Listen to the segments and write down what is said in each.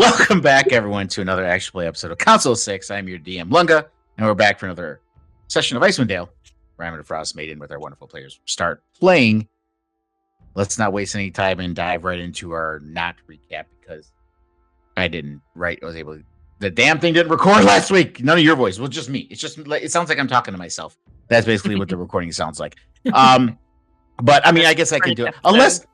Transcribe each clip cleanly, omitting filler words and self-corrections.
Welcome back, everyone, to another Actual Play episode of Console 6. I'm your DM, Lunga, and we're back for another session of Icewind Dale, Rime and Frost Maiden with our wonderful players. Start playing. Let's not waste any time and dive right into our not recap because I didn't write. I was able to. The damn thing didn't record last week. None of your voice. Well, just me. It's just like it sounds like I'm talking to myself. That's basically what the recording sounds like. But I mean, I guess I can do it unless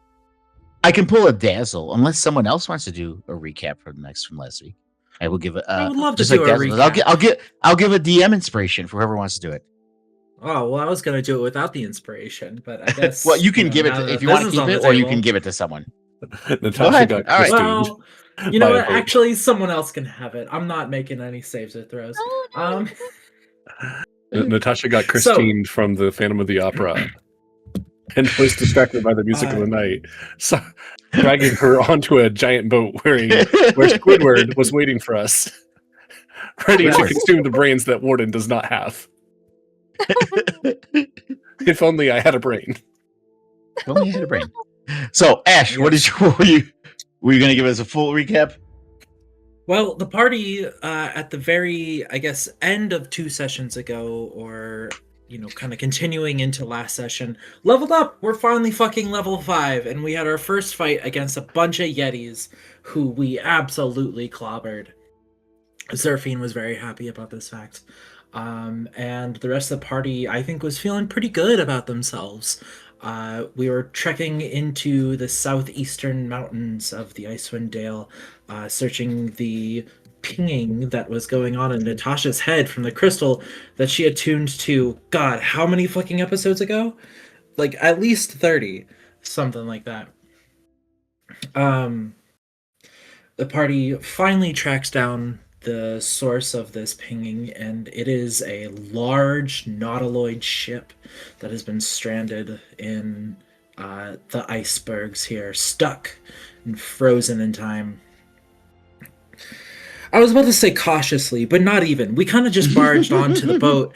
I can pull a dazzle. Unless someone else wants to do a recap from last week, I will give it. I would love to do a recap. I'll give a DM inspiration for whoever wants to do it. Oh well, I was gonna do it without the inspiration, but I guess. Well, you can give it if you want to keep it, or you can give it to someone. Natasha got Christine. Well, you know what? Actually, someone else can have it. I'm not making any saves or throws. Natasha got Christine from the Phantom of the Opera, and was distracted by the music of the night, so dragging her onto a giant boat where Squidward was waiting for us, ready to consume the brains that Warden does not have. If only I had a brain. If only I had a brain. So, Ash, were you going to give us a full recap? Well, the party at the very, I guess, end of 2 sessions ago, or kind of continuing into last session, leveled up. We're finally fucking level 5, and we had our first fight against a bunch of Yetis who we absolutely clobbered. Zerfine was very happy about this fact. And the rest of the party, I think, was feeling pretty good about themselves. We were trekking into the southeastern mountains of the Icewind Dale, searching the pinging that was going on in Natasha's head from the crystal that she attuned to, God, how many fucking episodes ago? Like, at least 30. Something like that. The party finally tracks down the source of this pinging, and it is a large nautiloid ship that has been stranded in the icebergs here, stuck and frozen in time. I was about to say cautiously, but not even. We kind of just barged onto the boat.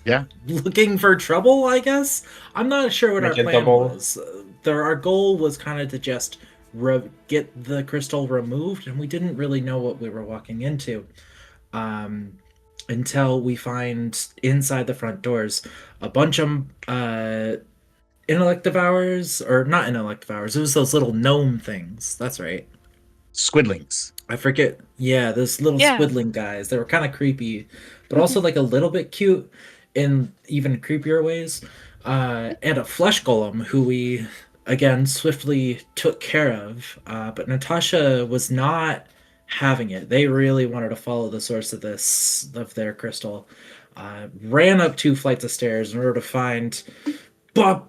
Yeah. Looking for trouble, I guess? I'm not sure what our plan was. Our goal was kind of to just get the crystal removed, and we didn't really know what we were walking into until we find inside the front doors a bunch of intellect devourers, or not intellect devourers, it was those little gnome things. That's right. Squidlings. I forget. Yeah, those little squidling guys. They were kind of creepy, but also like a little bit cute in even creepier ways. And a flesh golem who we again swiftly took care of, but Natasha was not having it. They really wanted to follow the source of their crystal. Ran up 2 flights of stairs in order to find a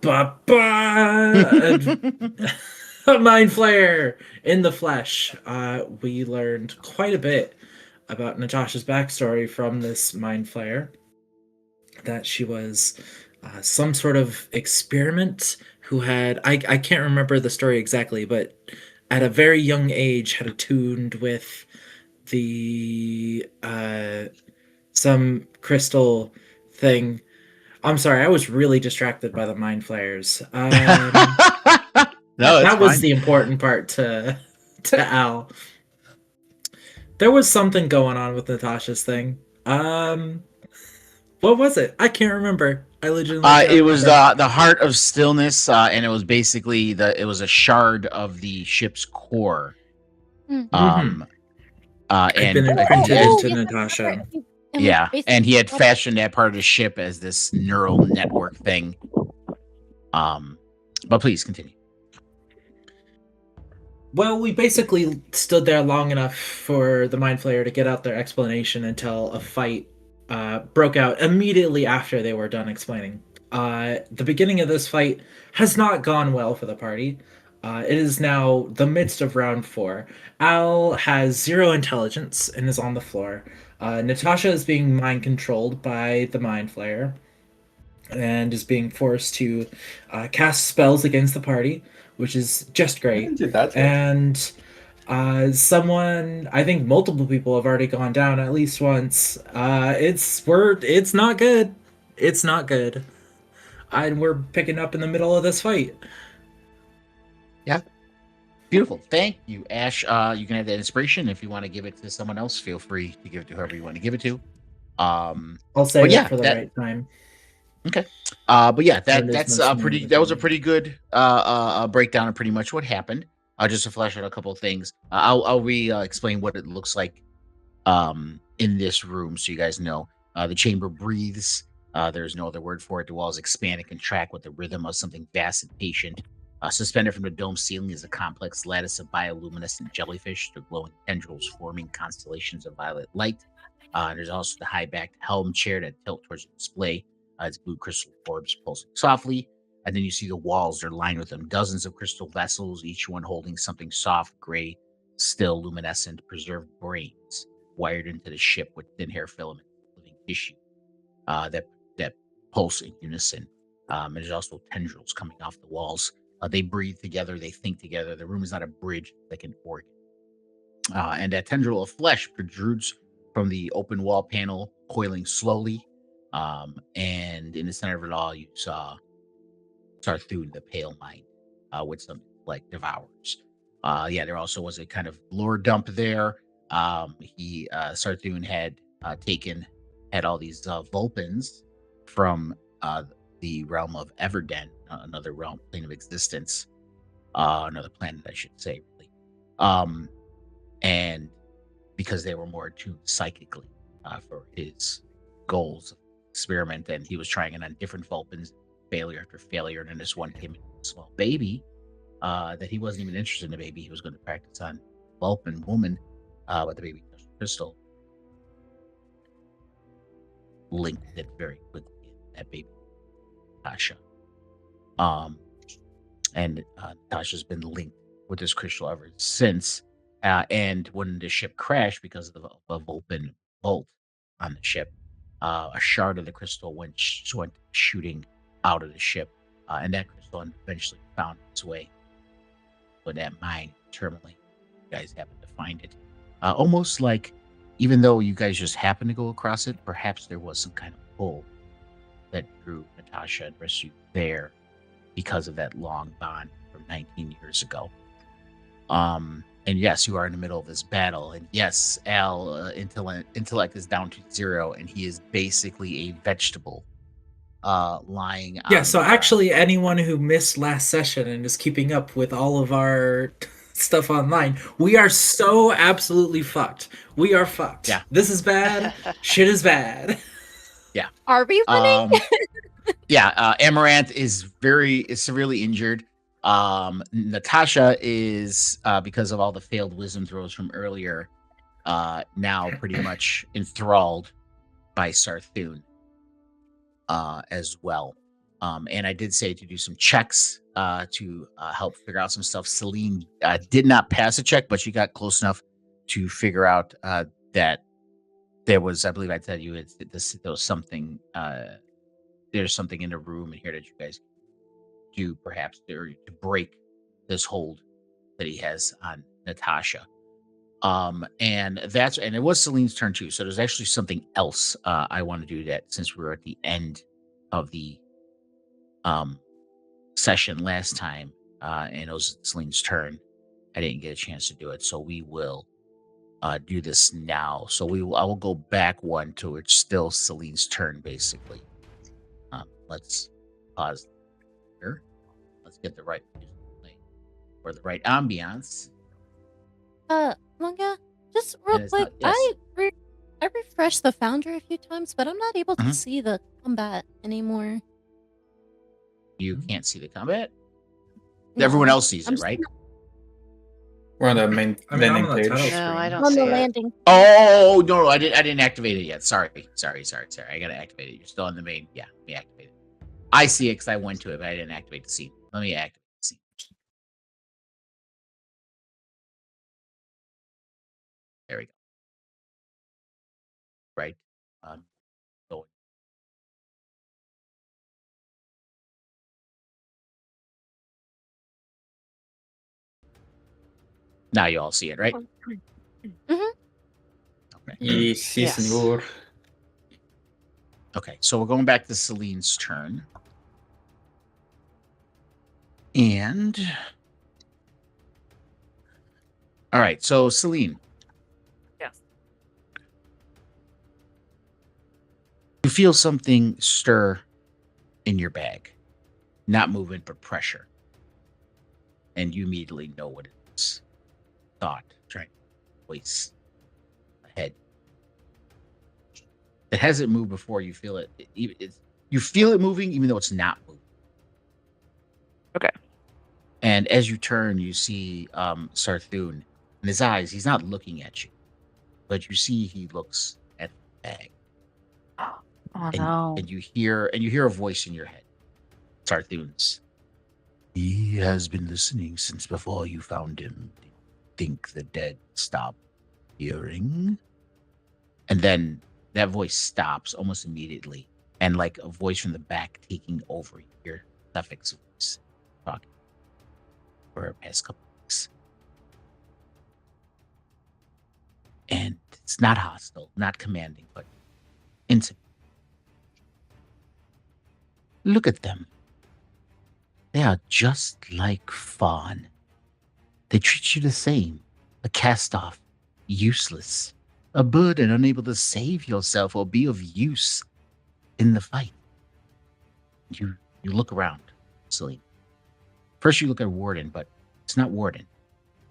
mind flayer in the flesh. We learned quite a bit about Natasha's backstory from this mind flayer, that she was some sort of experiment who had, I can't remember the story exactly, but at a very young age had attuned with the some crystal thing. I'm sorry, I was really distracted by the mind flayers. No, that was the important part to Al. There was something going on with Natasha's thing. What was it? I can't remember. I legitimately. It was the Heart of Stillness, and it was basically it was a shard of the ship's core. And been imprinted into Natasha. Yeah, and he had fashioned that part of the ship as this neural network thing. But please continue. Well, we basically stood there long enough for the Mind Flayer to get out their explanation until a fight broke out immediately after they were done explaining. The beginning of this fight has not gone well for the party. It is now the midst of round 4. Al has 0 intelligence and is on the floor. Natasha is being mind-controlled by the Mind Flayer and is being forced to cast spells against the party, which is just great. And someone, I think multiple people have already gone down at least once. It's not good. It's not good. And we're picking up in the middle of this fight. Yeah. Beautiful. Thank you, Ash. You can have that inspiration. If you want to give it to someone else, feel free to give it to whoever you want to give it to. I'll save it for the right time. Okay. But yeah, When there's that's no pretty. snow That was a within pretty good breakdown of pretty much what happened. Just to flesh out a couple of things. I'll explain what it looks like in this room, so you guys know. The chamber breathes. There's no other word for it. The walls expand and contract with the rhythm of something vast and patient. Suspended from the dome ceiling is a complex lattice of bioluminescent jellyfish. Their glowing tendrils forming constellations of violet light. There's also the high-backed helm chair that tilt towards the display. Its blue crystal orbs pulsing softly. And then you see the walls. They're lined with them. Dozens of crystal vessels, each one holding something soft, gray, still luminescent, preserved brains wired into the ship with thin hair filament, living tissue that pulse in unison. And there's also tendrils coming off the walls. They breathe together. They think together. The room is not a bridge like an organ. And that tendril of flesh protrudes from the open wall panel, coiling slowly. And in the center of it all, you saw Sarthun, the pale mind, with some like devourers. There also was a kind of lore dump there. Sarthun had had all these Vulpins from the realm of Everden, another realm, plane of existence, another planet, I should say, really. And because they were more attuned psychically for his goals of experiment, and he was trying it on different Vulpins, failure after failure, and then this one came in a small baby that he wasn't even interested in the baby. He was going to practice on Vulpin woman, but the baby touched the crystal, linked it very quickly. That baby, Tasha, and Tasha's been linked with this crystal ever since. And when the ship crashed because of the Vulpin bolt on the ship, a shard of the crystal went shooting out of the ship, and that crystal eventually found its way with that mine terminally. You guys happened to find it, almost like, even though you guys just happened to go across it, perhaps there was some kind of pull that drew Natasha and Risu there because of that long bond from 19 years ago. And yes, you are in the middle of this battle, and yes, Al intellect is down to 0, and he is basically a vegetable lying on so actually anyone who missed last session and is keeping up with all of our stuff online, we are so absolutely fucked. We are fucked. Yeah. This is bad. Shit is bad. Yeah. Are we winning? Amaranth is severely injured. Natasha is, because of all the failed wisdom throws from earlier, now pretty much enthralled by Sarthun as well. And I did say to do some checks to help figure out some stuff. Celine did not pass a check, but she got close enough to figure out that there was, I believe I tell you, there was something, there's something in the room in here that you guys do perhaps to break this hold that he has on Natasha. And it was Celine's turn too. So there's actually something else I want to do, that since we were at the end of the session last time, and it was Celine's turn, I didn't get a chance to do it. So we will do this now. So I will go back one to it's still Celine's turn, basically. Let's pause here. Let's get the right music playing or the right ambiance. Manga, just real quick, I refreshed the Foundry a few times, but I'm not able to see the combat anymore. You can't see the combat? No. Everyone else sees it, right? We're on the main landing page. No, I don't on see the it. landing. Oh no, I didn't activate it yet. Sorry. I gotta activate it. You're still on the main. Yeah, let me activate it. I see it because I went to it, but I didn't activate the scene. Let me activate the scene. There we go. Right. Going. Now you all see it, right? Okay. Yes. Senor. Okay, so we're going back to Celine's turn. And All right, so Celine. Yes. You feel something stir in your bag. Not movement, but pressure. And you immediately know what it is. Thought, right? Voice, head. It hasn't moved before. You feel it. You feel it moving, even though it's not moving. Okay. And as you turn, you see Sarthun. In his eyes, he's not looking at you, but you see he looks at the bag. Oh and, no! And you hear a voice in your head. Sarthun's. He has been listening since before you found him. Think the dead stop hearing? And then that voice stops almost immediately, and like a voice from the back taking over, you hear Suffix voice talking for the past couple weeks. And it's not hostile, not commanding, but intimate. Look at them. They are just like Fawn. They treat you the same. A cast-off, useless. A burden, unable to save yourself or be of use in the fight. You look around, Celine. First you look at Warden, but it's not Warden.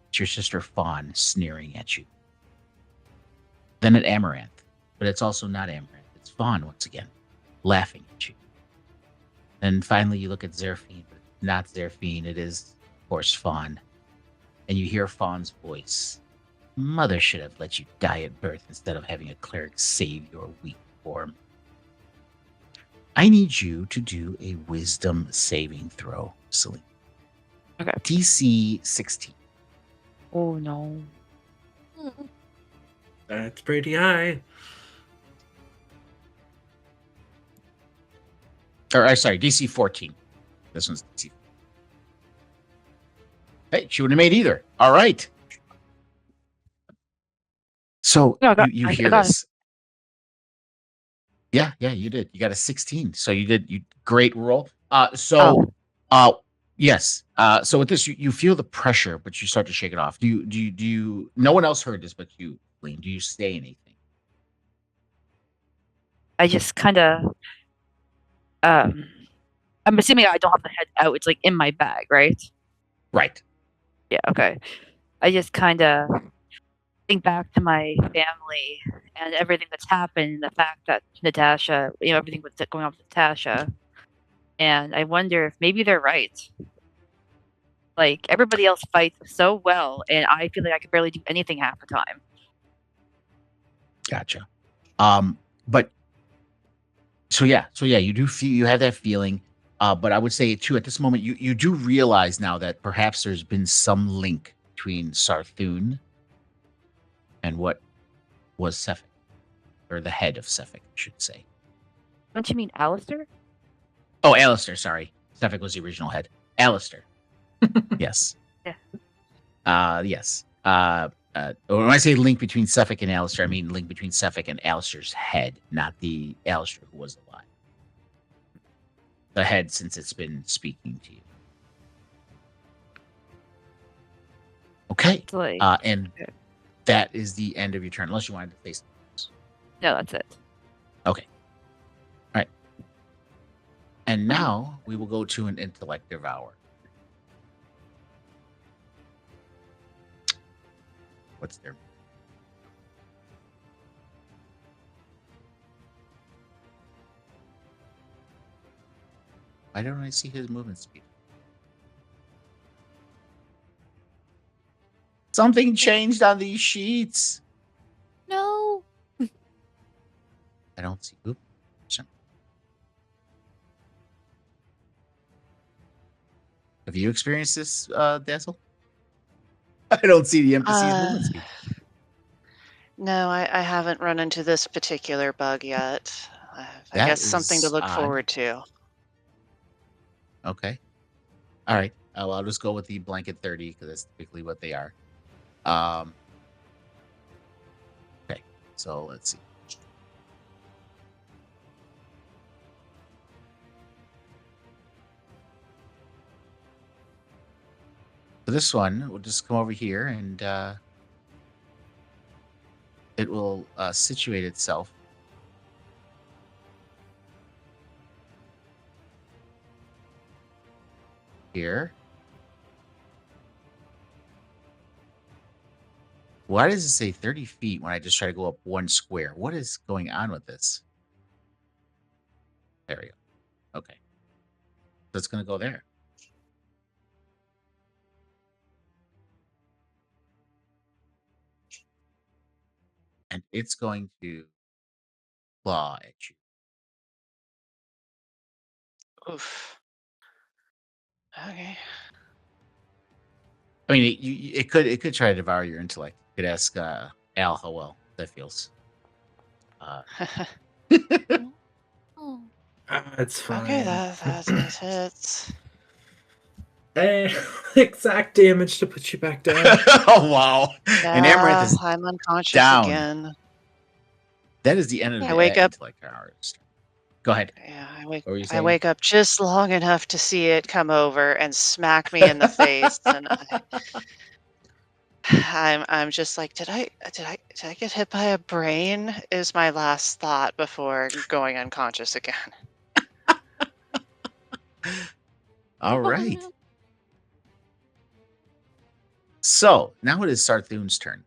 It's your sister Fawn sneering at you. Then at Amaranth, but it's also not Amaranth. It's Fawn once again, laughing at you. Then finally you look at Zerfine, but it's not Zerfine. It is, of course, Fawn. And you hear Fawn's voice. Mother should have let you die at birth instead of having a cleric save your weak form. I need you to do a wisdom saving throw, Celine. Okay. DC 16. Oh no! That's pretty high. Or, sorry, DC 14. This one's DC. Hey, she wouldn't have made either. All right. So No, you I hear got this. Yeah, you did. You got a 16. So you great roll. Yes. So with this, you feel the pressure, but you start to shake it off. Do you no one else heard this but you, Lean. Do you say anything? I just kind of. I'm assuming I don't have the head out. It's like in my bag, right? Right. Yeah. Okay. I just kind of think back to my family and everything that's happened, the fact that Natasha, everything was going on with Natasha, and I wonder if maybe they're right. Like everybody else fights so well, and I feel like I could barely do anything half the time. Gotcha. But so yeah, you do feel, you have that feeling. But I would say too, at this moment, you do realize now that perhaps there's been some link between Sarthun and what was Sefik, or the head of Sefik, I should say. Don't you mean Alistair? Oh, Alistair, sorry. Sefik was the original head. Alistair. Yes. Yeah. Yes. When I say link between Sefik and Alistair, I mean link between Sefik and Alistair's head, not the Alistair who was alive. The head, since it's been speaking to you. Okay. Like, And okay. that is the end of your turn, unless you wanted to say something else. No, that's it. Okay. All right. And now we will go to an intellect devour. What's their... Why don't I see his movement speed? Something changed on these sheets. No. I don't see. Oops. Have you experienced this, Dazzle? I don't see the NPC's movement speed. No, I haven't run into this particular bug yet. I That guess something to is look odd. forward to. Okay. All right. Well, I'll just go with the blanket 30 because that's typically what they are. Okay. So let's see. So this one, we'll just come over here and it will situate itself here. Why does it say 30 feet when I just try to go up 1 square? What is going on with this? There we go. Okay. So it's going to go there. And it's going to claw at you. Oof. Okay. I mean, it could try to devour your intellect. You could ask Al how well that feels. Oh. It's fine. Okay, that's nice hits. Hey, exact damage to put you back down. Oh wow! And Amaranth Yeah, is I'm unconscious down. again. That is the end of I the wake up. intellect artist. Go ahead. Yeah, What were you I saying? wake up just long enough to see it come over and smack me in the face, and I'm just like, did I get hit by a brain? Is my last thought before going unconscious again. All right. So now it is Sarthoon's turn.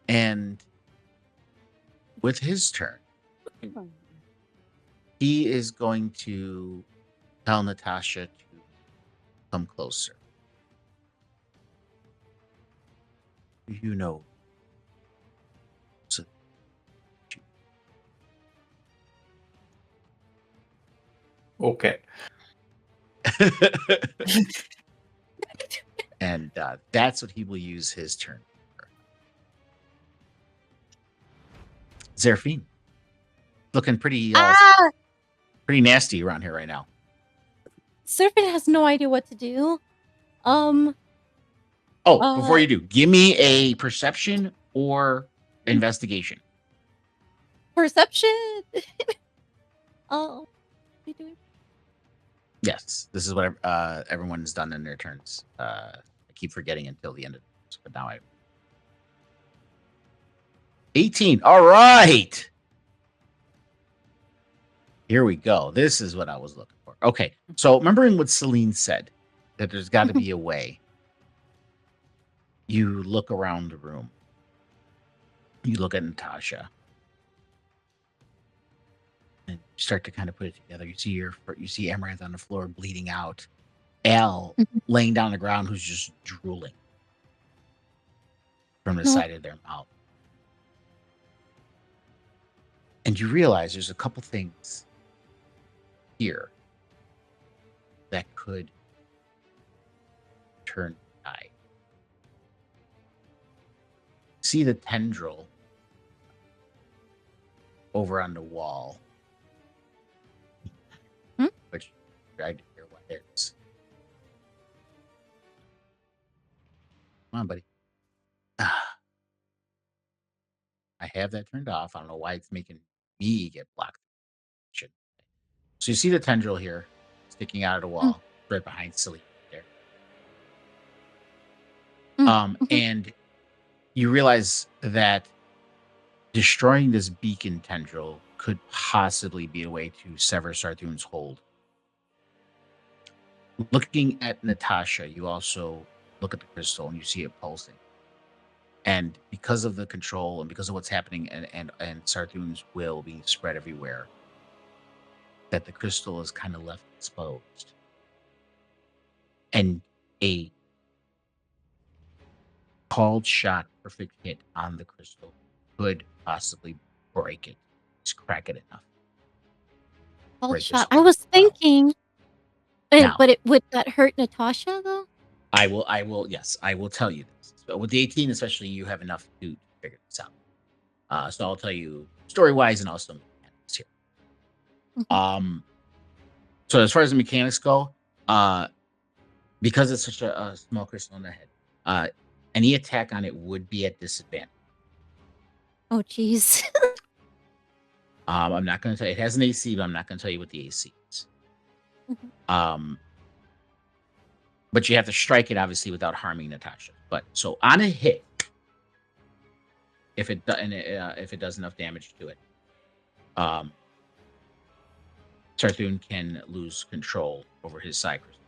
And with his turn, he is going to tell Natasha to come closer. You know. So, Okay. and that's what he will use his turn for. Zeraphine. Looking pretty pretty nasty around here right now. Serpent has no idea what to do. Before you do, give me a perception or investigation. Perception. Oh, what are you doing? Yes, this is what everyone's done in their turns. I keep forgetting until the end of it, but now I 18. All right. Here we go. This is what I was looking for. Okay. So remembering what Celine said, that there's got to be a way. You look around the room. You look at Natasha. And you start to kind of put it together. You see Amaranth on the floor bleeding out. Al laying down on the ground who's just drooling from the side of their mouth. And you realize there's a couple things here that could turn the tide. See the tendril over on the wall, which I tried to hear what it is. Come on, buddy. I have that turned off. I don't know why it's making me get blocked. So you see the tendril here sticking out of the wall, right behind Celine there. And you realize that destroying this beacon tendril could possibly be a way to sever Sarthoon's hold. Looking at Natasha, you also look at the crystal and you see it pulsing. And because of the control and because of what's happening and Sarthoon's will being spread everywhere, that the crystal is kind of left exposed. And a called shot, perfect hit on the crystal could possibly break it. Just crack it enough. Called shot. I was thinking, but would that hurt Natasha though? I will. Yes, I will tell you this. But with the 18, especially, you have enough to figure this out. So I'll tell you story wise and also mechanics here. So as far as the mechanics go, because it's such a small crystal in the head, any attack on it would be at disadvantage. Oh, jeez. I'm not going to tell you. It has an AC, but I'm not going to tell you what the AC is. but you have to strike it obviously without harming Natasha. But so on a hit, if it does enough damage to it, Sarthoon can lose control over his side crystal.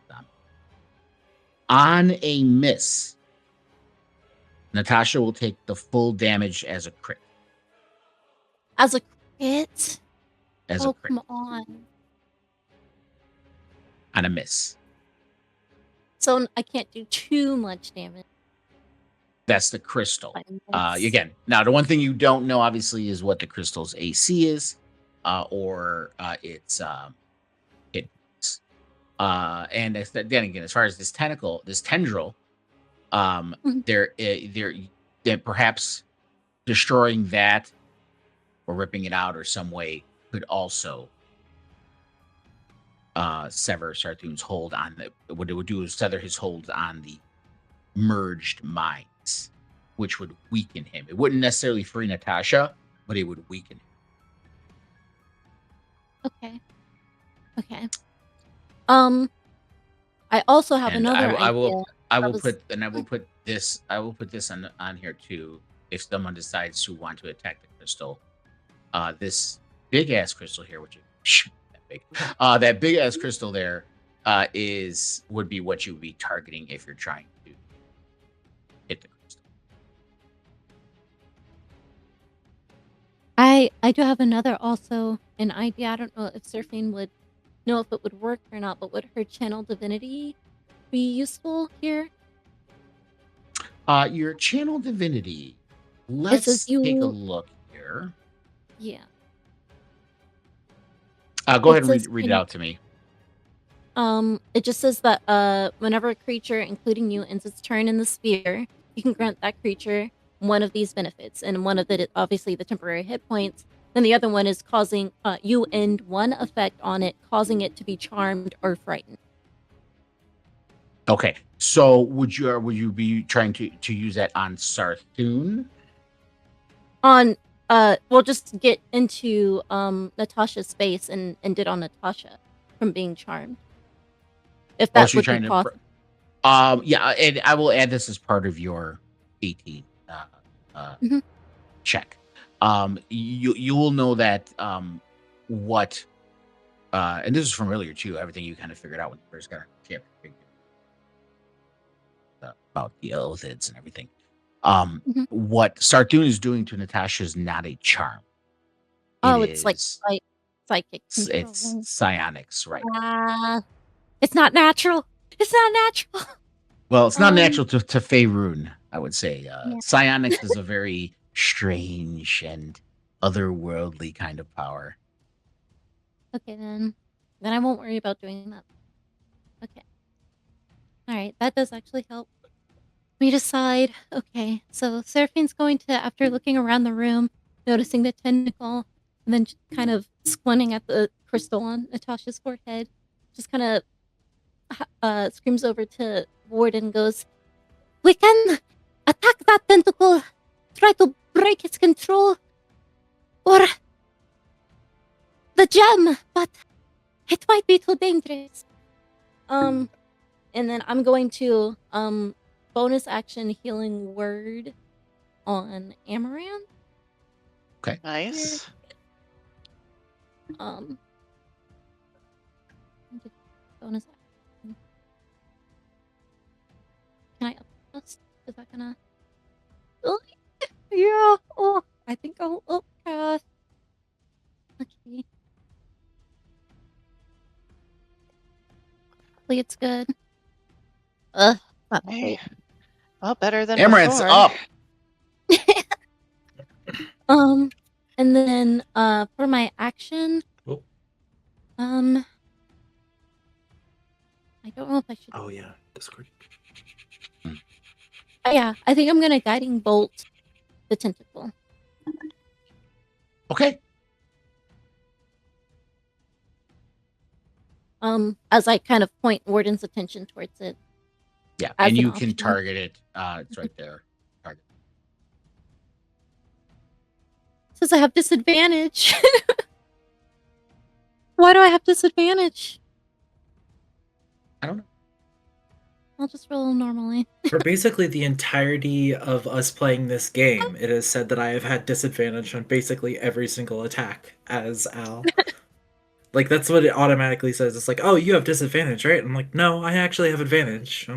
On a miss, Natasha will take the full damage as a crit. As a crit? As a crit. Come on. On a miss. So I can't do too much damage. That's the crystal. Again, now the one thing you don't know, obviously, is what the crystal's AC is, or its hit points. And then again, as far as this tendril, they're perhaps destroying that or ripping it out or some way could also sever Sarthoon's hold on what it would do is tether his hold on the merged minds, which would weaken him. It wouldn't necessarily free Natasha, but it would weaken him. Okay. I also have another idea. I will put this on here too. If someone decides to want to attack the crystal, this big ass crystal here, which is that big ass crystal there, would be what you would be targeting if you're trying to hit the crystal. I do have another an idea. I don't know if Surfing would know if it would work or not, but would her channel divinity be useful here? Your channel divinity. Let's take a look here. Yeah. Go ahead and read it out to me. It just says that whenever a creature, including you, ends its turn in the sphere, you can grant that creature one of these benefits, and one of it is obviously the temporary hit points. Then the other one is causing you end one effect on it, causing it to be charmed or frightened. Okay, so would you be trying to use that on Sarthoon? We'll just get into Natasha's space and end it on Natasha from being charmed. If that would be possible. Yeah, and I will add this as part of your 18 check. You will know that what and this is from earlier too, everything you kind of figured out when you first got chapter about the Elthids and everything. What Sarthoon is doing to Natasha is not a charm. It's like psychic. It's psionics, right? It's not natural. It's not natural. Well, it's not natural to Faerun, I would say. Psionics is a very strange and otherworldly kind of power. Okay, then I won't worry about doing that. Okay. All right, that does actually help me decide. Okay, so Seraphine's going to, after looking around the room, noticing the tentacle, and then kind of squinting at the crystal on Natasha's forehead, just kind of screams over to Ward and goes, "We can attack that tentacle, try to break its control, or the gem, but it might be too dangerous." And then I'm going to bonus action healing word on Amaranth. Okay. Nice. Bonus action. Can I upcast? Is that gonna? Oh, yeah. Oh, I think I'll upcast. Okay. Hopefully it's good. Not Hey. Well, better than Amaranth's before. up. And then for my action, I don't know if I should. Oh yeah, Discord. Yeah, I think I'm gonna guiding bolt the tentacle. Okay. As I kind of point Warden's attention towards it. Yeah, and you can target it. It's right there. Target. Says I have disadvantage. Why do I have disadvantage? I don't know. I'll just roll normally. For basically the entirety of us playing this game, it is said that I have had disadvantage on basically every single attack as Al. Like, that's what it automatically says. It's like, oh, you have disadvantage, right? I'm like, no, I actually have advantage.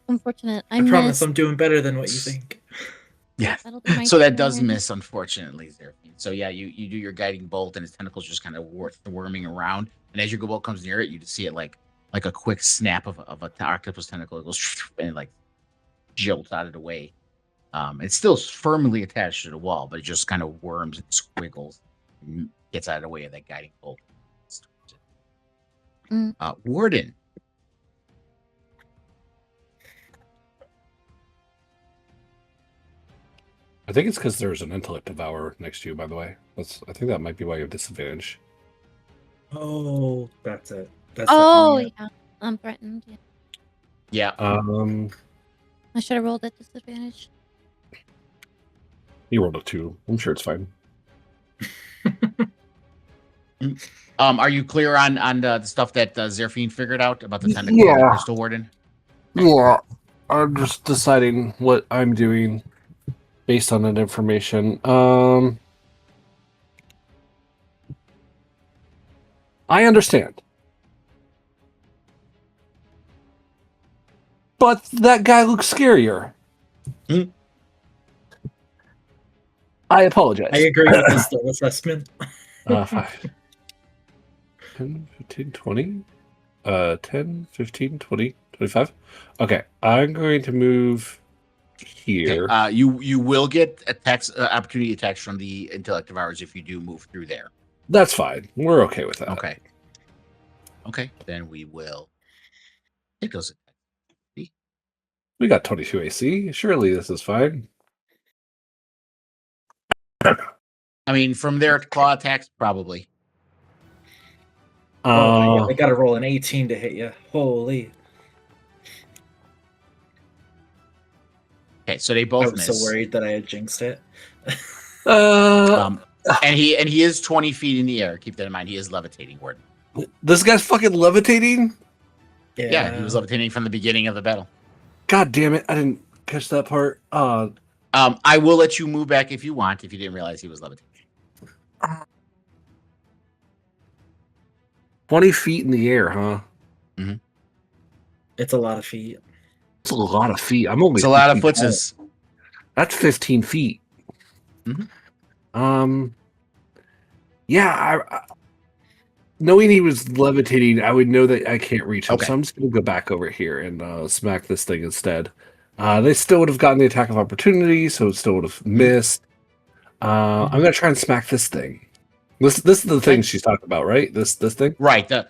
Unfortunate. I promise I'm doing better than what you think. Yeah. So that does miss, unfortunately, Zeraphine. So yeah, you do your guiding bolt, and its tentacles just kind of worming around. And as your bolt comes near it, you just see it like a quick snap of an octopus tentacle. It goes and it, like, jolts out of the way. It's still firmly attached to the wall, but it just kind of worms and squiggles and gets out of the way of that guiding bolt. Warden. I think it's because there's an intellect devourer next to you, by the way. I think that might be why you have disadvantage. Oh, that's it. That's yeah. I'm threatened. Yeah. I should have rolled at disadvantage. You rolled a 2. I'm sure it's fine. Are you clear on the stuff that Zeraphine figured out about the tentacle and the crystal warden? Yeah. I'm just deciding what I'm doing based on that information. I understand. But that guy looks scarier. I apologize. I agree with this still assessment. 5, 10, 15, 20. 10, 15, 20, 25. Okay, I'm going to move here. Okay. You will get opportunity attacks from the intellect devourers if you do move through there. That's fine. We're okay with that. Okay. Then we will take those attacks. We got 22 AC. Surely this is fine. I mean, from their claw attacks, probably. I gotta roll an 18 to hit you. Holy. Okay, so they both miss. I was so worried that I had jinxed it. And he is 20 feet in the air. Keep that in mind. He is levitating, Warden. This guy's fucking levitating? Yeah, he was levitating from the beginning of the battle. God damn it. I didn't catch that part. I will let you move back if you want, if you didn't realize he was levitating. 20 feet in the air, huh? Mm-hmm. It's a lot of feet. It's a lot of feet. I'm only. It's a lot of footses. That's 15 feet. Mm-hmm. Yeah. Knowing he was levitating, I would know that I can't reach him. Okay. So I'm just going to go back over here and smack this thing instead. They still would have gotten the attack of opportunity, so it still would have missed. I'm going to try and smack this thing. This is the thing she's talking about, right? This thing? Right. The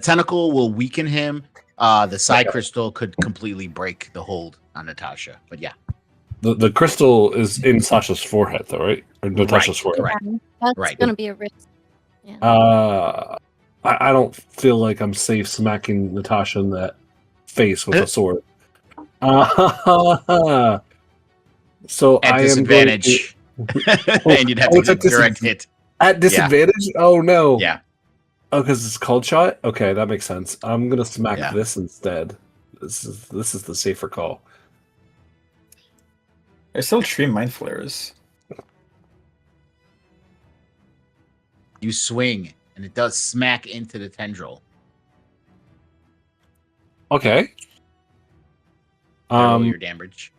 tentacle will weaken him. The side crystal could completely break the hold on Natasha. But yeah. The crystal is in Sasha's forehead, though, right? Or Natasha's forehead. Right. That's going to be a risk. Yeah. I don't feel like I'm safe smacking Natasha in that face with a sword. So at disadvantage. And you'd have to get a direct hit. At disadvantage? Yeah. Oh, no. Yeah. Oh, because it's cold shot? Okay, that makes sense. I'm going to smack this instead. This is the safer call. There's still tree mind flares. You swing, and it does smack into the tendril. Okay. Roll your damage.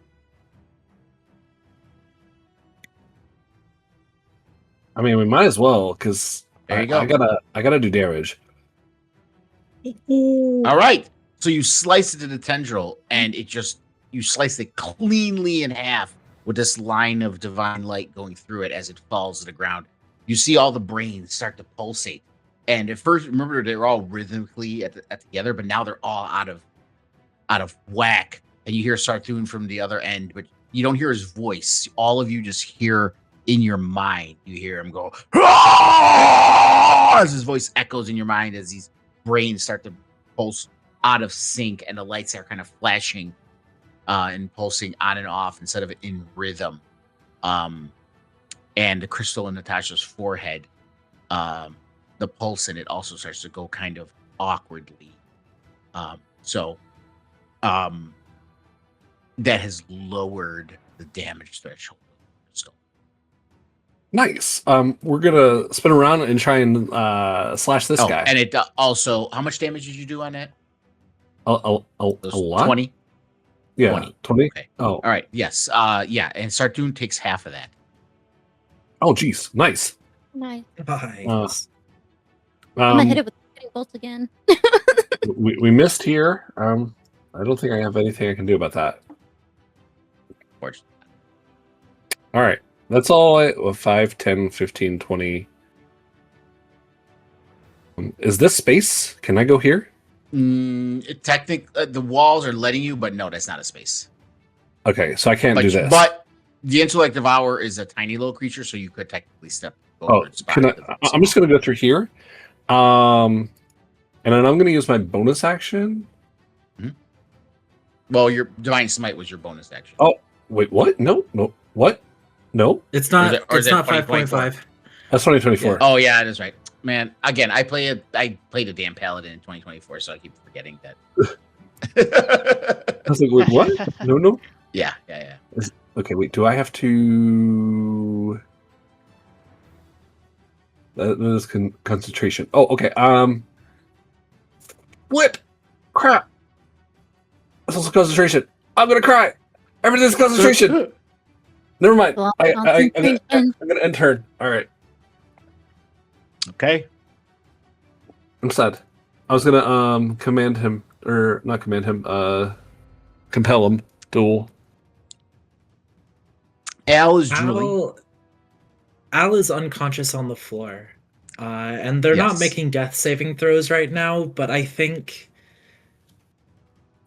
I mean, we might as well, because there you go. I gotta do damage. All right. So you slice it to the tendril, and you slice it cleanly in half with this line of divine light going through it as it falls to the ground. You see all the brains start to pulsate. And at first, remember, they were all rhythmically together, but now they're all out of whack. And you hear Sarthun from the other end, but you don't hear his voice. All of you just hear in your mind. You hear him go, as his voice echoes in your mind as these brains start to pulse out of sync, and the lights are kind of flashing and pulsing on and off instead of in rhythm. And the crystal in Natasha's forehead, the pulse in it also starts to go kind of awkwardly. So that has lowered the damage threshold. So, Nice. We're gonna spin around and try and slash this guy. and it also, how much damage did you do on that? A lot. 20. Yeah, 20. Okay. Oh, All right. Yes. Yeah. And Sartoon takes half of that. oh, geez, nice. Nice. Nice. I'm gonna hit it with hitting bolts again. We missed here. I don't think I have anything I can do about that. Fortunately. All right, that's all. 5, 10, 15, 20. Is this space? Can I go here? Technically, the walls are letting you, but no, that's not a space. Okay, so I can't do this. But the intellect devour is a tiny little creature, so you could technically step over. Can I'm just going to go through here. And then I'm going to use my bonus action. Well, your divine smite was your bonus action. Oh, wait, what? No, what? No, It's not. Or It's is it not 2024? 5.5. that's 2024. Yeah. Oh yeah, that is right. Man, again, I played a damn paladin in 2024, so I keep forgetting that. I was like, wait, what? No. Yeah. Okay, wait. Do I have to? That is concentration. Oh, okay. What? Crap. That's also concentration. I'm gonna cry. Everything's concentration. Never mind. I'm gonna end turn. All right. Okay. I'm sad. I was gonna command him, or not command him. Compel him. Duel. Al is drooling. Al is unconscious on the floor. And they're not Yes. making death saving throws right now, but I think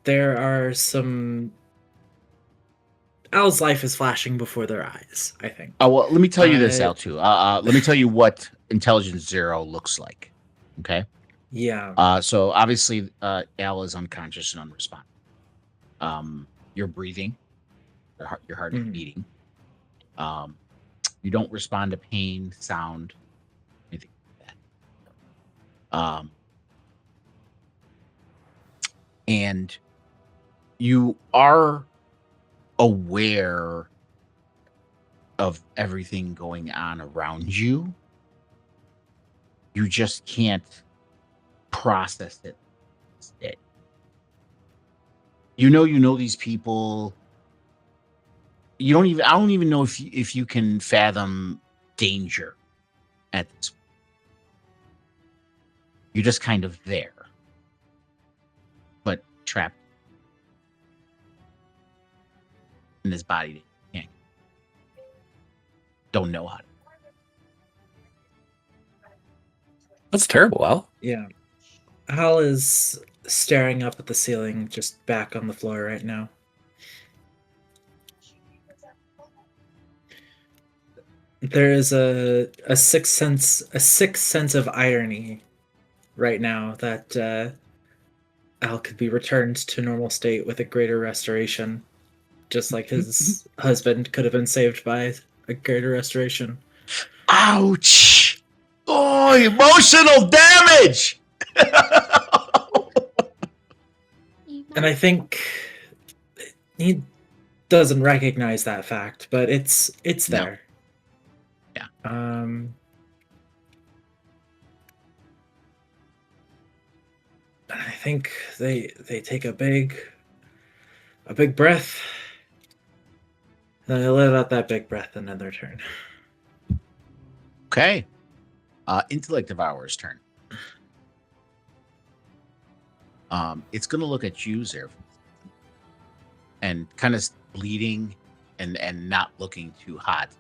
there are some... Al's life is flashing before their eyes, I think. Oh, well, let me tell you this, Al, too. Let me tell you what Intelligence 0 looks like. Okay? Yeah. So, obviously, Al is unconscious and unresponsive. You're breathing. Your heart is beating. You don't respond to pain, sound, anything like that. And you are aware of everything going on around you. You just can't process it. You know these people. I don't even know if you can fathom danger at this point. You're just kind of there, but trapped in this body that you don't know how to. That's terrible, Al. Yeah. Al is staring up at the ceiling, just back on the floor right now. There is a sixth sense of irony right now that Al could be returned to normal state with a greater restoration, just like his husband could have been saved by a greater restoration. Ouch! Oh, emotional damage! And I think he doesn't recognize that fact, but it's there. Yeah. And I think they take a big breath. Then they let out that big breath and then their turn. Okay. Intellect Devourer's turn. It's going to look at you, Zerf, and kind of bleeding and not looking too hot.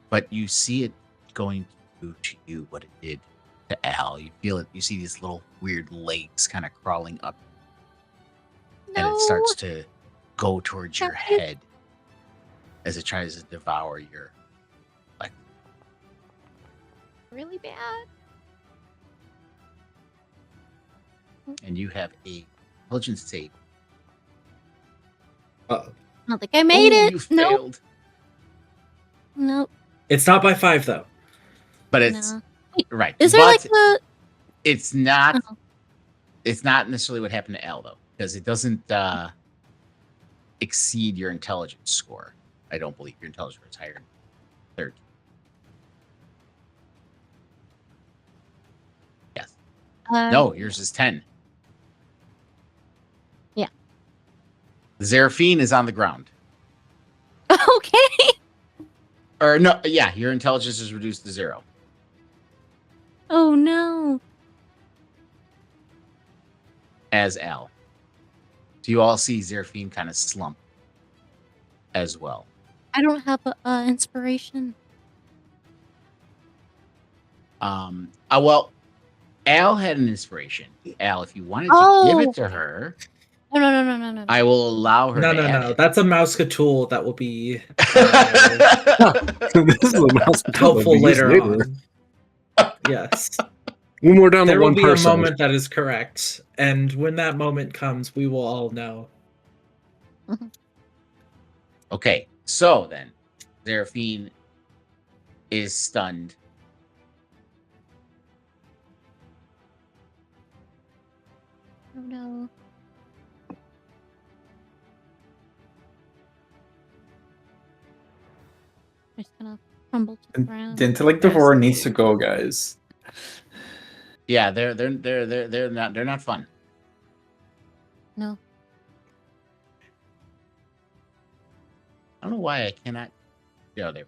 But you see it going to you what it did to Al. You feel it. You see these little weird legs kind of crawling up. And it starts to go towards your head as it tries to devour your like Really bad. and you have a intelligence save. Uh-oh. I don't think I made Oh, it. you Nope. failed. Nope. It's not by 5 though. But it's No. right. Is there but like a it's not Oh. it's not necessarily what happened to Al though. because it doesn't exceed your intelligence score. I don't believe your intelligence score is higher than 13. Yes. No, yours is 10. Yeah. Zeraphine is on the ground. Okay. Or no, yeah, your intelligence is reduced to 0. Oh no. As Al. Do you all see Zeraphine kind of slump as well? I don't have a inspiration. Well, Al had an inspiration. Al, if you wanted to give it to her, No. I will allow her No, to add no. it. That's a Mousecatool that will be This is a mouse helpful later on. Yes. When we're down There to will one be person. a moment that is correct, and when that moment comes, we will all know. Okay, so then Zeraphine is stunned. Oh no. I'm just gonna crumble to the ground. The intellect devourer needs to go, guys. Yeah, they're not fun. No. I don't know why I cannot. Yeah, there.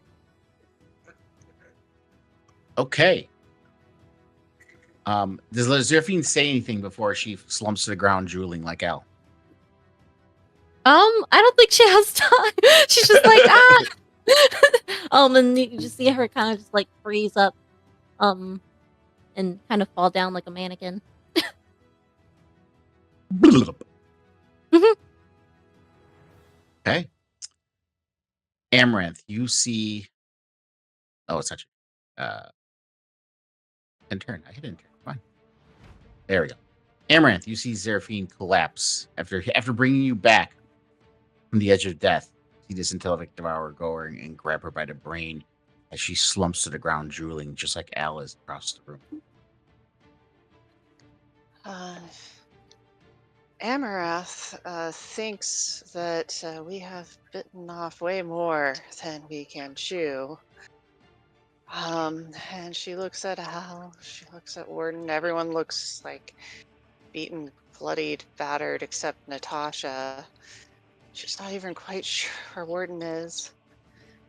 Okay. Does Zeraphine say anything before she slumps to the ground, drooling like Al? I don't think she has time. She's just like and you just see her kind of just like freeze up, and kind of fall down like a mannequin. Okay. Amaranth, you see. Oh, it's not you. Intern. I hit intern. Fine. There we go. Amaranth, you see Zeraphine collapse after bringing you back from the edge of death. See this intellect devourer go and grab her by the brain as she slumps to the ground, drooling, just like Al is across the room. Amarath thinks that we have bitten off way more than we can chew. And she looks at Al, she looks at Warden. Everyone looks like beaten, bloodied, battered, except Natasha. She's not even quite sure where Warden is.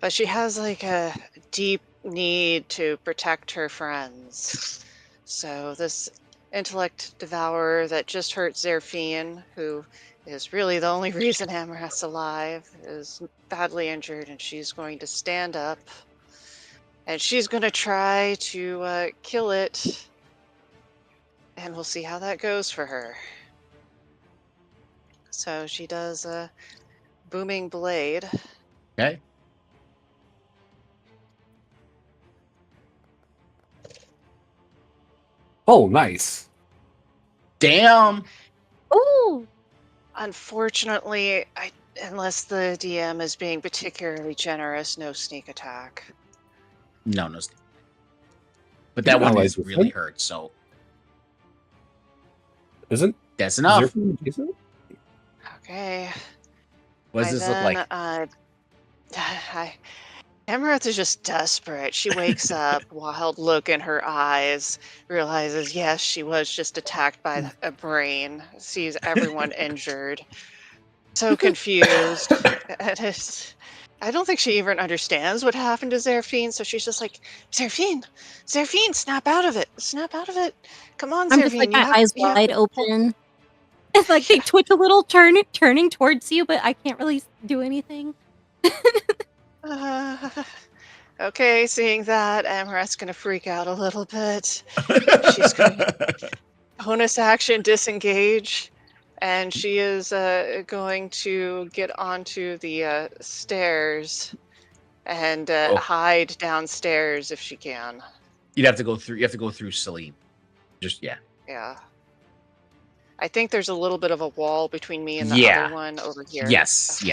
But she has like a deep need to protect her friends. So this intellect devourer that just hurt Zeraphine, who is really the only reason Amarath's alive, is badly injured, and she's going to stand up. And she's going to try to kill it. And we'll see how that goes for her. So she does a booming blade. Okay. Oh, nice. Damn. Ooh. Unfortunately, unless the DM is being particularly generous, no sneak attack. No. But that one Allies is with really him? hurt, so Isn't that's enough. Zeraphine decent? Okay. What does this look like? Amaranth is just desperate. She wakes up, wild look in her eyes, realizes, yes, she was just attacked by a brain, sees everyone injured. So confused. I don't think she even understands what happened to Zeraphine, so she's just like, Zeraphine, snap out of it. Snap out of it. Come on, I'm Zeraphine. just like my eyes you have wide to- open. It's like they twitch a little, turning towards you, but I can't really do anything. Okay, seeing that, Amarath's gonna freak out a little bit. She's going bonus action disengage, and she is going to get onto the stairs and hide downstairs if she can. You have to go through Celine. Just yeah. I think there's a little bit of a wall between me and the other one over here. Yes.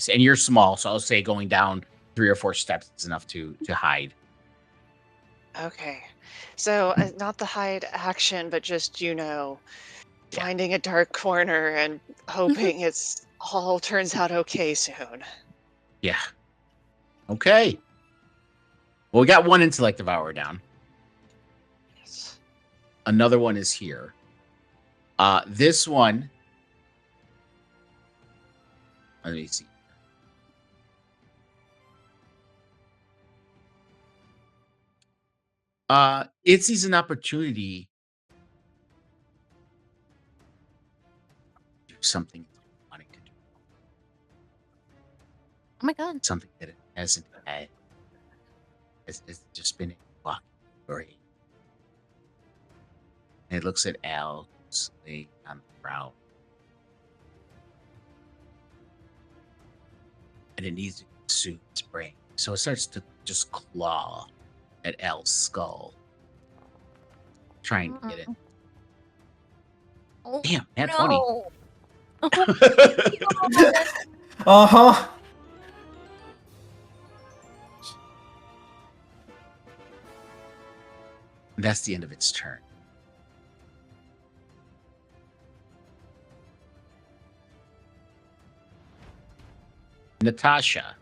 And you're small, so I'll say going down 3 or 4 steps is enough to hide. Okay. So not the hide action, but just, finding a dark corner and hoping it's all turns out okay soon. Yeah. Okay. Well, we got one intellect devourer down. Yes. Another one is here. This one. Let me see. It sees an opportunity to do something it's wanting to do, Oh my god. something that it hasn't had. It's just been walking away. And it looks at Al who's laying on the ground. And it needs to consume its brain. So it starts to just claw at Al's skull. Trying to get it. Oh, Damn, nat 20. no. Uh-huh. That's the end of its turn. Natasha,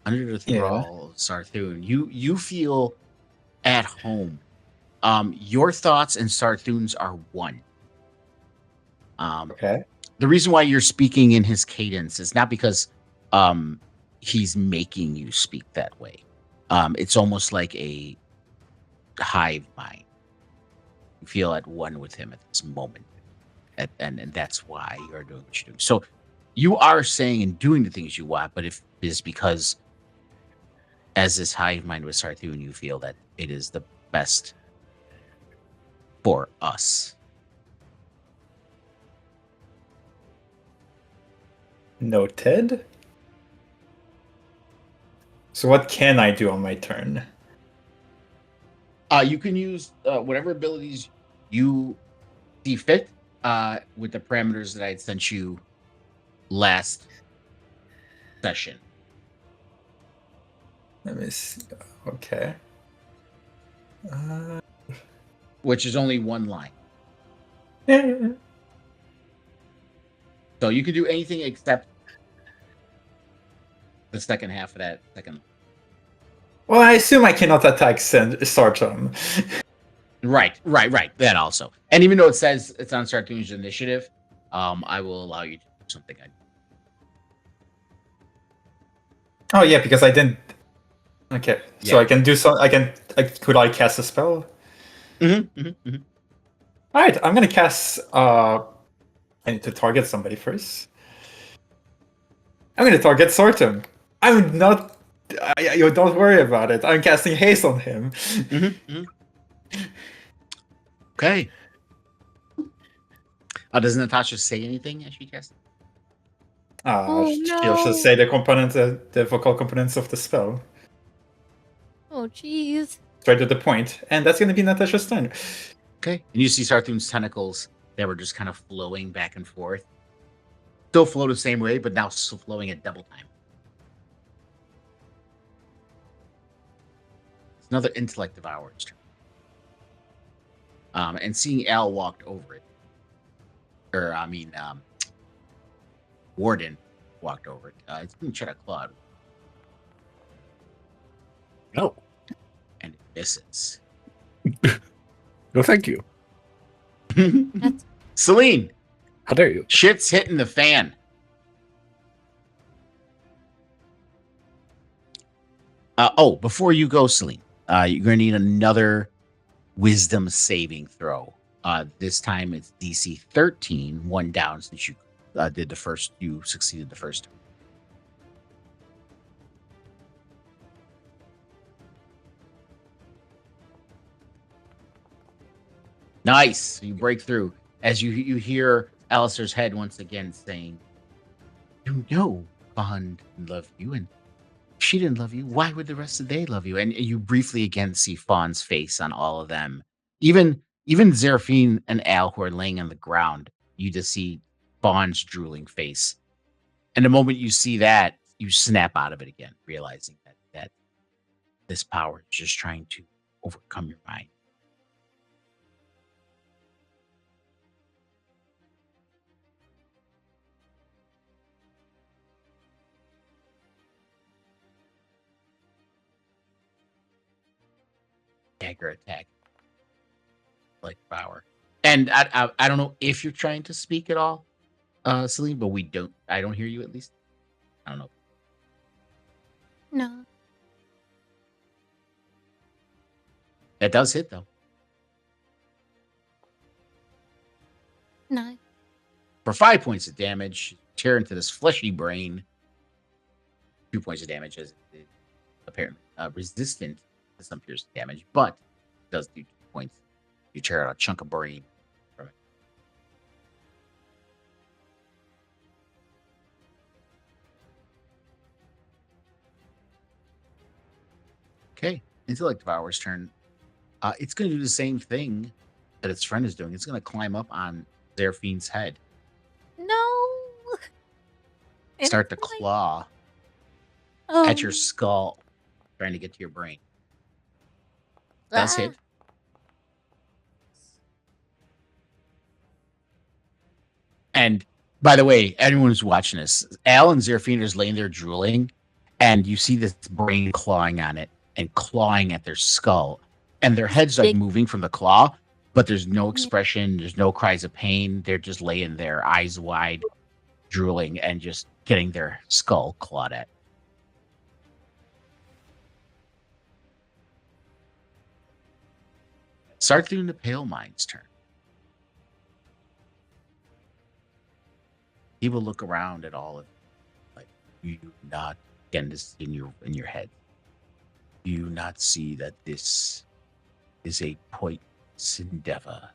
under the thrall of Sarthun, you feel at home. Your thoughts and Sarthun's are one. Okay. The reason why you're speaking in his cadence is not because he's making you speak that way. It's almost like a hive mind. You feel at one with him at this moment. And that's why you're doing what you're doing. So you are saying and doing the things you want, but if it is because as this hive mind with Sarthun, you feel that it is the best for us. Noted. So what can I do on my turn? You can use whatever abilities you see fit with the parameters that I had sent you last session. Let me see. Okay. Which is only one line. Yeah. So you can do anything except the second half of that second. Well, I assume I cannot attack Sartum. Right. That also. And even though it says it's on Sartun's initiative, I will allow you to do something. Oh yeah, because I didn't. Okay, so Yeah. I can do some. Could I cast a spell? Mm-hmm. All right, I'm gonna cast. I need to target somebody first. I'm gonna target Sartum. I'm not. You don't worry about it. I'm casting haste on him. Okay. Does Natasha say anything as she casts? She'll just say the vocal components of the spell. Oh, jeez. Straight to the point, and that's gonna be Natasha's turn. Okay. And you see Sarthun's tentacles that were just kind of flowing back and forth. Still flow the same way, but now flowing at double time. It's another intellect devourer's turn. And seeing Al walked over it. Warden walked over it. It's going to try to claw it. No. And it misses. No, thank you. Celine, How dare you? shit's hitting the fan. Before you go, Celine, you're going to need another wisdom saving throw. This time it's DC 13, one down since you you succeeded the first time. Nice. You break through as you hear Alistair's head once again saying, "You know Bond loved you, and if she didn't love you, why would the rest of they love you?" And you briefly again see Fawn's face on all of them. Even Zeraphine and Al, who are laying on the ground, you just see Fawn's drooling face. And the moment you see that, you snap out of it again, realizing that this power is just trying to overcome your mind. dagger attack, like Devour. And I don't know if you're trying to speak at all, Celine, but I don't hear you at least. I don't know. No. That does hit though. No. For 5 points of damage, tear into this fleshy brain. 2 points of damage as it apparently resistant to some piercing damage, but it does do 2 points. You tear out a chunk of brain from it. Okay, Intellect Devour's turn. It's going to do the same thing that its friend is doing. It's going to climb up on Zeraphine's head. No. Start to claw at your skull, trying to get to your brain. Does hit. And by the way, anyone who's watching this, Al and Zeraphine is laying there drooling, and you see this brain clawing on it and clawing at their skull, and their head's like moving from the claw, but there's no expression, there's no cries of pain. They're just laying there, eyes wide, drooling, and just getting their skull clawed at. Start doing the Pale Mind's turn. He will look around at all of it, like, you not, again, this is in your head. You not see that this is a pointless endeavor.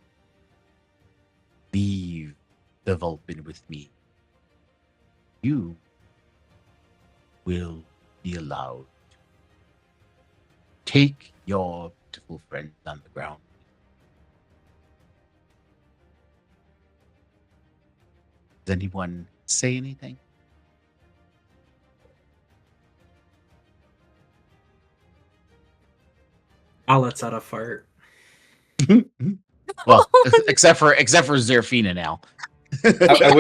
Leave the Vulpin with me. You will be allowed to take your beautiful friend on the ground. Does anyone say anything? I'll let out a fart. Well, except for Zerafina now. I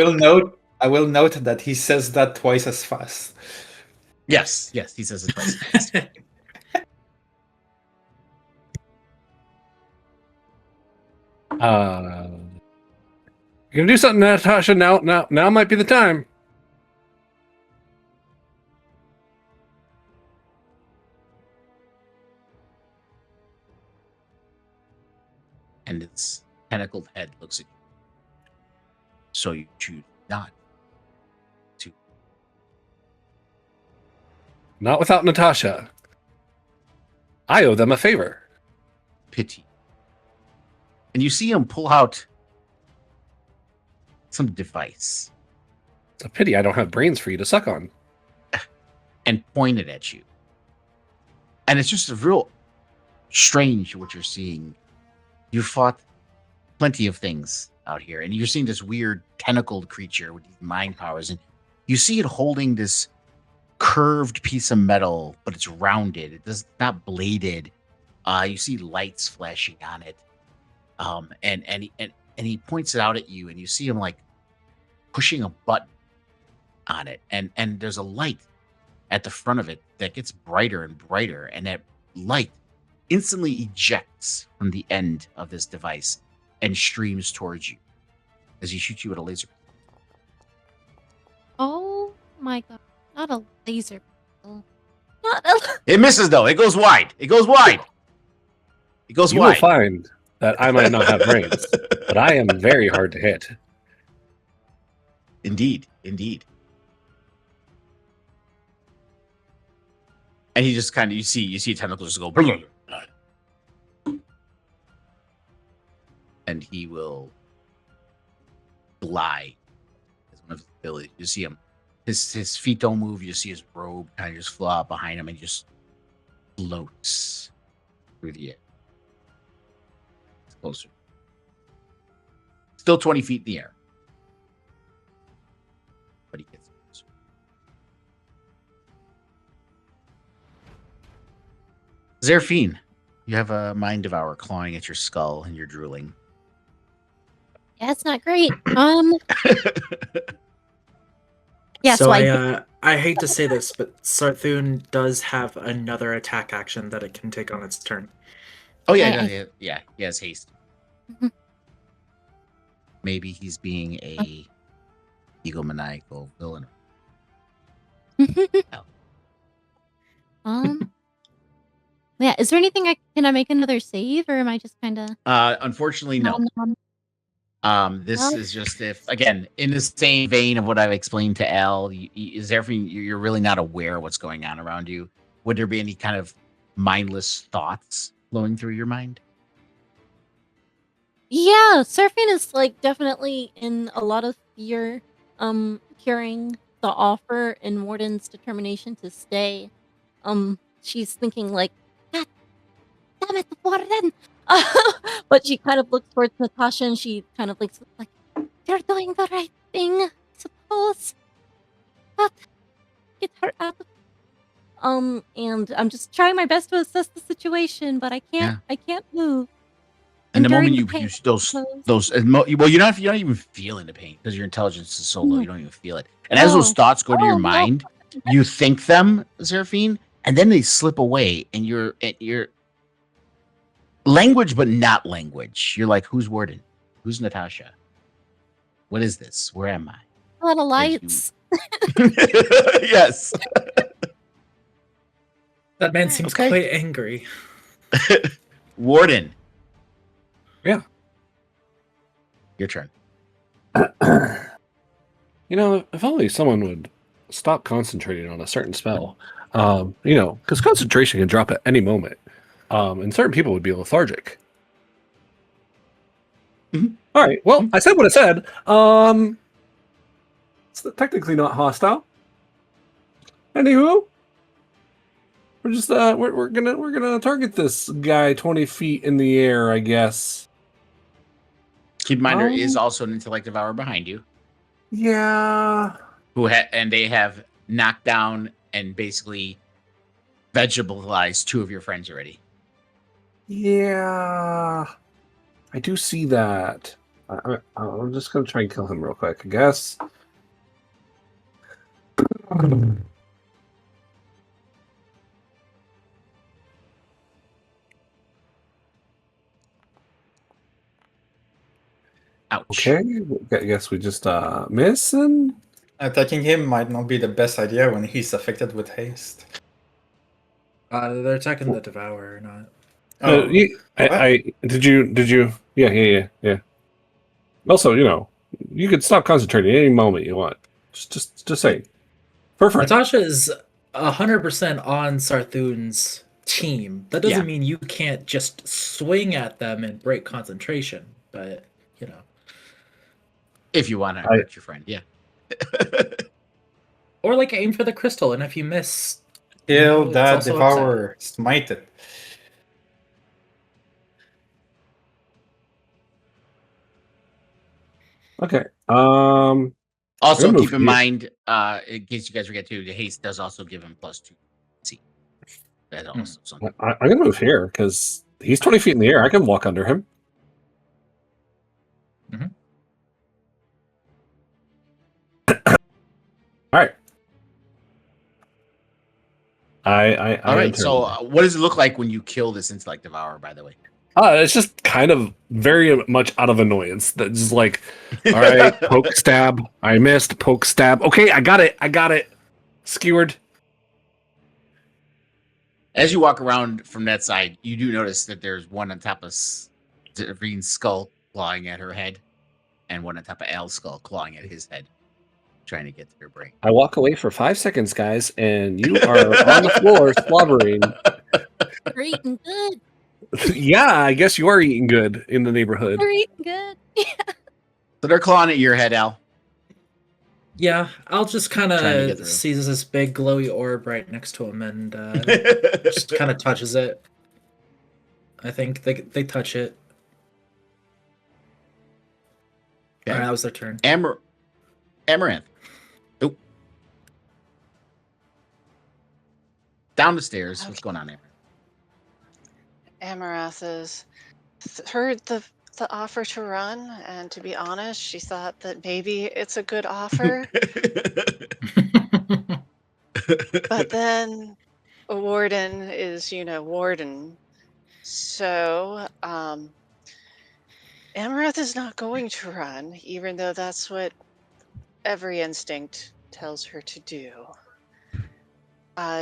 will note that he says that twice as fast. Yes, he says it twice as fast. You're gonna do something, Natasha. Now might be the time. And its tentacled head looks at you. So you choose not to. Not without Natasha. I owe them a favor. Pity. And you see him pull out some device It's a pity I don't have brains for you to suck on. and point it at you. And it's just a real strange what you're seeing. You fought plenty of things out here, and you're seeing this weird tentacled creature with these mind powers, and you see it holding this curved piece of metal, but it's rounded. It's not bladed. You see lights flashing on it. And he points it out at you, and you see him like pushing a button on it, and there's a light at the front of it that gets brighter and brighter, and that light instantly ejects from the end of this device and streams towards you as he shoots you with a laser. Oh my god. Not a laser pistol. Not a... It misses though. It goes wide. It goes wide. It goes You wide. will find that I might not have brains, but I am very hard to hit. Indeed. And he just kind of, you see tentacles just go, blah, blah. And he will fly as one of his abilities. You see him, his feet don't move. You see his robe kind of just fly out behind him and just floats through the air. It's closer. Still 20 feet in the air. But he gets closer. Zerafine, you have a mind devour clawing at your skull and you're drooling. Yeah, it's not great. Yeah, so so I hate to say this, but Sarthun does have another attack action that it can take on its turn. Oh yeah, I- no, I- yeah. He has haste. Mhm. Maybe he's being a egomaniacal villain. Yeah. Is there anything can I make another save, or am I just kind of? Unfortunately, no. This Well- is just if again in the same vein of what I've explained to Al. Is everything you're really not aware of what's going on around you? Would there be any kind of mindless thoughts flowing through your mind? Yeah, surfing is like definitely in a lot of fear. Hearing the offer and Warden's determination to stay. She's thinking like, God damn it, Warden. But she kind of looks towards Natasha and she kind of looks like, you're doing the right thing, I suppose. But get her out of. And I'm just trying my best to assess the situation, but I can't. I can't move. And the moment Enduring you pain, use I suppose. those well, you're not even feeling the pain because your intelligence is so low, you don't even feel it. And as those Oh. thoughts go to your Oh, no. mind, you think them, Seraphine, and then they slip away, and you're language, but not language. You're like, who's Warden? Who's Natasha? What is this? Where am I? A lot of Where'd you- lights. Yes. That man seems Okay. quite angry. Warden. Yeah. Your turn. You know, if only someone would stop concentrating on a certain spell. Because concentration can drop at any moment. And certain people would be lethargic. Mhm. All right. Well, I said what I said. It's technically not hostile. Anywho, we're just we're gonna target this guy 20 feet in the air, I guess. Keep in mind, there is also an intellect devourer behind you. Yeah. And they have knocked down and basically vegetabilized two of your friends already. Yeah. I do see that. I'm just gonna try and kill him real quick, I guess. Ouch. Okay, I guess we just miss him. Attacking him might not be the best idea when he's affected with haste. They're attacking the Devourer, not. Oh, Did you? Yeah. Also, you could stop concentrating any moment you want. Just say, perfect. Natasha is 100% on Sarthun's team. That doesn't mean you can't just swing at them and break concentration, but if you want to hurt your friend, yeah. Or like aim for the crystal, and if you miss, kill it's that also devourer. Smite it. Okay. Also, move keep in here. mind, in case you guys forget too, the haste does also give him +2. See, that also something. I'm gonna move here because he's 20 feet in the air. I can walk under him. Mhm. All right. All right. So, what does it look like when you kill this intellect devourer? By the way, it's just kind of very much out of annoyance. That's just like, all right, poke, stab. I missed. Poke, stab. Okay, I got it. Skewered. as you walk around from that side, you do notice that there's one on top of Rene's skull clawing at her head, and one on top of Al's skull clawing at his head, trying to get to her brain. I walk away for 5 seconds, guys, and you are on the floor slobbering. We're eating good. Yeah, I guess you are eating good in the neighborhood. We're eating good. So they're clawing at your head, Al. Yeah, I'll just kind Trying to get of through. sees this big glowy orb right next to him and just kind of touches it. I think they touch it. Okay. All right, that was their turn. Amaranth. Oop. Down the stairs. What's going on there? Amaranth has heard the offer to run, and to be honest, she thought that maybe it's a good offer. But then a warden is, warden. So, Amaranth is not going to run, even though that's what every instinct tells her to do.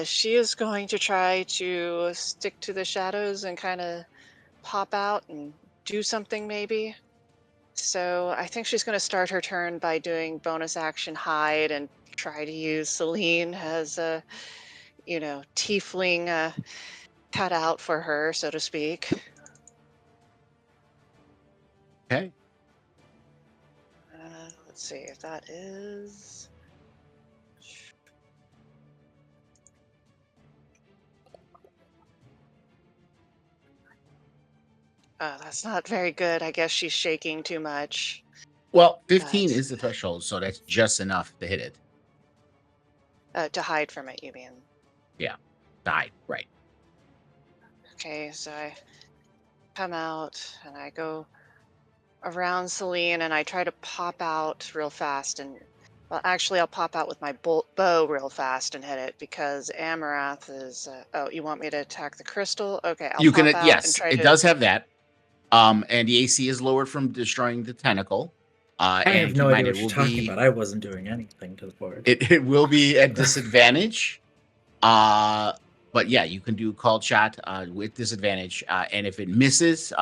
She is going to try to stick to the shadows and kind of pop out and do something, maybe. So I think she's going to start her turn by doing bonus action hide and try to use Celine as a, tiefling cutout for her, so to speak. Okay. Let's see if that is. That's not very good. I guess she's shaking too much. Well, 15 But- is the threshold, so that's just enough to hit it. To hide from it, you mean? Die, right. Okay, so I come out and I go around Celine and I try to pop out real fast. And well, actually, I'll pop out with my bow real fast and hit it because Amaranth is. Oh, you want me to attack the crystal? Okay, I'll You pop can, out yes, and try it to. does have that. And the AC is lowered from destroying the tentacle. I And have keep no in mind, idea it what you're will talking be about. I wasn't doing anything to the board. it will be at disadvantage. But yeah, you can do called shot with disadvantage. And if it misses,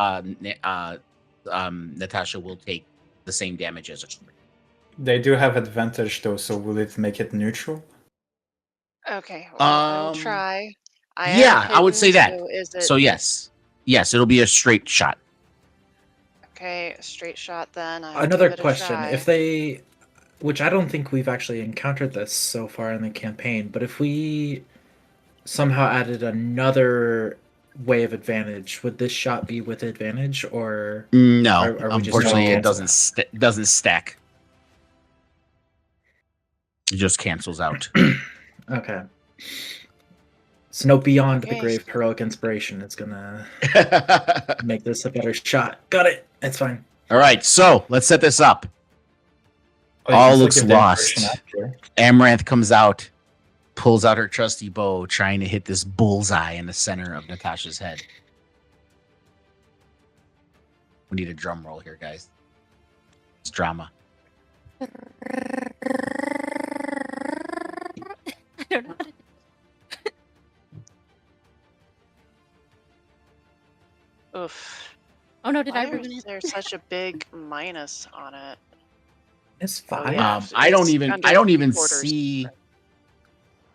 Natasha will take the same damage as a strike. They do have advantage though, so will it make it neutral? Okay, well, I will try. I am Yeah, I would hidden, say that. So is it So yes, it'll be a straight shot. okay? A straight shot then. I'll Another give it a question: try. if they, which I don't think we've actually encountered this so far in the campaign, but if we somehow added another way of advantage, would this shot be with advantage, or No, Are we just unfortunately, gonna it doesn't stack. It just cancels out. okay? So no beyond the Okay. grave heroic inspiration. It's gonna make this a better shot. Got it. It's fine. All right, so let's set this up. Oh, you All can still looks give the lost. inspiration after. Amaranth comes out, pulls out her trusty bow, trying to hit this bullseye in the center of Natasha's head. We need a drum roll here, guys. It's drama. I don't know. Oof. Oh no, did I Why ruin is it? there such a big minus on it? It's Oh, fine. yeah. I don't It's even under see. Yeah,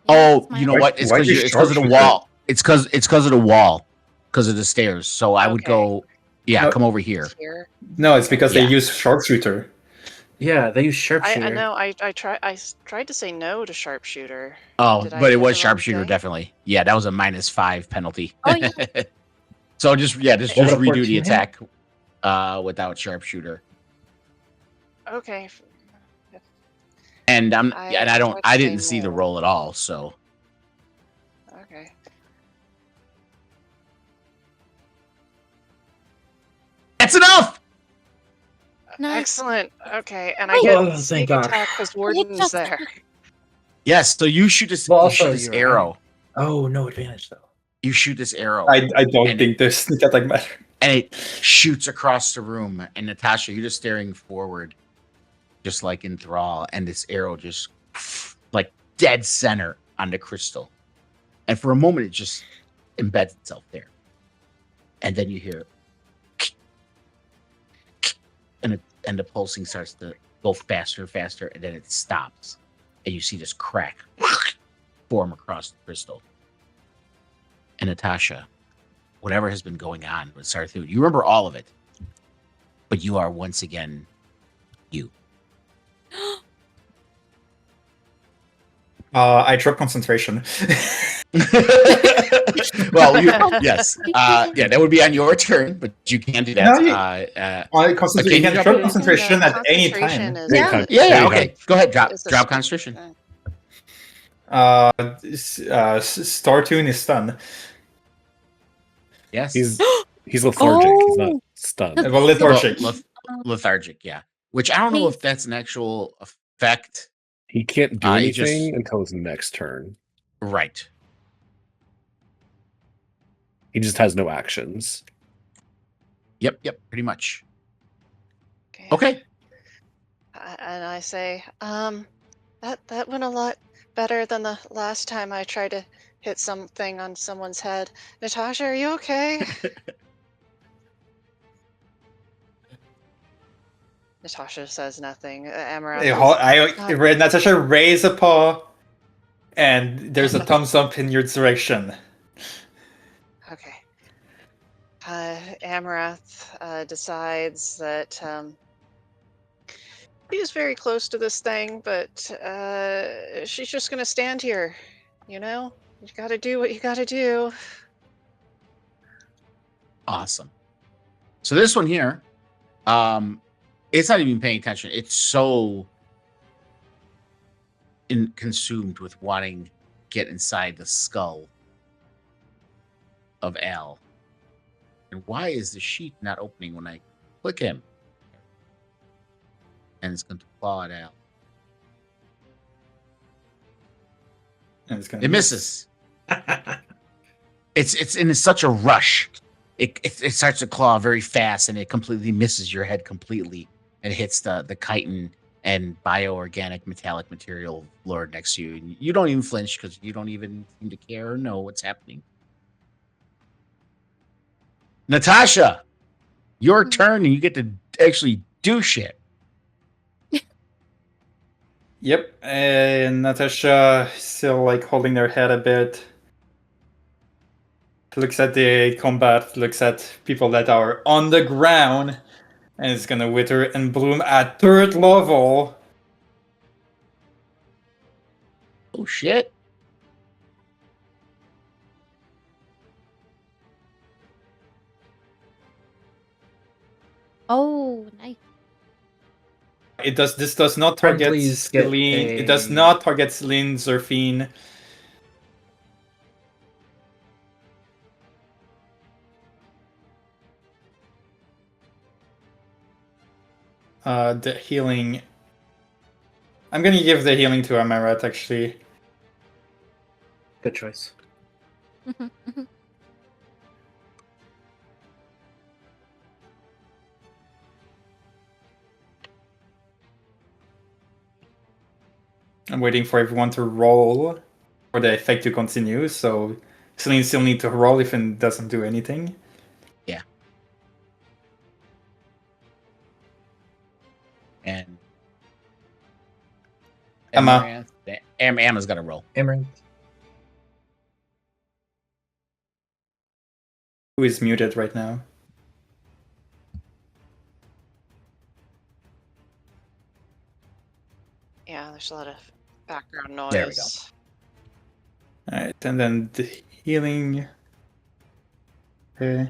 Oh, it's you know mine. what? It's Why because do you it's because of the sharpshooter? wall. It's because of the wall, because of the stairs. So I would Okay. go. Yeah, No. come over here. Here. No, it's because Yeah. they use sharpshooter. Yeah, they use I sharpshooter. know. I tried to say no to sharpshooter. Oh, Did I but it hit was the wrong sharpshooter, thing? definitely. Yeah, that was a -5 penalty. Oh, yeah. So just What about redo 14 the attack without sharpshooter. Okay. And I tried to I say didn't see the no. roll at all. So Okay. that's enough. Nice. Excellent. Okay, and I Wait. get Oh, thank sneak God. attack because Warden's just- there. Yes. So you shoot this. Well, you also shoot this you're arrow. Oh, no advantage though. You shoot this arrow. I don't And- think this sneak attack matter. And it shoots across the room. And Natasha, you're just staring forward, just like in thrall. And this arrow just like dead center on the crystal. And for a moment, it just embeds itself there. And then you hear, and the pulsing starts to go faster and faster. And then it stops. And you see this crack form across the crystal. And Natasha, whatever has been going on with Sarthu, you remember all of it, but you are once again you. I drop concentration. Well, yes, yeah, that would be on your turn, but you can do that. No, you- Okay, You can you drop drop concentration at any Concentration time. is- Yeah. Anytime. yeah, Anytime. okay, go ahead, is a drop st- concentration. Startune is stunned. Yes, He's lethargic. He's not Oh. stunned. Well, lethargic. lethargic, yeah. Which I don't know Wait. if that's an actual effect. He can't do He just- anything until his next turn. Right. He just has no actions. Yep, pretty much. Okay. And I say, that went a lot better than the last time I tried to hit something on someone's head. Natasha, are you okay? Natasha says nothing. Natasha raise a paw, and there's a thumbs up in your direction. Okay. Amarath decides that she's very close to this thing, but she's just gonna stand here. You know, you gotta do what you gotta do. Awesome. So this one here, it's not even paying attention. It's so consumed with wanting to get inside the skull of Al. And why is the sheet not opening when I click him? And it's going to claw at Al. And it's gonna It misses. It's in such a rush. It starts to claw very fast, and it completely misses your head completely, and hits the chitin and bioorganic metallic material lord next to you. And you don't even flinch because you don't even seem to care or know what's happening. Natasha, your turn, and you get to actually do shit. Yep, and Natasha still like holding their head a bit. Looks at the combat, looks at people that are on the ground, and it's gonna wither and bloom at 3rd level. Oh shit. Oh, nice. This does not target Please get Celine. It a- does not target Celine, Zerfine. The healing. I'm gonna give the healing to Amarat actually. Good choice. I'm waiting for everyone to roll for the effect to continue, so Celine still need to roll if it doesn't do anything. Yeah. And Emma. Emma's got to roll. Amaranth. Who is muted right now? Yeah, there's a lot of background noise. There we go. Alright, and then the healing. Okay.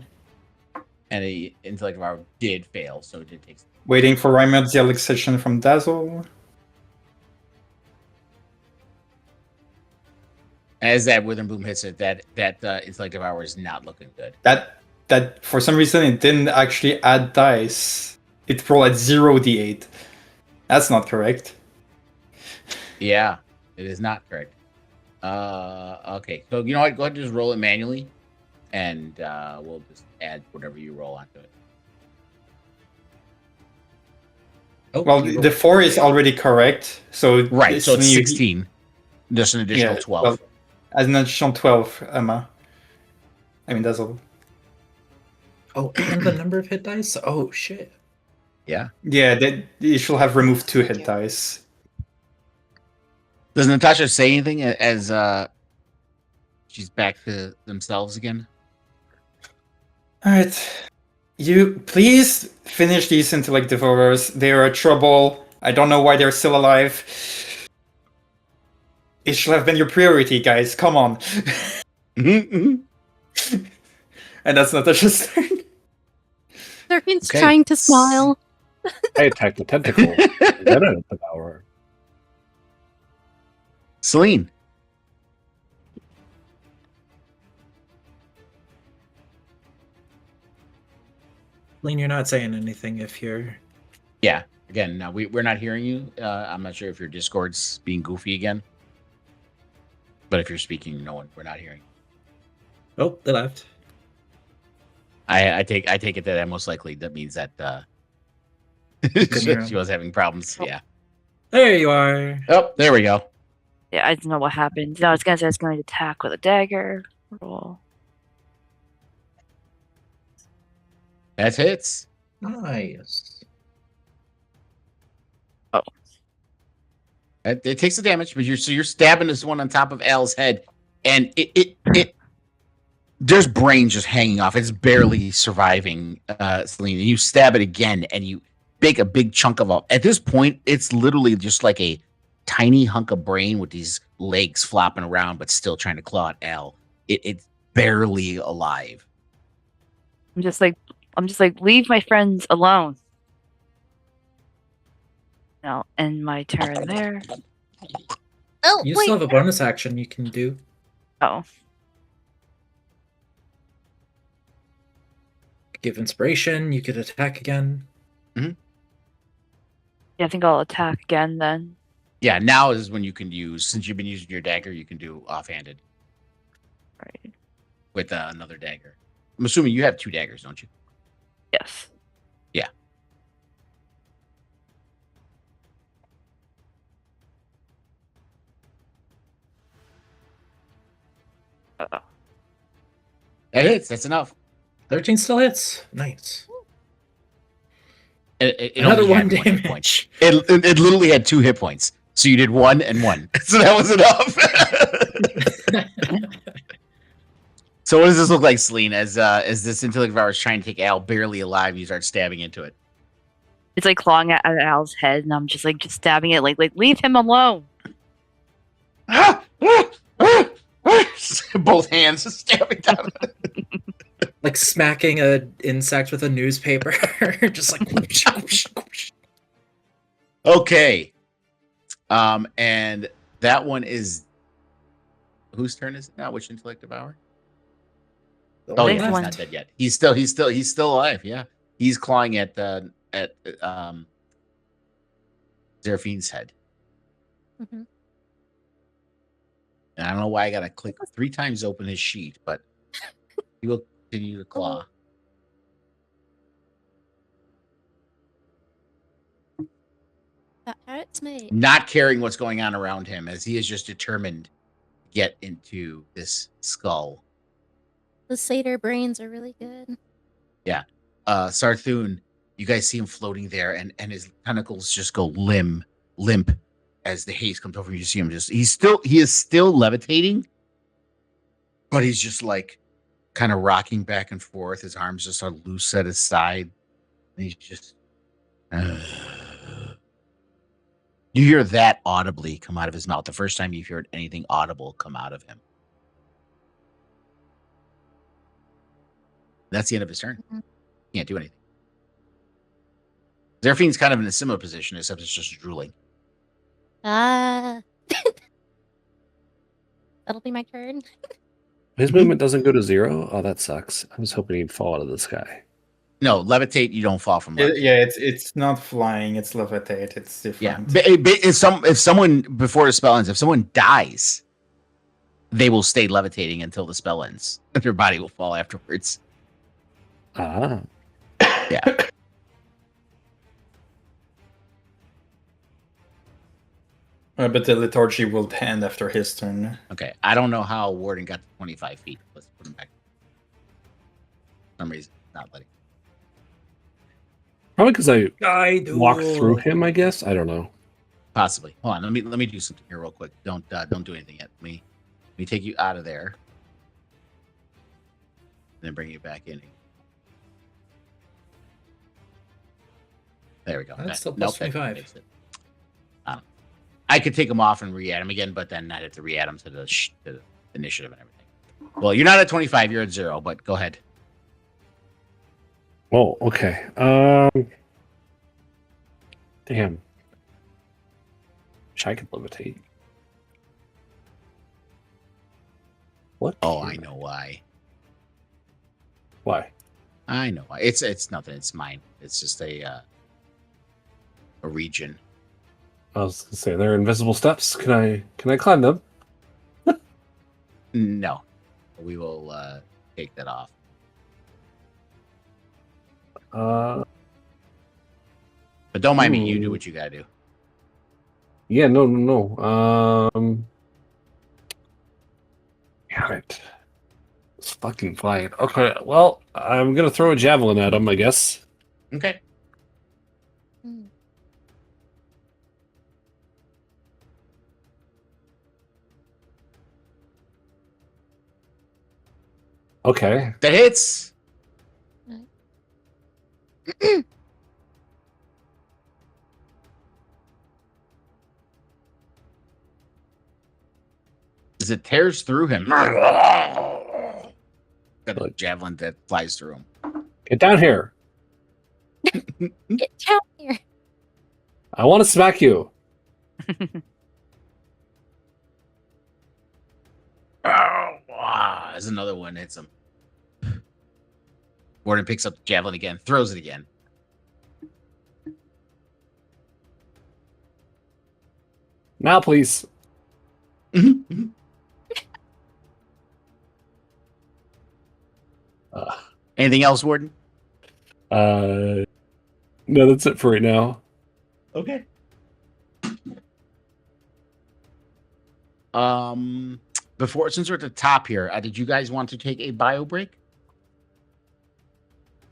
And the intellect of our did fail, so it did take. Waiting for Rime the exception from Dazzle. As that Wither Boom hits it, that intellect of ours is not looking good. That for some reason it didn't actually add dice. It rolled at 0d8. That's not correct. Yeah, it is not correct. Okay, so you know what? Go ahead and just roll it manually, and we'll just add whatever you roll onto it. Oh, Well, you the rolled 4 is already correct, so Right, so it's you- 16. Just an additional 12. Well, as an additional 12, Emma. I mean, Dazzle. Oh, and the number of hit dice? Oh, shit. Yeah. Yeah, you should have removed 2 hit Yeah. dice. Does Natasha say anything as she's back to themselves again? Alright. You please finish these intellect devourers. They are a trouble. I don't know why they're still alive. It should have been your priority, guys. Come on. And that's Natasha's turn. Serpent's Okay. trying to smile. I attack the tentacle. Then I devour. Celine. Lean, you're not saying anything if you're. Yeah. Again, no, we're not hearing you. I'm not sure if your Discord's being goofy again. But if you're speaking, we're not hearing. Oh, they left. I take it that most likely that means that she was having problems. Yeah. There you are. Oh, there we go. Yeah, I don't know what happened. No, it's gonna say it's going to attack with a dagger. Roll. That hits. Nice. It takes the damage, but you're stabbing this one on top of Al's head, and it there's brain just hanging off. It's barely surviving, Celine. And you stab it again, and you bake a big chunk of it. At this point, it's literally just like a tiny hunk of brain with these legs flopping around, but still trying to claw at Al. It's barely alive. I'm just like, leave my friends alone. No, end my turn there. Oh, You wait. still have a bonus action you can do. Oh, Give inspiration. You could attack again. yeah, I think I'll attack again then. Yeah, now is when you can use, since you've been using your dagger, you can do offhanded Right. with another dagger. I'm assuming you have 2 daggers, don't you? Yes. Yeah. Uh-oh. That hits. That's enough. 13 still hits. Nice. It Another only had 1 hit point. damage. It literally had 2 hit points. So you did 1 and 1. So that was enough. So what does this look like, Celine? As this intellect devour is trying to take Al barely alive, you start stabbing into it. It's like clawing at Al's head, and I'm just stabbing it, like leave him alone. Both hands stabbing down. Like smacking an insect with a newspaper. Just like whoosh, whoosh, whoosh. Okay. And that one is whose turn is it now? Which intellect devour? Oh Next yeah, he's one. not dead yet. He's still alive. Yeah, he's clawing at Seraphine's head. Mhm. And I don't know why I gotta click 3 times open his sheet, but he will continue to claw. That hurts me. Not caring what's going on around him, as he is just determined to get into this skull. The satyr brains are really good. Sarthun, you guys see him floating there, and his tentacles just go limp as the haze comes over. You see him he is still levitating, but he's just like kind of rocking back and forth. His arms just are loose at his side. And he's just you hear that audibly come out of his mouth. The first time you've heard anything audible come out of him. That's the end of his turn. Mhm. Can't do anything. Seraphine's kind of in a similar position, except it's just drooling. Ah. That'll be my turn. His movement doesn't go to 0. Oh, that sucks. I was hoping he'd fall out of the sky. No, levitate, you don't fall from levitate. Yeah, it's not flying, it's levitate. It's Yeah. different. If someone, before the spell ends, if someone dies, they will stay levitating until the spell ends. Their body will fall afterwards. Ah. Yeah. But the lethargy will end after his turn. Okay. I don't know how Warden got to 25 feet. Let's put him back. For some reason, not letting. Probably because I I walked through him, I guess. I don't know. Possibly. Hold on. Let me do something here real quick. Don't do anything yet. Let me take you out of there. And then bring you back in. There we go. That's still Nope, plus that 25. makes it. I could take him off and re-add him again, but then I'd have to re-add him to the initiative and everything. Well, you're not at 25, you're at 0, but go ahead. Oh, okay. Damn. Wish I could levitate. What? Oh, I know why. Why? I know why. It's nothing. It's mine. It's just a region. I was gonna say there are invisible steps. Can I climb them? No, we will take that off. Uh, But don't mind me. You do Ooh. what you gotta do. yeah, no. Damn it. It's fucking flying. Okay, well, I'm gonna throw a javelin at him, I guess. Okay. Hmm. Okay. That hits. As it tears through him. Got a javelin that flies through him. Get down here. Get down here. I want to smack you. As another one hits him. Warden picks up the javelin again, throws it again. Now, please. Anything else, Warden? No, that's it for right now. Okay. Before, since we're at the top here, did you guys want to take a bio break?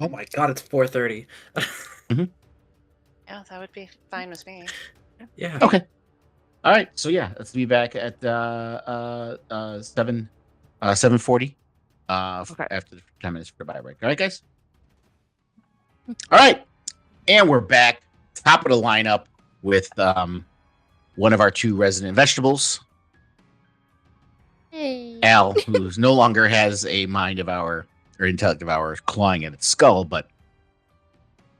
Oh my god, it's 4:30. Yeah, that would be fine with me. Yeah. Okay. All right. So yeah, let's be back at 7:40. Okay. After the 10 minutes for the bio break. All right, guys. All right, and we're back, top of the lineup with one of our two resident vegetables, Hey. Al, who's no longer has a mind of our or intellect of ours clawing at its skull, but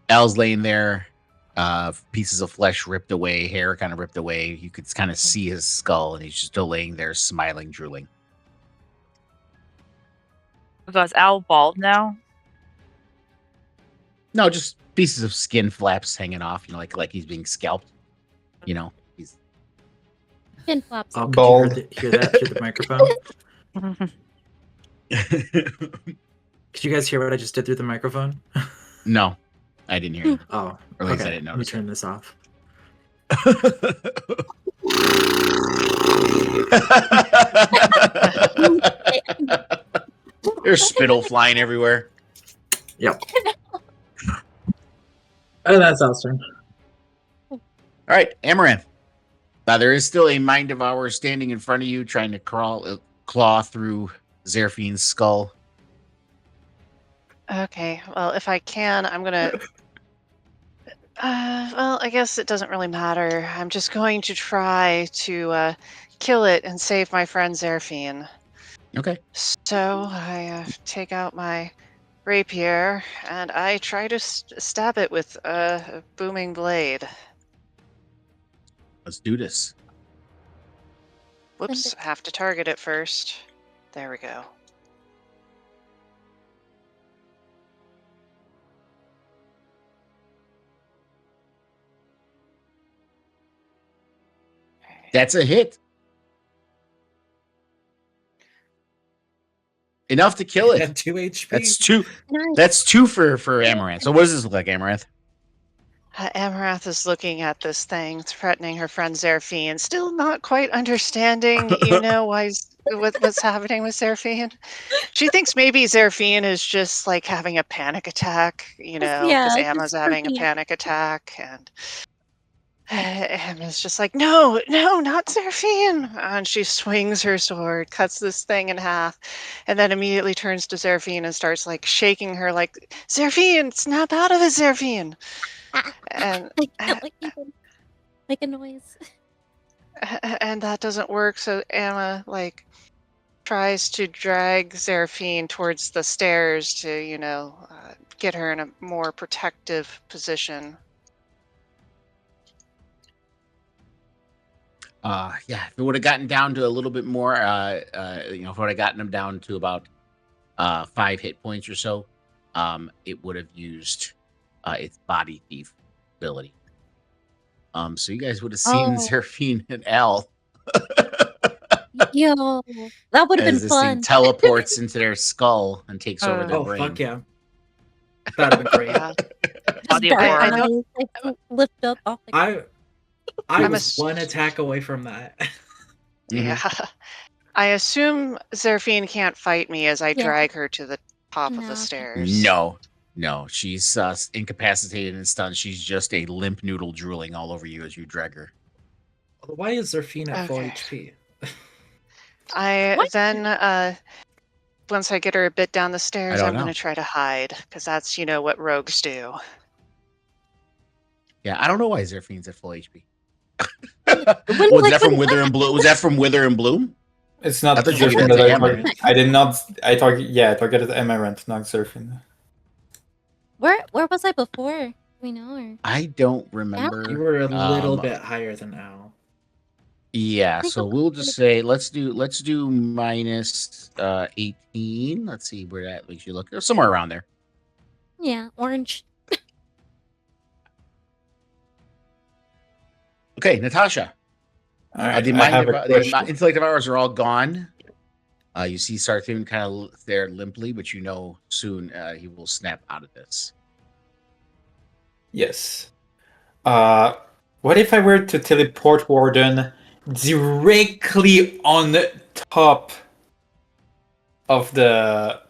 Al's laying there, pieces of flesh ripped away, hair kind of ripped away. You could kind of see his skull, and he's just still laying there, smiling, drooling. So is Al bald now? No, just pieces of skin flaps hanging off, like he's being scalped. He's Skin flops. Oh, could Bald. you hear that through the microphone? Could you guys hear what I just did through the microphone? No, I didn't hear you. Oh, Or at least okay. I didn't Let me notice. turn this off. There's spittle flying everywhere. Yep. Oh, that's awesome. All right, Amaranth. Now there is still a mind of ours standing in front of you, trying to claw through Zeraphine's skull. Okay, well, if I can, I'm gonna. Well, I guess it doesn't really matter. I'm just going to try to kill it and save my friend Zerafine. Okay. So I take out my rapier and I try to stab it with a booming blade. Let's do this. Whoops, have to target it first. There we go. That's a hit. Enough to kill it. At 2 HP. That's two. Nice. That's two for Amaranth. So what does this look like, Amaranth? Amaranth is looking at this thing, threatening her friend Zerafine, still not quite understanding, what's happening with Zerafine. She thinks maybe Zerafine is just like having a panic attack, because yeah, Emma's just having a freaking out. panic attack, and Emma's just like, no, not Zerafine. And she swings her sword, cuts this thing in half, and then immediately turns to Zerafine and starts like shaking her, like, Zerafine, snap out of it, Zerafine. And Like even make a noise. and that doesn't work, so Emma tries to drag Zerafine towards the stairs to get her in a more protective position. Yeah, if it would have gotten down to a little bit more, if I would have gotten him down to about 5 hit points or so, it would have used its body thief ability. So you guys would have seen Oh. Zerafine and Al Yo, that would have as been this fun. thing teleports into their skull and takes over their Oh, brain. fuck yeah. That'd be great. Yeah. Body Dark horror. I don't- eyes, like, lift up off the ground. I I'm was a- one attack away from that. Yeah. I assume Zerfine can't fight me as I Yeah. drag her to the top of No. the stairs. No, she's incapacitated and stunned. She's just a limp noodle drooling all over you as you drag her. Why is Zerfine at full Okay. HP? I What? then once I get her a bit down the stairs, don't I'm know. gonna try to hide because that's what rogues do. Yeah, I don't know why Zerfine's at full HP. When, Was like, that from when- Wither and Bloom? Was that from Wither and Bloom? It's not I thought you Zerfin did that that I to targeted. I did not. I targeted Emerald, not Zerfin. Where was I before? Do we know? Or I don't remember. You were a little Um, bit higher than Al. Yeah, think so I'm we'll gonna- just say let's do minus 18. Let's see where that makes you look. Somewhere around there. yeah, orange. Okay, Natasha. All right, The I have a question. intellect of ours are all gone. You see Sarthoon kind of there limply, but you know soon he will snap out of this. Yes. What if I were to teleport Warden directly on top of the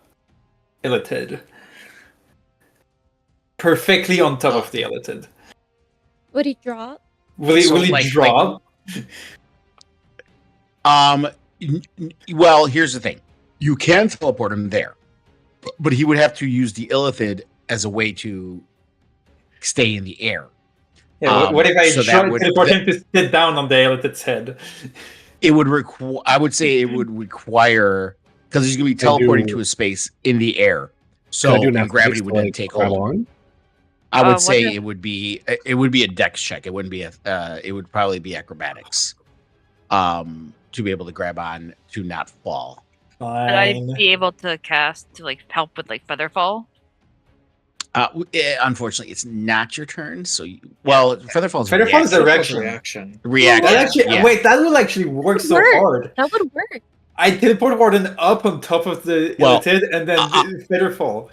Illithid? Perfectly on top of the Illithid. Would he drop? Will So, he like- drop? Well, here's the thing: you can teleport him there, but he would have to use the Illithid as a way to stay in the air. Yeah, what if I so that would- teleport him to sit down on the Illithid's head? It would require. I would say it would require because he's going to be teleporting to a space in the air, so Can I do an and gravity athletics would to, then take grab hold. on? I would what say if- it would be a dex check. It wouldn't be it would probably be acrobatics, to be able to grab on to not fall. Would I Fine. be able to cast to like help with like Featherfall? Unfortunately, it's not your turn. So, Featherfall's Featherfall is a reaction. reaction. Reaction. That actually, yeah. wait, that will actually work so Work. hard. That would work. I teleport Warden up on top of the Well, Illithid and then Featherfall.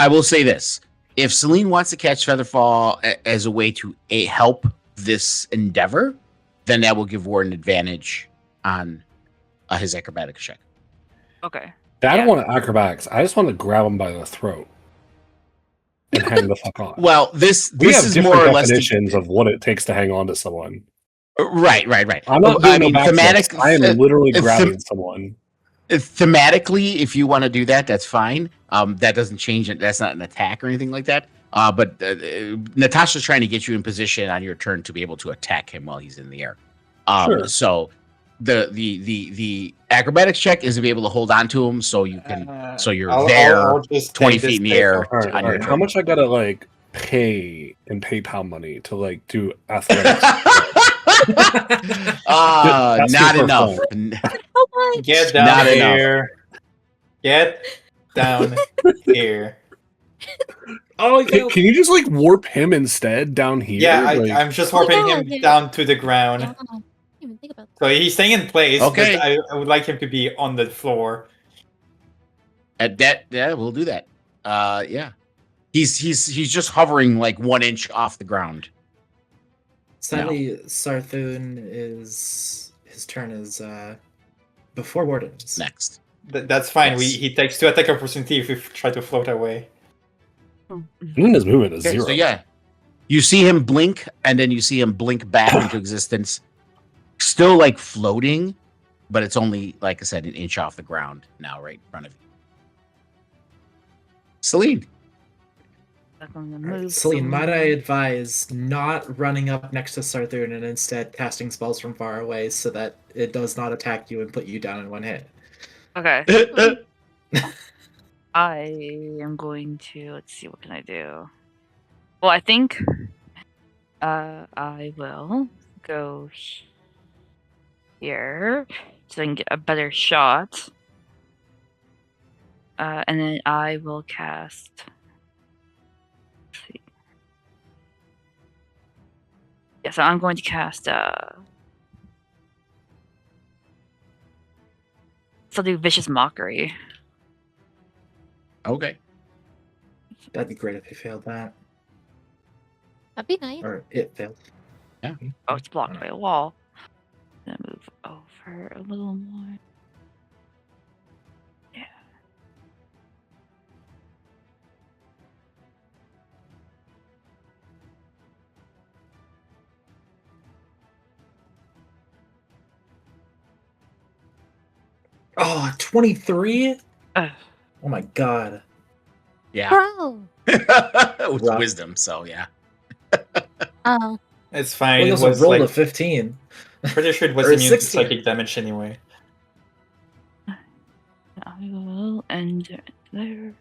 I will say this: if Celine wants to catch Featherfall as a way to help this endeavor, then that will give Warden advantage on his acrobatics check. Okay. I don't Yeah. want acrobatics. I just want to grab him by the throat and hang the fuck on. Well, this We have is different more or less definitions of what it takes to hang on to someone. right. I'm not doing no thematic. backflips. I am literally them- grabbing someone. Thematically, if you want to do that, that's fine. That doesn't change it. That's not an attack or anything like that. But Natasha's trying to get you in position on your turn to be able to attack him while he's in the air. Sure. So the acrobatics check is to be able to hold on to him, so you can. So you're there, just 20 take this feet in the space air. off. All right, on your How turn. much I gotta like pay in PayPal money to like do athletics? That's not super enough. Oh my! Get Not down enough. here. Get down here. Oh, yeah. Can you just like warp him instead down here? Yeah, Like, I'm just Oh, warping yeah, him yeah. down to the ground. Yeah, I didn't even think about that. So he's staying in place, Okay. but I would like him to be on the floor. At that, yeah, we'll do that. Yeah, he's just hovering like 1 inch off the ground. Sadly, Sarthoon is his turn is before Warden's. Next, That's fine. Yes. He takes 2 attack opportunity if we try to float away. Luna's movement is okay, zero. so yeah, you see him blink, and then you see him blink back into existence, still like floating, but it's only, like I said, 1 inch off the ground now, right in front of you. Celine. I'm gonna move Celine, some- might I advise not running up next to Sarthoon and instead casting spells from far away so that it does not attack you and put you down in one hit. Okay. I am going to let's see, what can I do? Well, I think I will go here so I can get a better shot. And then I will cast. Let's see. Yeah, so I'm going to cast. So I'll do Vicious Mockery. Okay. That'd be great if he failed that. That'd be nice. Or it failed. Oh, it's blocked by a wall. Gonna move over a little more. Yeah. Oh, 23? Ugh. Oh my god. Yeah. Bro. With Rough. wisdom, so yeah. Oh. It's fine. Well, he it also was rolled a like 15. pretty sure it was Or immune to 16. psychic damage anyway. I will end it there.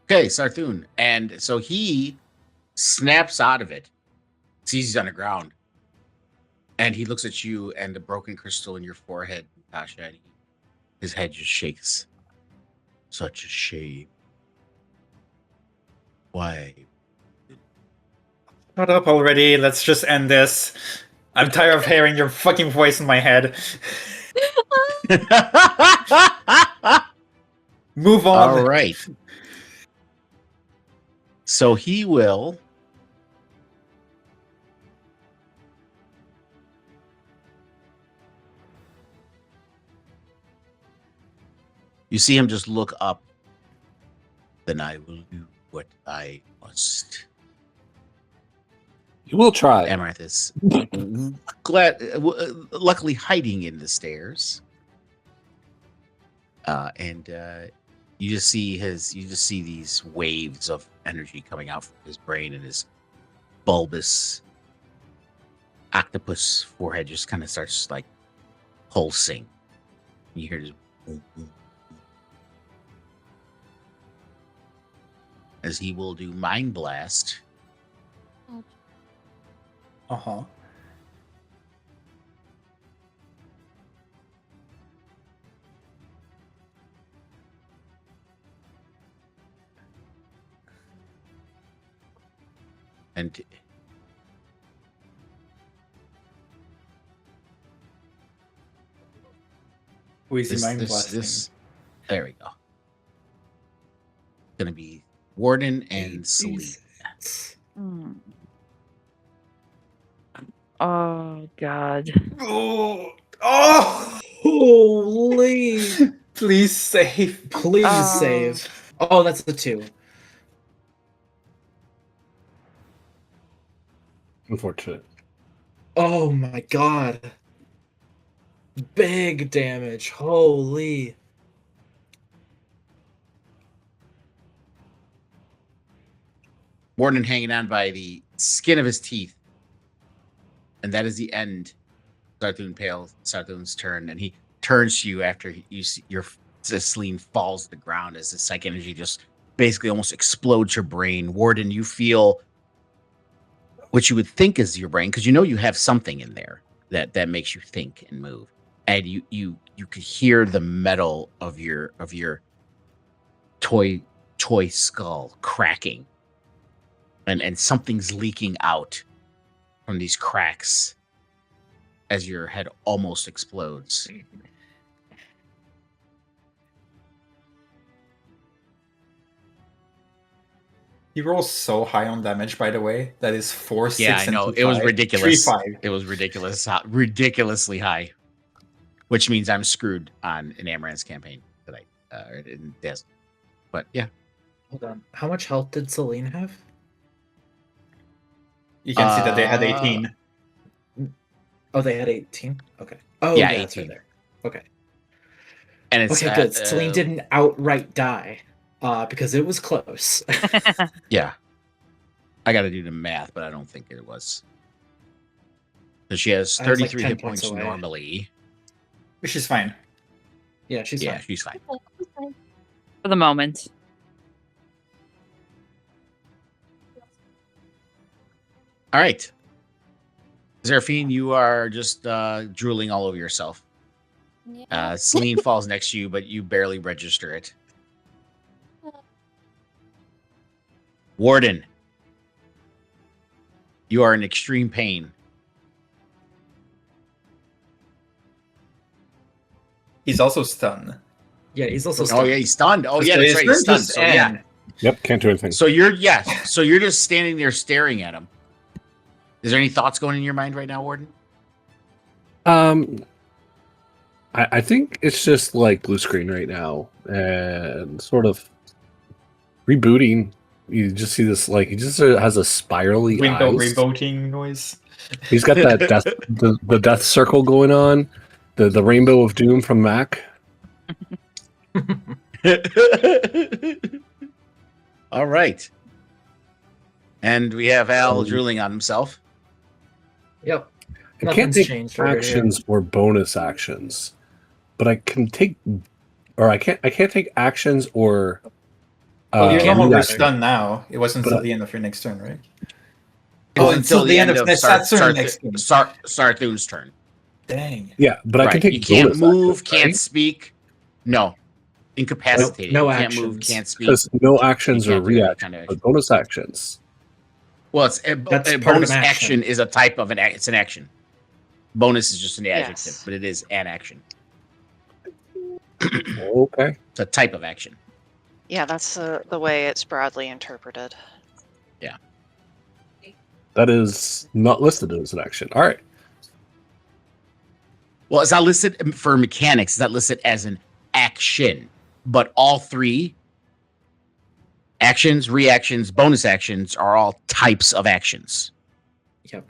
Okay, Sarthun. And so he snaps out of it, sees he's on the ground, and he looks at you and the broken crystal in your forehead, Tasha, and his head just shakes. Such a shame. Why? Shut up already. Let's just end this. I'm tired of hearing your fucking voice in my head. Move on. All right. So he will. You see him just look up. Then I will do what I must. You will try. Amaranth is luckily hiding in the stairs, and you just see these waves of energy coming out from his brain, and his bulbous octopus forehead just kind of starts like pulsing. You hear this boom, boom, boom, as he will do Mind Blast. Uh-huh. And Who is he mind this, blasting? there we go. Gonna be Warden and Celine. Hmm. Oh god. Oh! Oh! Holy! Please save. Please Oh. save. Oh, that's the 2. Unfortunate. Oh my god. Big damage. Holy. Warden hanging on by the skin of his teeth. And that is the end. Sarthun's turn, and he turns to you after you see Celine falls to the ground as the psych energy just basically almost explodes your brain. Warden, you feel what you would think is your brain, because you know you have something in there that makes you think and move. And you could hear the metal of your toy skull cracking. And something's leaking out from these cracks as your head almost explodes. He rolls so high on damage, by the way. That is 4, 6, Yeah, I and know. 2, It was 5. ridiculous. 3, 5. It was ridiculously high, which means I'm screwed on an Amaranth's campaign tonight. In this. But yeah. Hold on. How much health did Celine have? You can see that they had 18. Oh, they had 18? Okay. Oh, Yeah, yeah, it's 18. right there. Okay. And it's Okay, good. Celine didn't outright die, because it was close. Yeah. I got to do the math, but I don't think it was. So she has I was, like, 33 10 hit points points away. normally. Which is fine. Yeah, she's Yeah, fine. she's fine. For the moment. All right. Zeraphine, you are just drooling all over yourself. Yeah. Celine falls next to you, but you barely register it. Warden, you are in extreme pain. He's also stunned. Yeah, he's also Oh stunned. yeah, he's stunned. Oh yeah, So that's his right. turn He's stunned. just So yeah. end. Yep, can't do anything. So you're just standing there staring at him. Is there any thoughts going in your mind right now, Warden? I think it's just like blue screen right now and sort of rebooting. You just see this like he just has a spirally Window eyes. rebooting noise. He's got that death the death circle going on, the rainbow of doom from Mac. All right. And we have Al Um, drooling on himself. Yep. I can't Nothing's take changed over here. actions or bonus actions, but I can take, or I can't take actions or. Well, you're no can't longer do that. stunned now. It wasn't But until the end of your next turn, right? It's Oh, until the end of Saturn's next turn. Sarthun's turn. Dang. Yeah, but I can Right. take. You can't bonus move, actions, can't right? speak. No. Incapacitated. No you can't move, actions. can't speak. Because no actions You or can't do any reactions, kind of but action. bonus actions. Well, it's a That's part of bonus an action action. is a type of it's an action. Bonus is just an adjective, Yes. but it is an action. Okay. It's a type of action. Yeah, that's the way it's broadly interpreted. That is not listed as an action. All right. Well, it's not listed for mechanics. It's not listed as an action, but all three actions, reactions, bonus actions are all types of actions. Yep.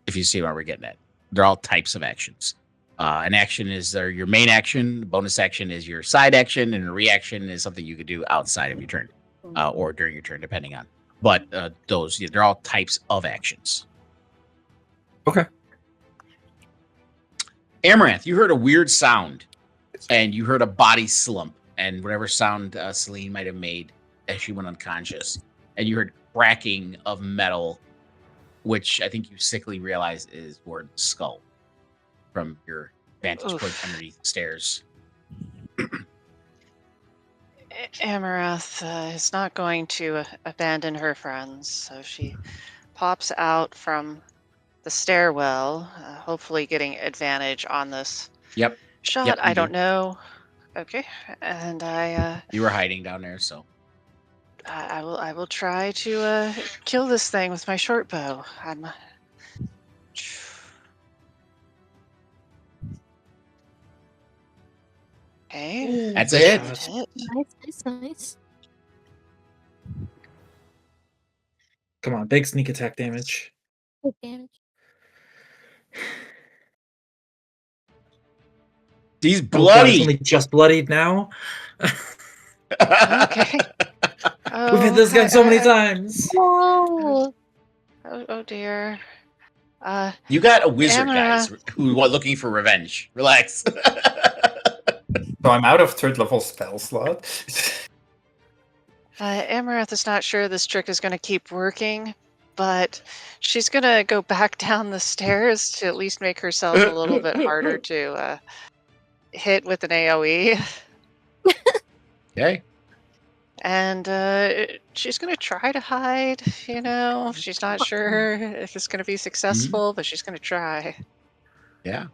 If you see where we're getting at, they're all types of actions. An action is your main action. Bonus action is your side action, and a reaction is something you could do outside of your turn or during your turn, depending on. But they're all types of actions. Okay. Amaranth, you heard a weird sound, and you heard a body slump, and whatever sound Celine might have made as she went unconscious, and you heard cracking of metal, which I think you sickly realize is Ward's skull from your vantage point underneath the stairs. Amaranth is not going to abandon her friends, so she pops out from the stairwell, hopefully getting advantage on this Yep. shot. Yep, I you don't do. know. Okay, and You were hiding down there, so I will try to kill this thing with my short bow. Okay. that's a hit. Hit. Nice. Come on, big sneak attack damage. Good damage. He's Oh, God, bloody. it's only just bloodied now. Okay. We've hit this guy so many times. Whoa! Oh dear. You got a wizard, Amaranth. guys, who are looking for revenge. Relax. So I'm out of third level spell slot. Amaranth is not sure this trick is going to keep working, but she's going to go back down the stairs to at least make herself a little bit harder to hit with an AoE. Okay. And she's going to try to hide, you know. She's not sure if it's going to be successful, but she's going to try. Yeah.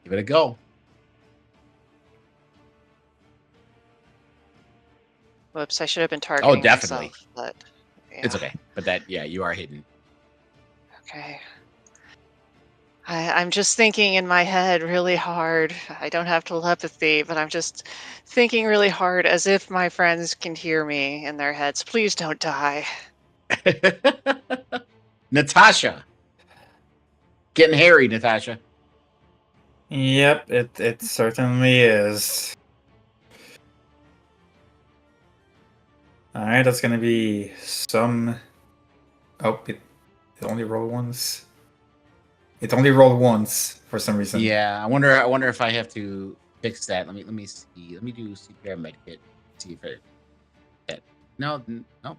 Give it a go. Whoops, I should have been targeting definitely. myself, but yeah. It's okay. But you are hidden. Okay. I'm just thinking in my head really hard. I don't have telepathy, but I'm just thinking really hard as if my friends can hear me in their heads. Please don't die. Natasha. Getting hairy, Natasha. Yep, it certainly is. Alright, that's gonna be some. Oh, it only rolled once. It only rolled once for some reason. Yeah, I wonder if I have to fix that. Let me see. Let me do CPR medkit. See if it. No,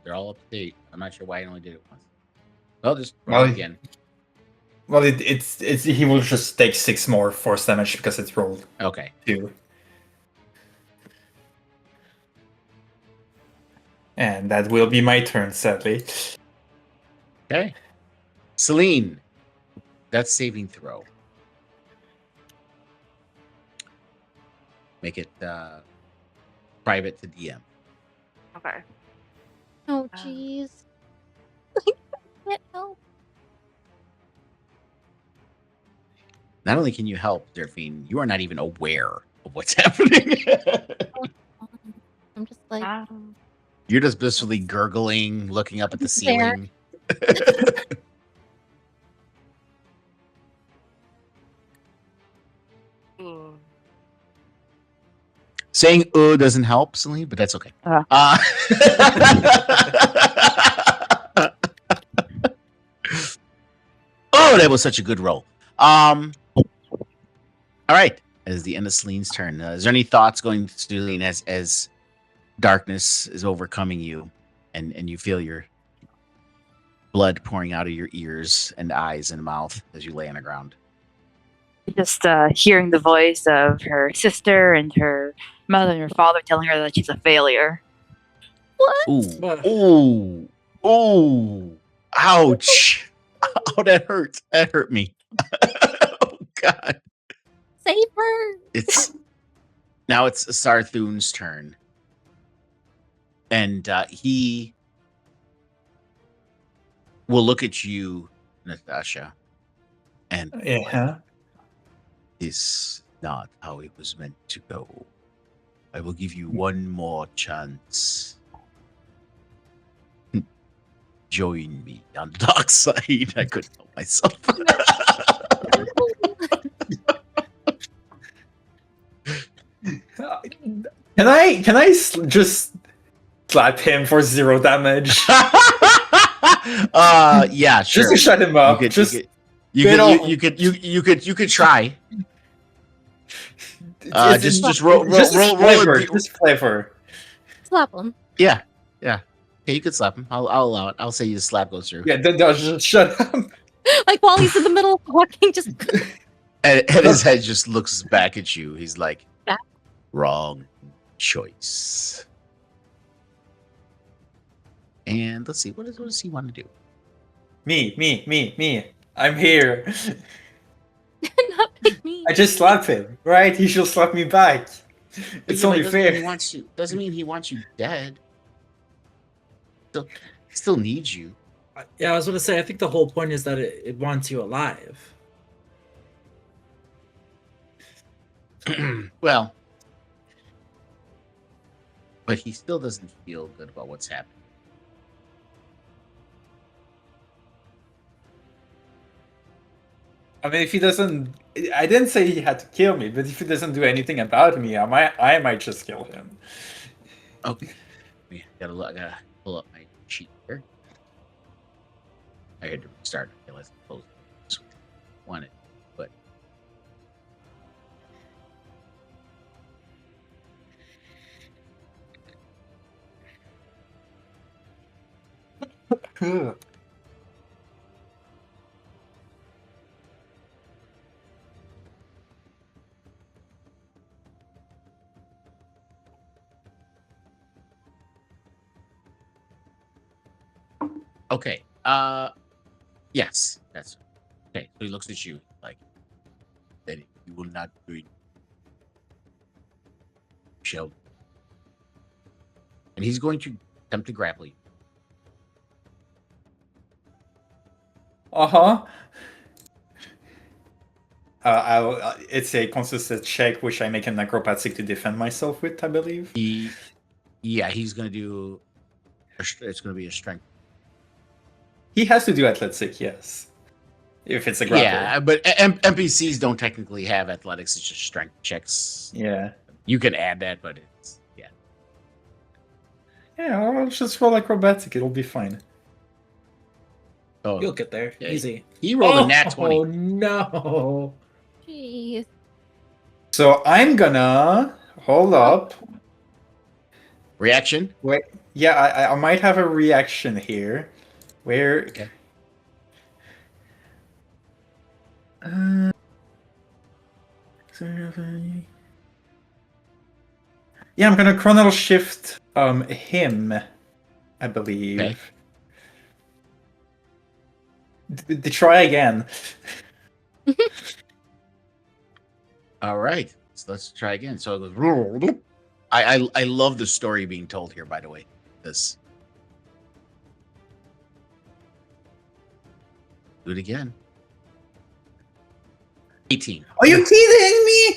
they're all up to date. I'm not sure why I only did it once. Well, just roll it again. Well, it's he will just take 6 more force damage because it's rolled Okay. 2. And that will be my turn, sadly. Okay. Celine. That's saving throw. make it private to DM. Okay. Oh, jeez. Can't help. Not only can you help, Delphine, you are not even aware of what's happening. I'm just like, You're just blissfully gurgling, looking up at the Just there. ceiling. Ooh. Saying doesn't help, Celine, but that's okay. Uh. Oh, that was such a good roll. All right. As the end of Celine's turn, is there any thoughts going to Celine as darkness is overcoming you, and you feel your blood pouring out of your ears and eyes and mouth as you lay on the ground? Just hearing the voice of her sister and her mother and her father telling her that she's a failure. what? Ooh, ouch! Oh, that hurt. That hurt me. Oh God! Save her. It's Sarthun's turn, and he will look at you, Natasha, and Yeah. this not how it was meant to go. I will give you one more chance. Join me on the dark side. I couldn't help myself. Can I just slap him for 0 damage? Yeah, sure. Just to shut him up. You could try. Just roll. Just flavor. Slap him. Yeah. Okay, you could slap him. I'll allow it. I'll say your slap goes through. Yeah, just shut up. Like while he's in the middle of walking, just And his head just looks back at you. He's like, Yeah. wrong choice. And let's see, what does he want to do? Me. I'm here. not pick me. I just slapped him, right? He should slap me back. It's Yeah, only but doesn't mean fair. he wants you. Doesn't mean he wants you dead. Still needs you. Yeah, I was going to say, I think the whole point is that it wants you alive. Well, but he still doesn't feel good about what's happening. I mean, if he doesn't, I didn't say he had to kill me, but if he doesn't do anything about me, I might just kill him. Okay. I gotta pull up my sheet here. I had to restart. Okay, let's close this one. But okay. Yes, that's okay. So he looks at you like that. You will not do it, shall. And he's going to attempt to grapple you. Uh-huh. It's a consistent check, which I make an acrobatic to defend myself with, I believe. He's going to do. It's going to be a strength. He has to do athletic, yes. If it's a grapple. Yeah, but NPCs don't technically have athletics. It's just strength checks. Yeah. You can add that, but it's Yeah, I'll just roll acrobatic. It'll be fine. Oh, You'll get there. Yeah. Easy. he rolled a nat 20. Oh, no. Jeez. So I'm gonna hold up. Reaction. Wait, yeah, I might have a reaction here. Where? Okay. Yeah, I'm gonna chronal shift him, I believe. Okay. Try again. All right. So let's try again. So it goes. I love the story being told here. By the way, this. Do it again. 18. Are you kidding me?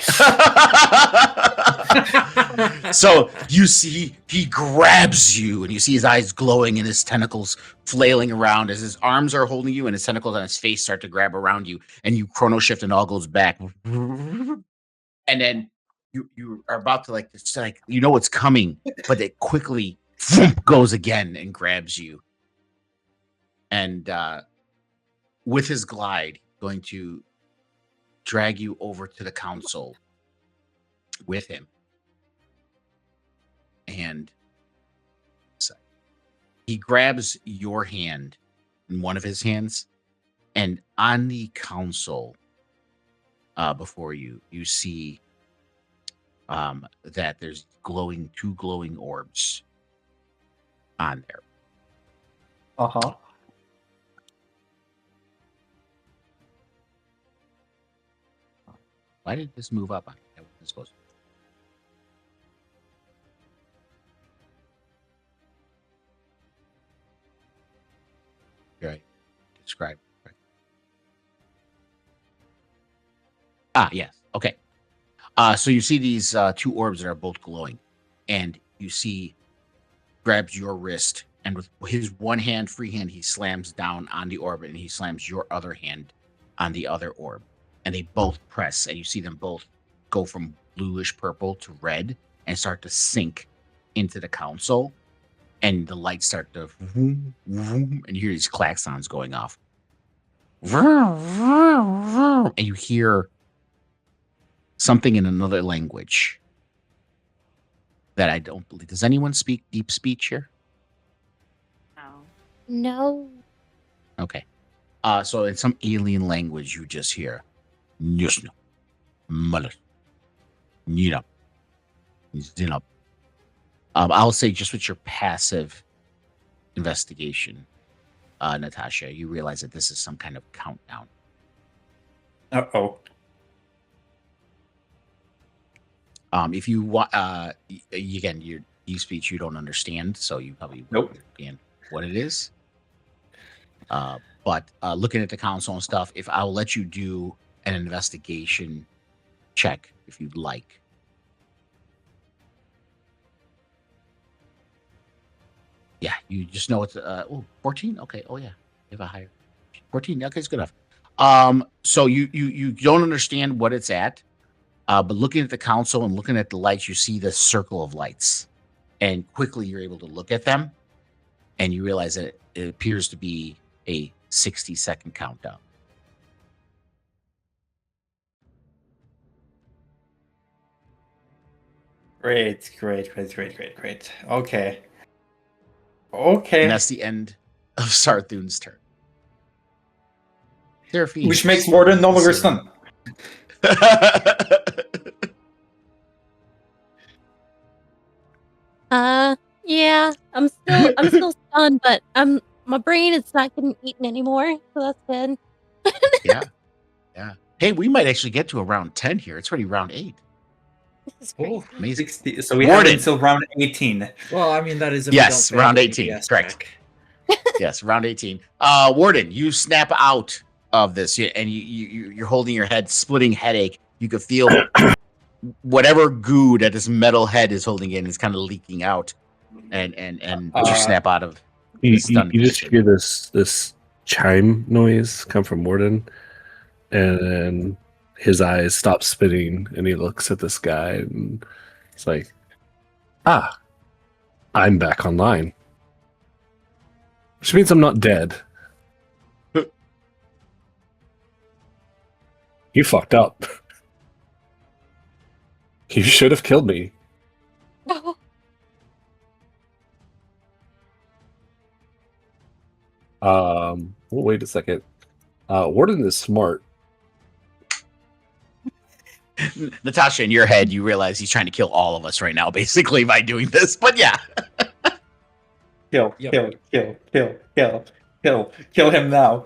So you see he grabs you and you see his eyes glowing and his tentacles flailing around as his arms are holding you and his tentacles on his face start to grab around you and you chrono shift and all goes back. And then you are about to like, it's like, you know what's coming, but it quickly goes again and grabs you. And with his glide, going to drag you over to the council with him. And he grabs your hand in one of his hands, and on the council before you, you see that there's two glowing orbs on there. Uh-huh. Why did this move up on me? That wasn't supposed to. Right. Describe. Right. Yes. Okay. So you see these two orbs that are both glowing, and you see grabs your wrist, and with his one hand, free hand, he slams down on the orb, and he slams your other hand on the other orb, and they both press, and you see them both go from bluish purple to red and start to sink into the council, and the lights start to vroom, vroom, and you hear these klaxons going off. Vroom, vroom, vroom, and you hear something in another language that I don't believe. Does anyone speak deep speech here? No. No. Okay. So in some alien language, you just hear Nyusno, Mother, Nina, Zinab. I'll say just with your passive investigation, Natasha, you realize that this is some kind of countdown. Uh-oh. If you want, again, your deep speech you don't understand, so you probably Nope. won't understand what it is. But looking at the console and stuff, if I'll let you do an investigation check if you'd like. Yeah, you just know it's 14. Okay. Oh yeah, you have a higher 14. Okay, it's good enough. So you don't understand what it's at. But looking at the console and looking at the lights, you see the circle of lights, and quickly you're able to look at them, and you realize that it appears to be a 60-second countdown. Great. Okay. And that's the end of Sarthun's turn. Seraphine. Which makes Warden no longer stunned. Yeah, I'm still stunned, but my brain is not getting eaten anymore, so that's good. Yeah. Hey, we might actually get to around 10 here. It's already round 8. This is crazy. Oh, Amazing. 60. So we have Warden. until round 18. Well, I mean, that is if Yes, we don't fail round the 18, ABS correct. check. Yes, round 18. Warden, you snap out of this, and you're holding your head, splitting headache. You could feel whatever goo that this metal head is holding in is kind of leaking out, and you snap out of. You stun just condition. hear this chime noise come from Warden, and then his eyes stop spinning, and he looks at this guy, and it's like, I'm back online. Which means I'm not dead. You fucked up. You should have killed me. No. Wait a second. Warden is smart. Natasha, in your head, you realize he's trying to kill all of us right now, basically, by doing this. But yeah. Kill him now.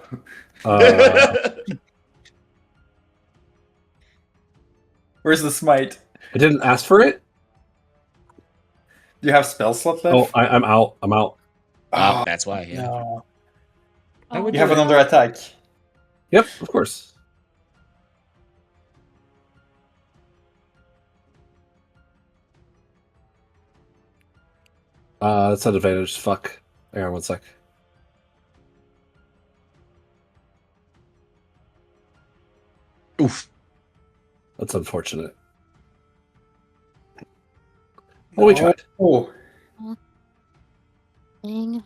Where's the smite? I didn't ask for it. Do you have spell slot left? Oh, I'm out. I'm out. Oh, that's why. Yeah. No. I would You have do it. another attack. Yep, of course. That's an advantage. Fuck. Hang on 1 sec. Oof. That's unfortunate. Well, we tried. Oh, Dang.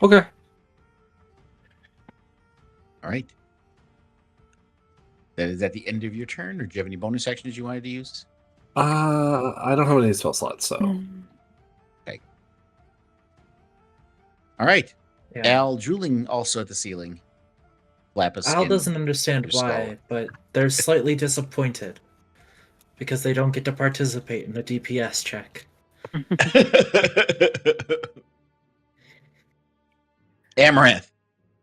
Okay. All right. Is that the end of your turn, or do you have any bonus actions you wanted to use? I don't have any spell slots, so. All right. Yeah. Al drooling also at the ceiling. Lapis. Al doesn't understand your why, skull. but they're slightly disappointed because they don't get to participate in the DPS check. Amaranth,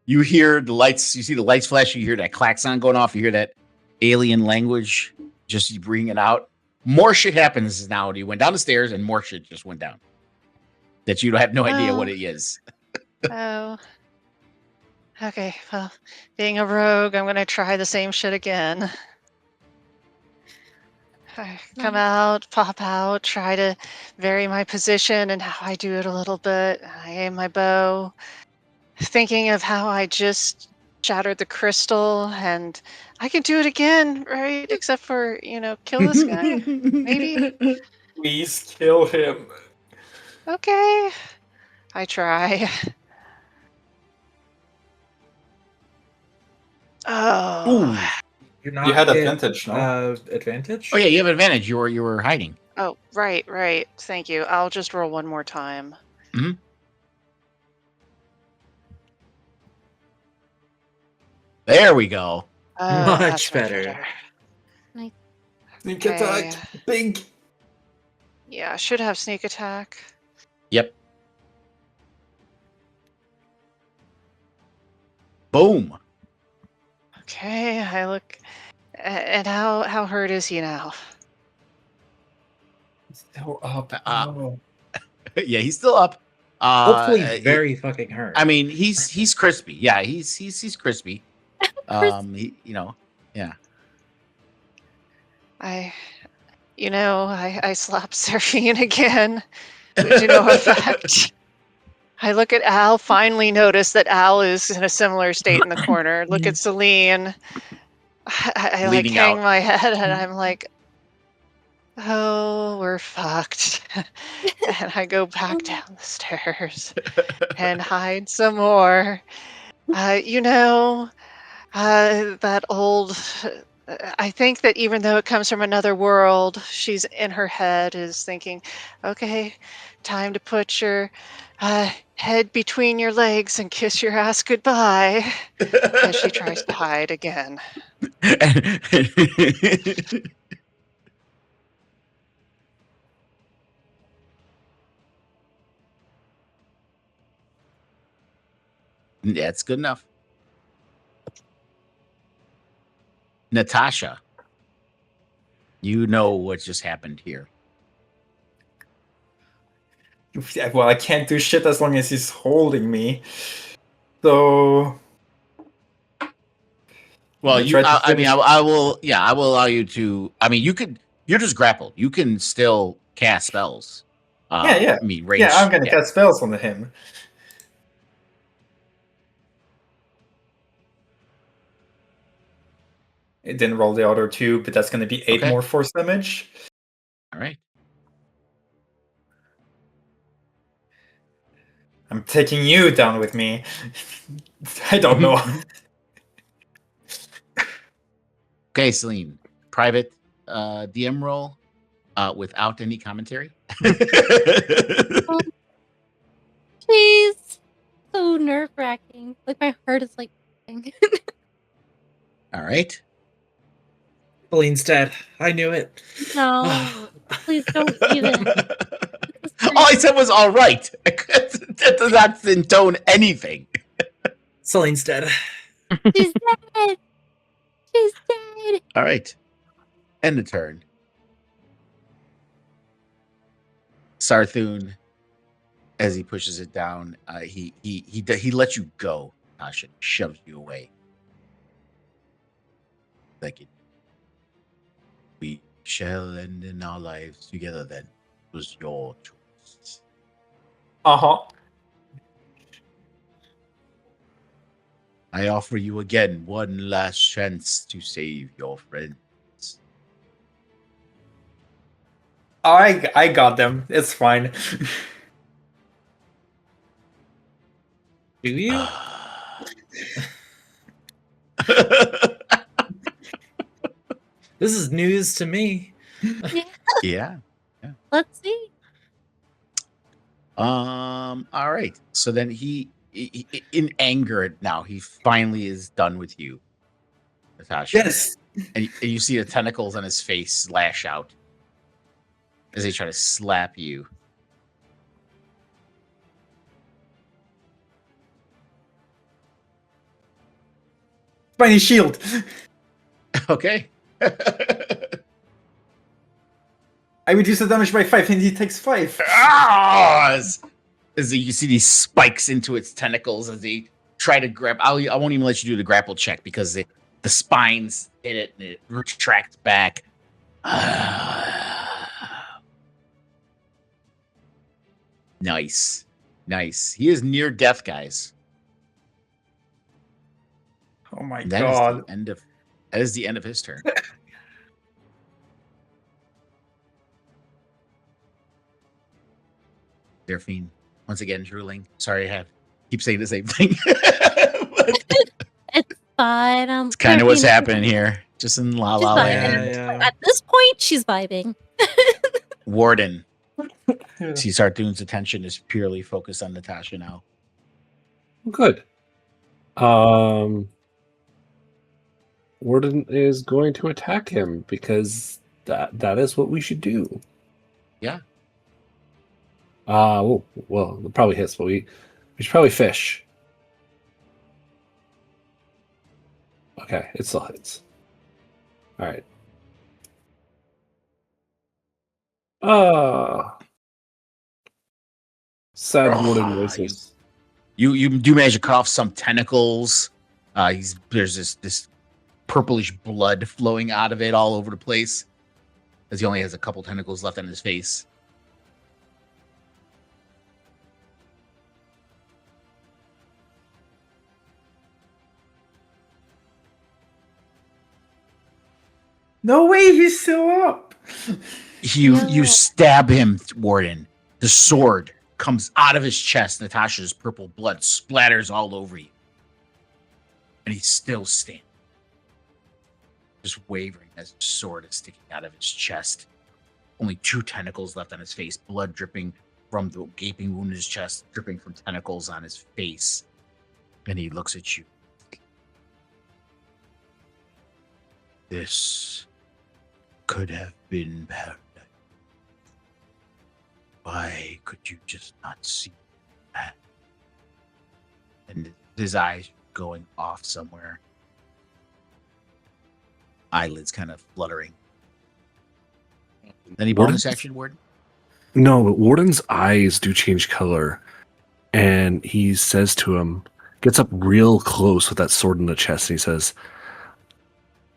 you hear the lights. You see the lights flash. You hear that klaxon going off. You hear that alien language. Just you bring it out. More shit happens now. You went down the stairs, and more shit just went down. That you have no idea what it is. Oh. Okay, well, being a rogue, I'm gonna try the same shit again. I come out, pop out, try to vary my position and how I do it a little bit. I aim my bow, thinking of how I just shattered the crystal, and I can do it again, right? Except for, kill this guy. Maybe? please kill him. Okay. I try. Oh. Ooh. You're not You had at, advantage, no? advantage? Oh yeah, you have advantage. You were hiding. Oh, right. Thank you. I'll just roll one more time. There we go. Much That's better. Sneak Okay. attack. Big. Yeah, I should have sneak attack. Yep. Boom. Okay, I look. And how hurt is he now? Still up. Oh. Yeah, he's still up. Hopefully very fucking hurt. I mean, he's crispy. Yeah, he's crispy. Yeah. I slap Serafine again. To no effect. I look at Al, finally notice that Al is in a similar state in the corner. Look at Celine. I like Bleeding hang out. my head and I'm like, oh, we're fucked. And I go back down the stairs and hide some more. That old. I think that even though it comes from another world, she's in her head is thinking, okay, time to put your head between your legs and kiss your ass goodbye as she tries to hide again. That's good enough. Natasha, you know what just happened here. Well, I can't do shit as long as he's holding me. So. Well, I will allow you to. I mean, you're just grappled. You can still cast spells. Yeah. I mean, range. Yeah, I'm gonna cast spells on him. It didn't roll the other two, but that's gonna be 8 more force damage. All right. I'm taking you down with me. I don't know. Okay, Celine. Private DM roll without any commentary. Please. So nerve wracking. Like my heart is like. All right. Celine's dead. I knew it. No. Please don't even. All I said was all right. That does not intone anything. Celine's dead. She's dead. She's dead. All right. End the turn. Sarthun, as he pushes it down, he lets you go. Tasha shoves you away. Like it. We shall end in our lives together. Then it was your choice. I offer you again one last chance to save your friends. I got them. It's fine. Do you? This is news to me. Yeah. Let's see. All right. So then he in anger now, he finally is done with you, Natasha. Yes. And you see the tentacles on his face lash out as they try to slap you. Spiny shield. Okay. I reduce the damage by 5 and he takes 5. As you see these spikes into its tentacles as they try to grab. I won't even let you do the grapple check because the spines hit it and it retracts back. Nice. He is near death, guys. Oh my That god. is the end of his turn. Delphine, once again, drooling. Sorry, keep saying the same thing. It's fine. It's kind of what's happening here. Just in La She's La vibing. Land. Yeah. At this point, she's vibing. Warden. See, Sarthun's attention is purely focused on Natasha now. Good. Warden is going to attack him because that is what we should do. Yeah. Well, it probably hits, but we should probably fish. Okay, it still hits. All right. Sad warden noises. You do manage to cut off some tentacles. There's this purplish blood flowing out of it all over the place, as he only has a couple tentacles left on his face. No way, he's still up. You stab him, Warden. The sword comes out of his chest. Natasha's purple blood splatters all over you. And he's still standing. Just wavering as his sword is sticking out of his chest. Only 2 tentacles left on his face. Blood dripping from the gaping wound in his chest. Dripping from tentacles on his face. And he looks at you. This could have been paradise. Why could you just not see that? And his eyes going off somewhere. Eyelids kind of fluttering. Any bonus action, Warden? No, but Warden's eyes do change color. And he says to him, gets up real close with that sword in the chest, and he says,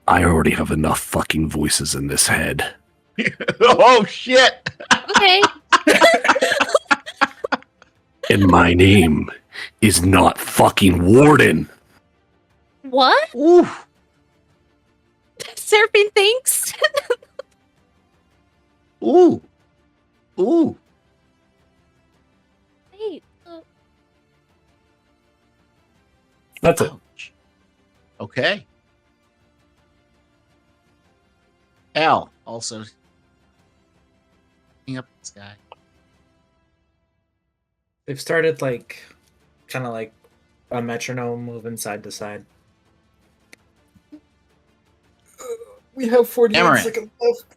I already have enough fucking voices in this head. Oh, shit! Okay. And my name is not fucking Warden. What? Ooh! Seraphine thinks. Ooh! Ooh! Wait. That's it. Ouch. Okay. Al, also looking up this guy. They've started kind of like a metronome moving side to side. We have 48 Amaranth. seconds left.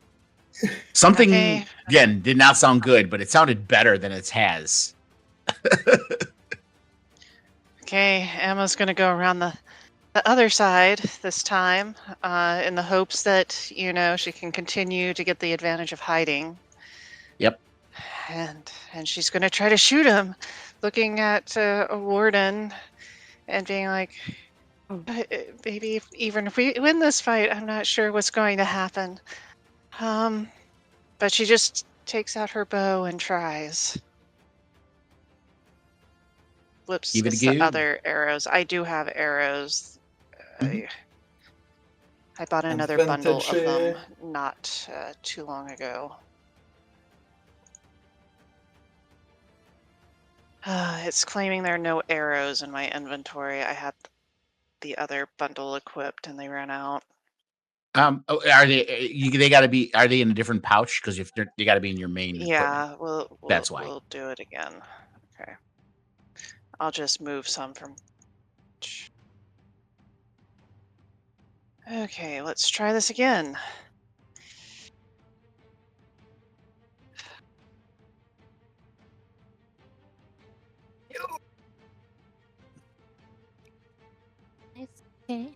Something, Okay. again, did not sound good, but it sounded better than it has. Okay, Emma's gonna go around the the other side this time, in the hopes that, you know, she can continue to get the advantage of hiding. Yep. And she's going to try to shoot him, looking at a warden and being like, maybe even if we win this fight, I'm not sure what's going to happen. But she just takes out her bow and tries. Flips Give it a it's the go. other arrows. I do have arrows. Mhm. I bought another bundle of them Advantage. not too long ago. It's claiming there are no arrows in my inventory. I had the other bundle equipped and they ran out. Are they? They got to be. Are they in a different pouch? Because if they got to be in your main equipment. Yeah, That's why. we'll do it again. Okay. I'll just move some from. Okay, let's try this again. Nice. Okay.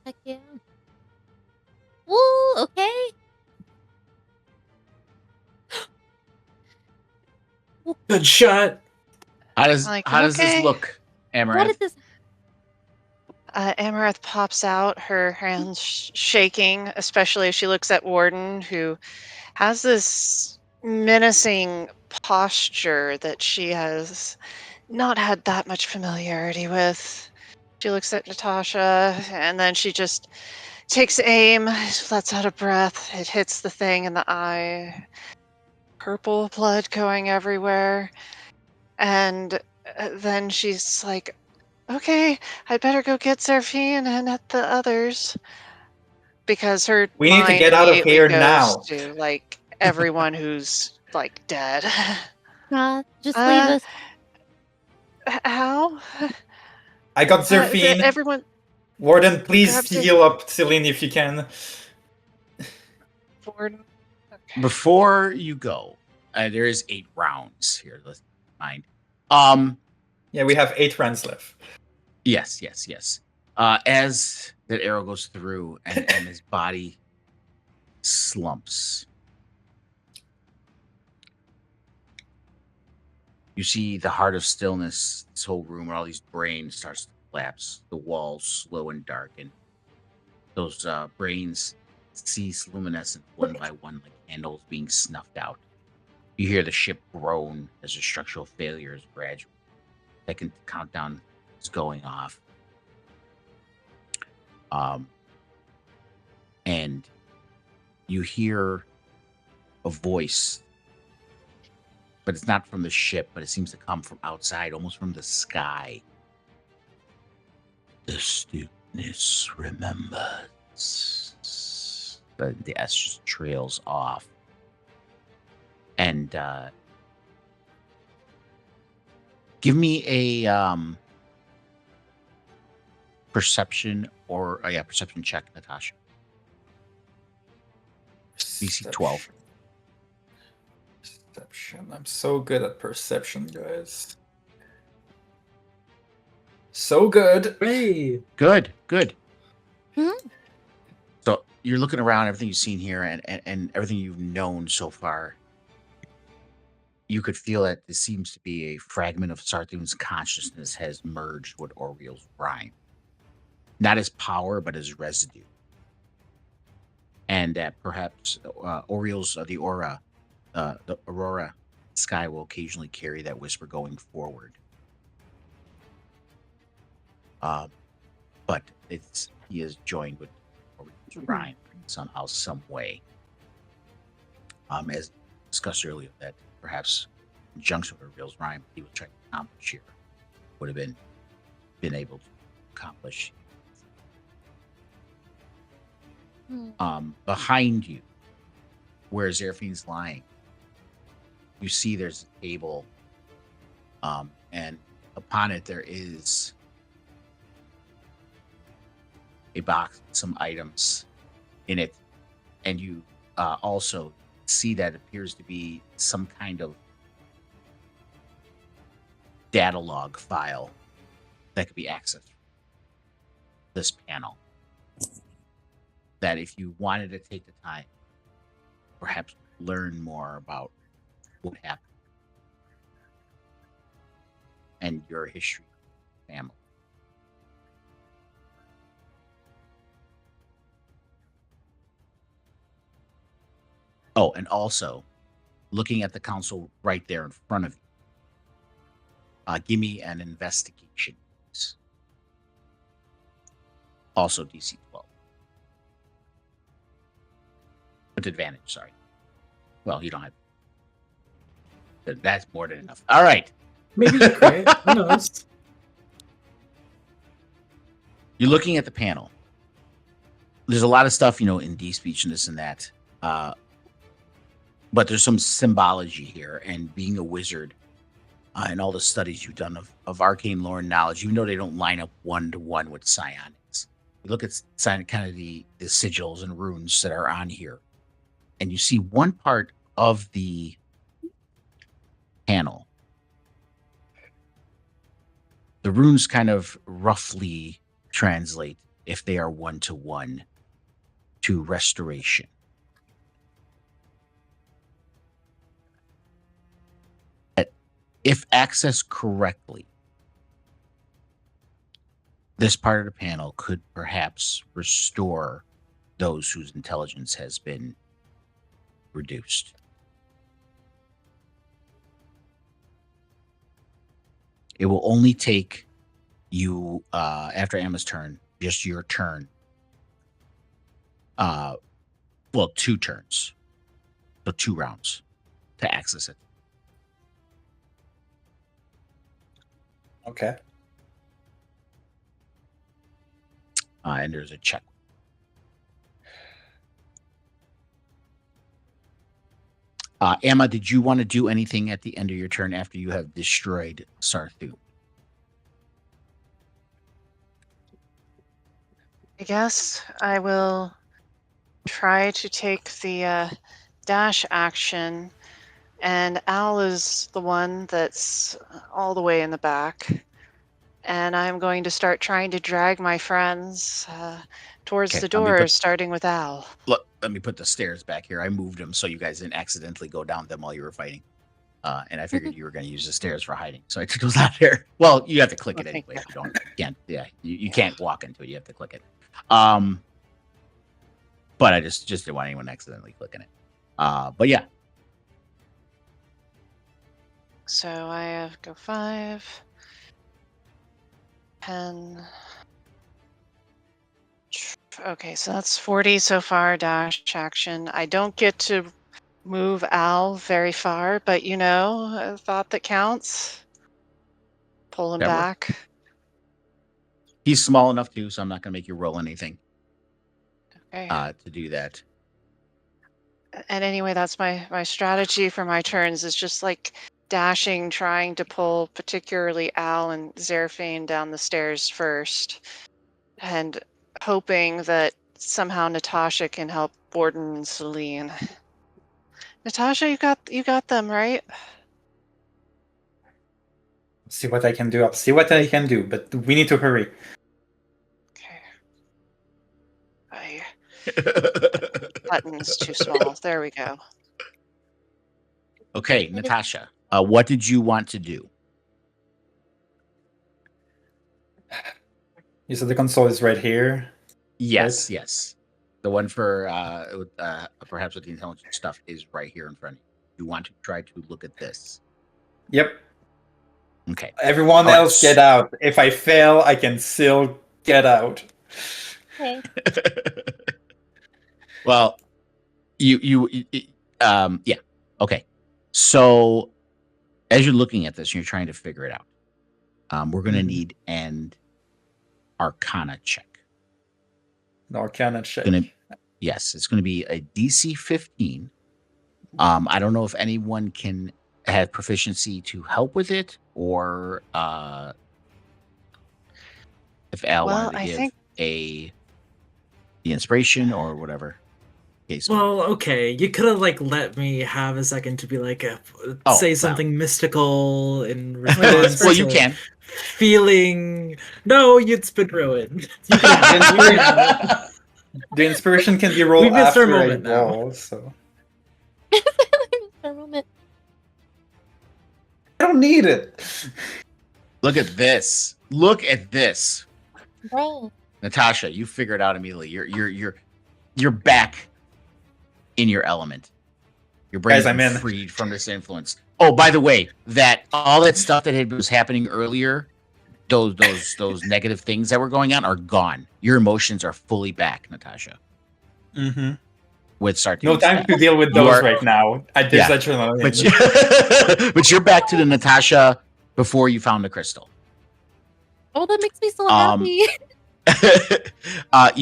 Heck yeah. Woo! Okay. Good shot. How does Like, how does this okay. look, What Amaranth? did this? Amaranth pops out, her hands shaking, especially as she looks at Warden, who has this menacing posture that she has not had that much familiarity with. She looks at Natasha, and then she just takes aim, lets out a breath. It hits the thing in the eye. Purple blood going everywhere. And then she's like, okay, I'd better go get Seraphine and at the others. Because her We need to mind get out of immediately here goes now. to like everyone who's like dead. Just leave Uh, us. How? I got Zerfine. Everyone Warden, please grabs her. heal up Celine if you can. Warden. Okay. Before you go, there is 8 rounds here. Let's mind. Yeah, we have 8 rounds left. Yes. As that arrow goes through and his body slumps, you see the heart of stillness. This whole room where all these brains starts to collapse. The walls slow and darken. Those brains cease luminescent one by one, like candles being snuffed out. You hear the ship groan as the structural failures graduate. Second countdown is going off. And you hear a voice, but it's not from the ship, but it seems to come from outside, almost from the sky. The stupidness remembers. But the S just trails off. And give me a perception or perception check, Natasha. DC 12. Perception. I'm so good at perception, guys. So good. Hey. Good. Mhm. So you're looking around, everything you've seen here and everything you've known so far. You could feel that this seems to be a fragment of Sarthun's consciousness has merged with Oriel's Rime. Not as power, but as residue. And that perhaps Oriel's, the Aurora sky will occasionally carry that whisper going forward. But he is joined with Oriel's Rime somehow, some way. As discussed earlier, that perhaps in conjunction with Oriel's Rime, he was trying to accomplish here would have been able to accomplish. Behind you, where Seraphine's lying, you see there's a table, and upon it there is a box with some items in it, and you also see that appears to be some kind of data log file that could be accessed. this panel that if you wanted to take the time, perhaps learn more about what happened and your history of family. Oh, and also looking at the council right there in front of you. Give me an investigation, please. Also DC 12. With advantage, sorry. Well, you don't have. That's more than enough. All right. Maybe you crit. Who knows? You're looking at the panel. There's a lot of stuff, in D speech and this and that. But there's some symbology here, and being a wizard and all the studies you've done of arcane lore and knowledge, even though they don't line up 1-to-1 with psionics. You look at kind of the sigils and runes that are on here, and you see one part of the panel. The runes kind of roughly translate, if they are 1-to-1, to restoration. If accessed correctly, this part of the panel could perhaps restore those whose intelligence has been reduced. It will only take you, after Emma's turn, just your turn. 2 turns. So 2 rounds to access it. Okay. And there's a check. Emma, did you want to do anything at the end of your turn after you have destroyed Sarthu? I guess I will try to take the dash action, and Al is the one that's all the way in the back, and I'm going to start trying to drag my friends towards Okay, the door, starting with Al. Look, let me put the stairs back here. I moved them so you guys didn't accidentally go down them while you were fighting. And I figured you were going to use the stairs for hiding, so I took those out there. Well, you have to click it anyway. You can't walk into it. You have to click it. But I just didn't want anyone accidentally clicking it. But yeah. So I have go 5, 10. Okay, so that's 40 so far, dash action. I don't get to move Al very far, but a thought that counts. Pull him back. He's small enough too, so I'm not going to make you roll anything Okay. to do that. And anyway, that's my strategy for my turns, is just like dashing, trying to pull particularly Al and Zeraphine down the stairs first, and hoping that somehow Natasha can help Borden and Celine. Natasha, you got them, right? See what I can do. I'll see what I can do, but we need to hurry. Okay. Button's too small. There we go. Okay, Natasha, what did you want to do? You said the console is right here. Yes, Right? yes. The one for perhaps with the intelligence stuff is right here in front of you. You want to try to look at this. Yep. Okay. Everyone else get out. If I fail, I can still get out. Okay. Well, yeah. Okay. So as you're looking at this, you're trying to figure it out. We're going to need an Arcana check. The Arcana check. Yes, it's going to be a DC 15. I don't know if anyone can have proficiency to help with it, or if Al wanted to give the inspiration or whatever. Okay, so Well, okay, you could have like let me have a second to be like, Oh, say wow. something mystical in response. well, you to can. feeling. No, it's been ruined. You can have it. You can have it. The inspiration can be We rolled missed our after I moment now. roll, so For a moment. I don't need it. Look at this. Look at this. Bro. Natasha, you figured out immediately. You're back in your element. Your brain's Guys, I'm been in. freed from this influence. Oh, by the way, that all that stuff that was happening earlier, those negative things that were going on are gone. Your emotions are fully back, Natasha. Mm-hmm. With start. No time to deal with You those are- right now. There's Yeah, adrenaline. but you're back to the Natasha before you found the crystal. Oh, that makes me so Um, happy.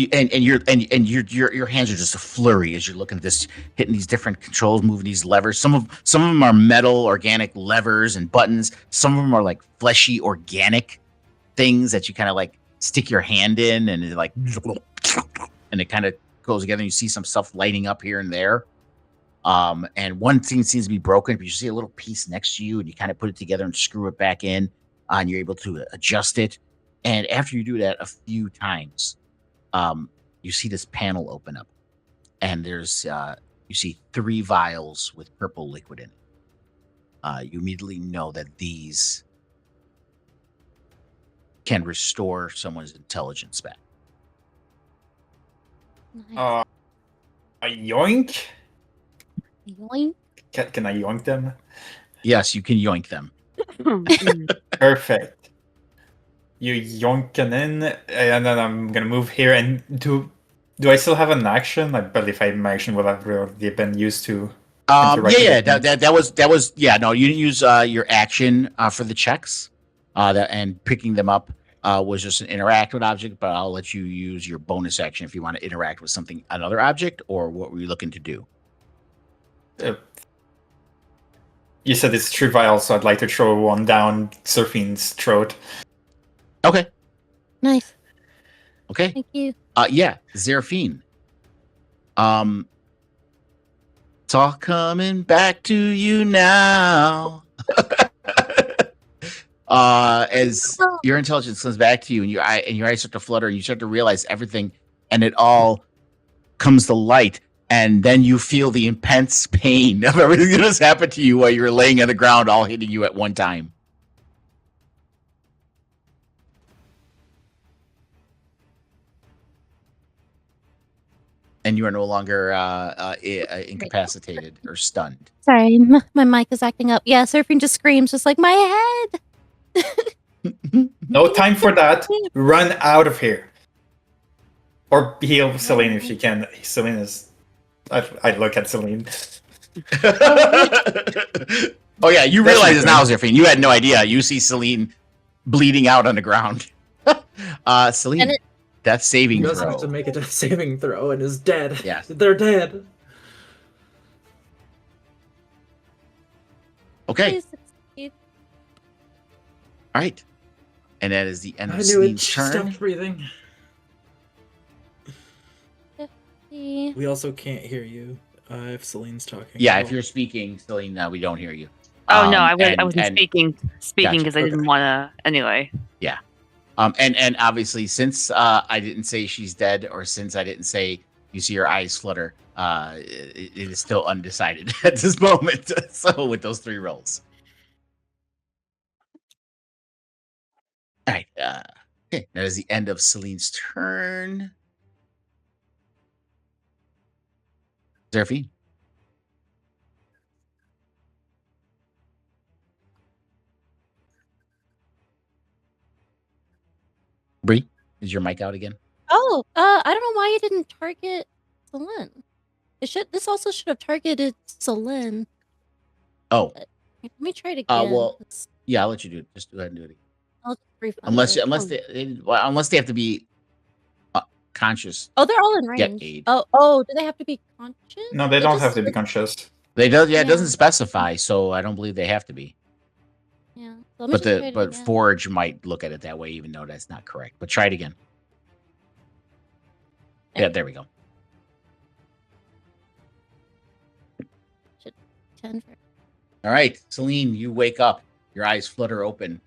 Your hands are just a flurry as you're looking at this, hitting these different controls, moving these levers. Some of them are metal, organic levers and buttons. Some of them are like fleshy, organic things that you kind of like stick your hand in, and it like, and it kind of goes together. And you see some stuff lighting up here and there. And one thing seems to be broken, but you see a little piece next to you, and you kind of put it together and screw it back in, and you're able to adjust it. And after you do that a few times, you see this panel open up, and there's you see 3 vials with purple liquid in it. You immediately know that these can restore someone's intelligence back. Nice. A yoink? Yoink. Can I yoink them? Yes, you can yoink them. Perfect. You yoinking in, and then I'm gonna move here. And do I still have an action? I believe my action will have already been used to. That was no, you didn't use your action for the checks. And picking them up was just an interactive object, but I'll let you use your bonus action if you want to interact with another object, or what were you looking to do? You said it's 3 vials, so I'd like to throw one down Serphine's throat. Okay. Nice. Okay. Thank you. Yeah, Zeraphine. It's all coming back to you now. As your intelligence comes back to you, and your eyes start to flutter, and you start to realize everything, and it all comes to light, and then you feel the immense pain of everything that has happened to you while you were laying on the ground, all hitting you at one time. And you are no longer incapacitated or stunned. Sorry, my mic is acting up. Yeah, Surfing just screams, just like, my head! No time for that. Run out of here. Or heal Celine if you can. Celine is... I look at Celine. Oh yeah, you That's realize my it now, Zeraphine. You had no idea. You see Celine bleeding out on the ground. Celine, death saving You throw. also have to make a death saving throw and is dead. Yes. They're dead. Okay. Please succeed. All right. And that is the end I of knew it. Celine's She turn. stopped breathing. See. We also can't hear you if Celine's talking. Yeah, Oh. if you're speaking, Celine, we don't hear you. Oh no, I and- wasn't and- speaking Gotcha. because I didn't want to. Anyway, And obviously, since I didn't say she's dead, or since I didn't say you see her eyes flutter, it is still undecided at this moment. So with those 3 rolls. All right. Okay, that is the end of Celine's turn. Zeraphine. Bree, is your mic out again? Oh, I don't know why you didn't target Celine. This also should have targeted Celine. Oh, Let me try it again. well, yeah, I'll let you do it. Just go ahead and do it again. I'll just refund Unless it. unless they have to be conscious. Oh, they're all in get range. aid. Oh, do they have to be conscious? No, they don't just have to be look- conscious. It Yeah. doesn't specify, so I don't believe they have to be. Yeah. So let me just try it But again. Forge might look at it that way, even though that's not correct. But try it again. Yeah, there we go. 10 for. All right, Celine, you wake up. Your eyes flutter open.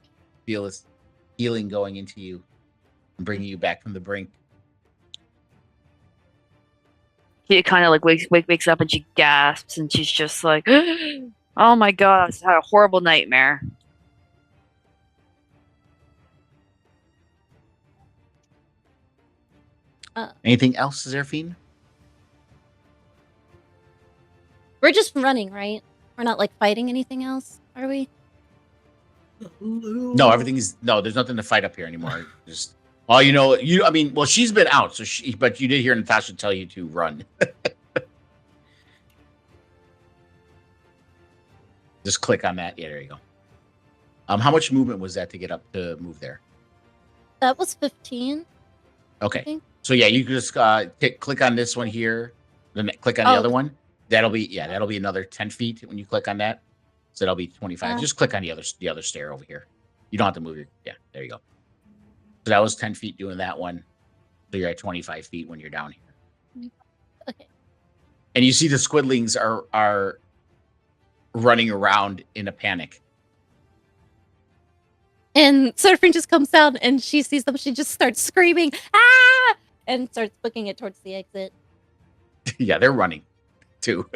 Feel this healing going into you and bringing you back from the brink. She kind of like wakes up and she gasps and she's just like, "Oh my god, I had a horrible nightmare." Anything else, Zeraphine? We're just running, right? We're not like fighting anything else, are we? No, everything's no. There's nothing to fight up here anymore. Just all you know. I mean, well, she's been out, so but you did hear Natasha tell you to run. Just click on that. Yeah, there you go. How much movement was that to get up to move there? That was 15. Okay. think. So yeah, you can just click on this one here, then click on the other one. That'll be another 10 feet when you click on that. So that'll be 25. Just click on the other stair over here. You don't have to move your there you go. So that was 10 feet doing that one. So you're at 25 feet when you're down here. Okay. And you see the squidlings are running around in a panic. And Surfing just comes down and she sees them. She just starts screaming, ah! And starts booking it towards the exit. Yeah, they're running too.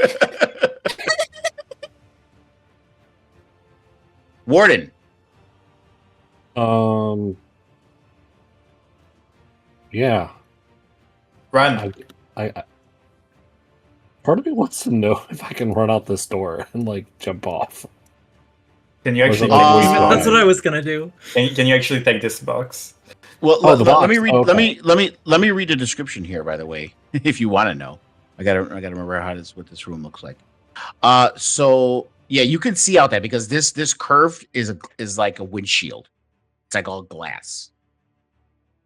Warden. Yeah. Run. I part of me wants to know if I can run out this door and like jump off. Can you actually? That's what I was gonna do. Can you actually take this box? Well, the let box. me read. Okay. Let me read the description here. By the way, if you want to know, I gotta remember what this room looks like. So yeah, you can see out that because this curve is like a windshield. It's like all glass.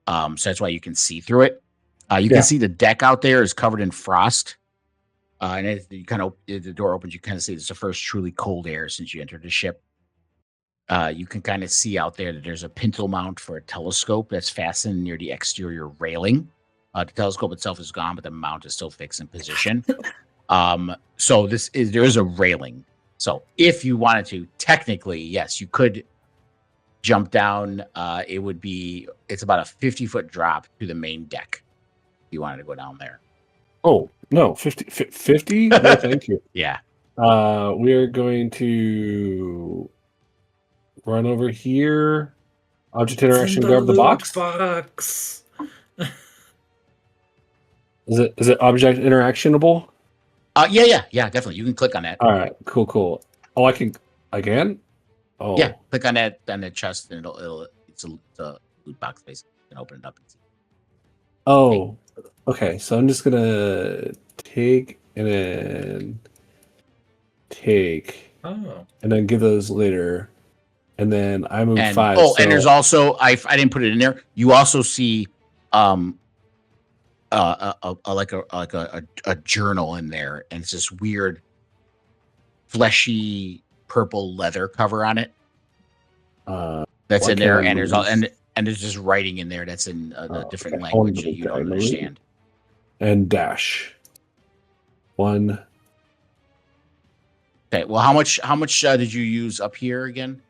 So that's why you can see through it. You can see the deck out there is covered in frost. And as you the door opens, you kind of see it's the first truly cold air since you entered the ship. You can kind of see out there that there's a pintle mount for a telescope that's fastened near the exterior railing. The telescope itself is gone, but the mount is still fixed in position. So there is a railing. So if you wanted to, technically, yes, you could jump down. It's about a 50-foot drop to the main deck. If you wanted to go down there. Oh, no, 50? No, thank you. Yeah. We're going to run over here. Object interaction, grab the box. Is it object interactionable? Yeah, definitely. You can click on that. All right, cool. Oh, I can? Oh. Yeah, click on that chest and it's a loot box basically. You can open it up and see. Oh, okay. So I'm just gonna take and then take. Oh. And then give those later. And then I move 5. Oh, and there's also I didn't put it in there. You also see a journal in there, and it's this weird fleshy purple leather cover on it. That's in there, and there's just writing in there that's in a different language that you don't understand. And dash 1. Okay. Well, how much did you use up here again?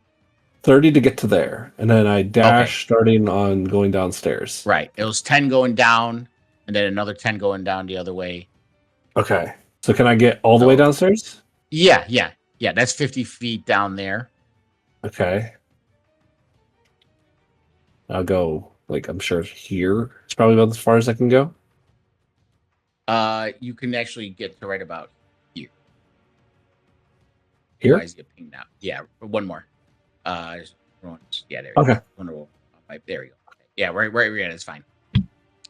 30 to get to there, and then I dash starting on going downstairs. Right. It was 10 going down, and then another 10 going down the other way. Okay. So can I get all the way downstairs? Yeah. That's 50 feet down there. Okay. I'll go, I'm sure here. It's probably about as far as I can go. You can actually get to right about here. Here? Why is it pinged out? Yeah, one more. Yeah, there. Okay. There we go. Yeah, right where you're at is fine.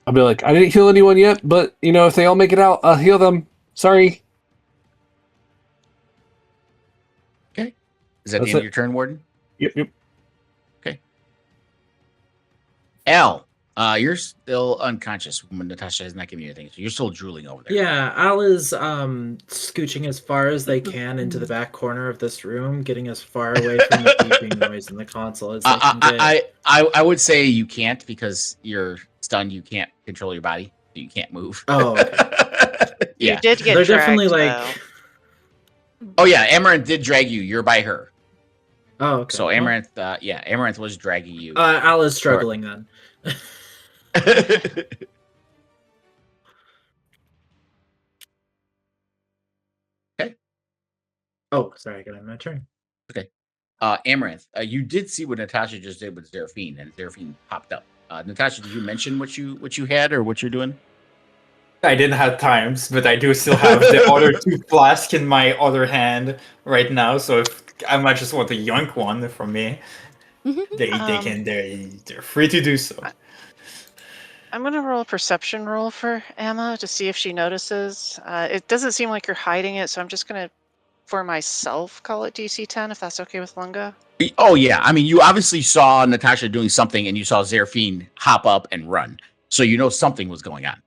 I'll be like, I didn't heal anyone yet, but if they all make it out, I'll heal them. Sorry. Okay. Is that the end of your turn, Warden? Yep. Okay. Al, you're still unconscious when Natasha has not given you anything, so you're still drooling over there. Yeah, Al is scooching as far as they can into the back corner of this room, getting as far away from the beeping noise in the console as they can get. I would say you can't because you're stunned. You can't control your body. You can't move. Oh, okay. Yeah. You did get They're dragged, definitely though. Oh yeah, Amaranth did drag you. You're by her. Oh, okay. So Amaranth, Amaranth was dragging you. Al is struggling then. Okay. Oh, sorry, I got my turn. Okay. Amaranth, you did see what Natasha just did with Seraphine, and Seraphine popped up. Natasha, did you mention what you had or what you're doing? I didn't have times, but I do still have the other 2 flasks in my other hand right now. So if I might just want to yank one from me, they're free to do so. I'm gonna roll a perception roll for Emma to see if she notices. It doesn't seem like you're hiding it, so I'm just gonna, for myself, call it DC 10 if that's okay with Lunga. Oh yeah, I mean, you obviously saw Natasha doing something, and you saw Seraphine hop up and run, so you know something was going on.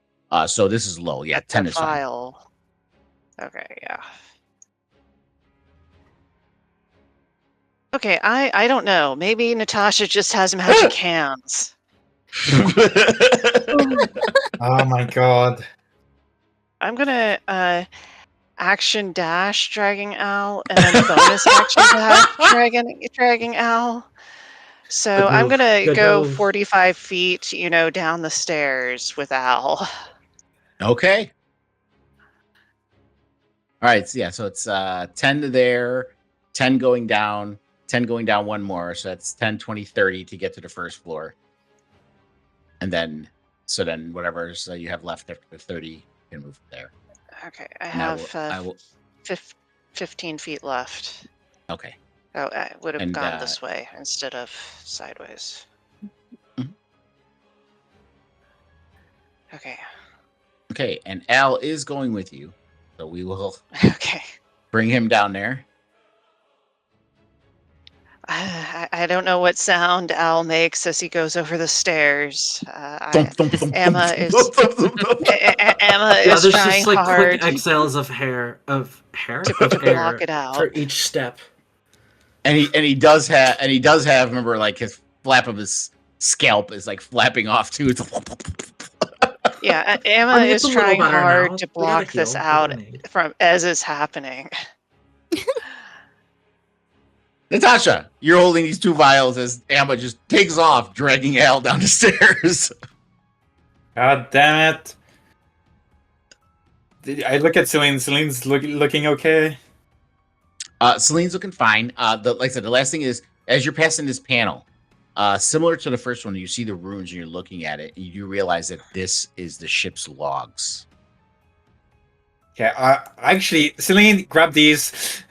So this is low. Yeah, At 10 the is fine. file. Okay, yeah. Okay, I don't know. Maybe Natasha just has magic hands. Oh my god. I'm gonna action dash dragging Al and then bonus action dash dragging Al. So Good I'm move, gonna good go move. 45 feet, down the stairs with Al. Okay. All right. So, yeah. So it's 10 to there, 10 going down, 10 going down one more. So that's 10, 20, 30 to get to the first floor. And then, whatever you have left after the 30, you can move there. Okay, I And have I will 15 feet left. Okay. Oh, I would have And, gone this way instead of sideways. Mhm. Okay. Okay. And Al is going with you. So we will Okay. bring him down there. I don't know what sound Al makes as he goes over the stairs. Thump, thump, thump, Emma thump, is thump, thump, thump, thump. Emma Yeah, is there's trying just like hard quick exhales of hair to of air block it out. for each step. And he does have remember, like, his flap of his scalp is like flapping off too. Yeah, Emma I mean, is it's a little trying better hard now. to We gotta block this heal, out don't we? from as it's happening. Natasha, you're holding these 2 vials as Emma just takes off, dragging Al down the stairs. God damn it. I look at Celine. Celine's looking okay. Celine's looking fine. Like I said, the last thing is, as you're passing this panel, similar to the first one, you see the runes and you're looking at it, and you do realize that this is the ship's logs. Okay, actually, Celine, grab these.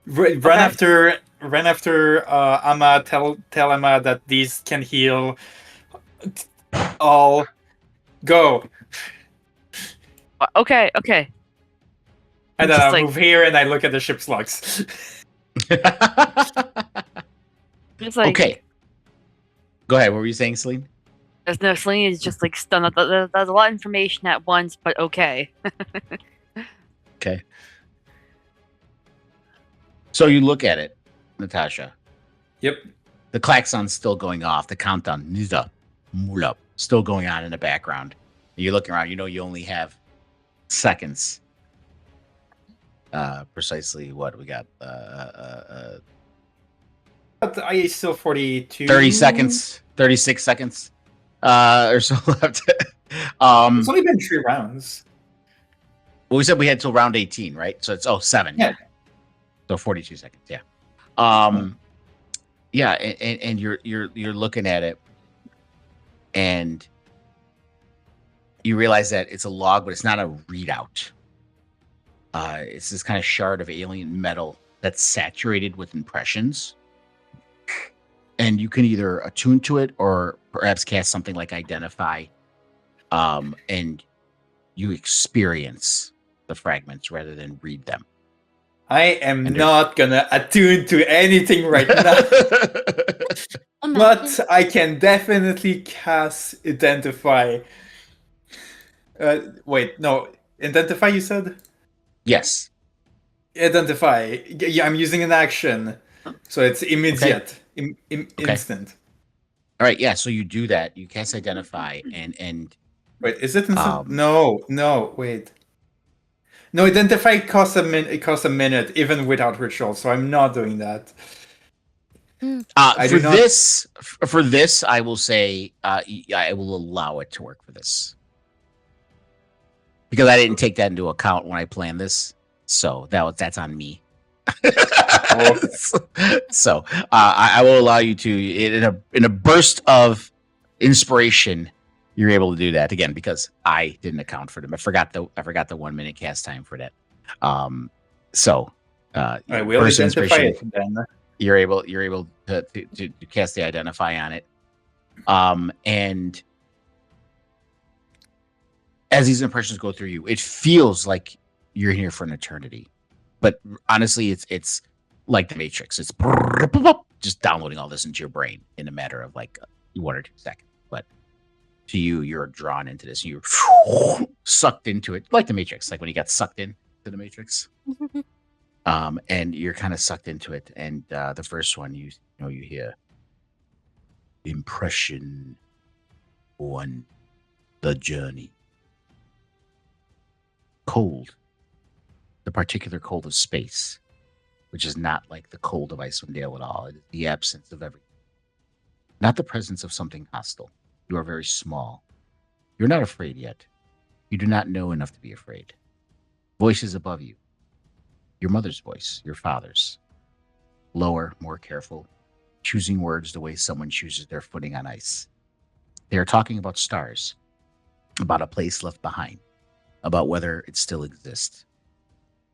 Run Okay. after Amma. Tell Amma that these can heal. All go. Okay. And then Just I like- move here and I look at the ship's logs. It's like Okay. Go ahead. What were you saying, Celine? there's no Celine is just like stunned. There's a lot of information at once, but okay. Okay. So you look at it, Natasha. Yep. The klaxon's still going off. The countdown, Nida, Mulap, still going on in the background. You're looking around. You know you only have seconds. Precisely what we got. But I still 42. 30 seconds. 36 seconds. Or so left. It's only been 3 rounds. Well, we said we had till round 18, right? So it's 7. Yeah. So 42 seconds. Yeah. Yeah, and you're looking at it, and you realize that it's a log, but it's not a readout. It's this kind of shard of alien metal that's saturated with impressions, and you can either attune to it or perhaps cast something like Identify, and you experience the fragments rather than read them. I am And not gonna attune to anything right now. But I can definitely cast Identify. Wait, no. Identify, you said? Yes. Identify. Yeah, I'm using an action. So it's immediate. Okay. Instant. All right. Yeah. So you do that. You cast Identify, and Wait, is it instant? No, wait. No, identify costs it costs a minute even without ritual, so I'm not doing that. I For do not- this, I will say I will allow it to work for this because I didn't take that into account when I planned this. So that's on me. Okay. So I will allow you to in a burst of inspiration, you're able to do that again because I didn't account for them. I forgot the 1 minute cast time for that. I will burst of identify inspiration, it then. you're able to cast the identify on it. And as these impressions go through you, it feels like you're here for an eternity. But honestly, it's like the Matrix. It's just downloading all this into your brain in a matter of like 1 or 2 seconds. But to you, you're drawn into this. You're sucked into it, like the Matrix, like when you got sucked into the Matrix. And you're kind of sucked into it. And the first one, you hear impression 1, the journey. Cold. The particular cold of space, which is not like the cold of Icewind Dale at all. It is the absence of everything. Not the presence of something hostile. You are very small. You're not afraid yet. You do not know enough to be afraid. Voices above you. Your mother's voice, your father's. Lower, more careful, choosing words the way someone chooses their footing on ice. They are talking about stars, about a place left behind, about whether it still exists.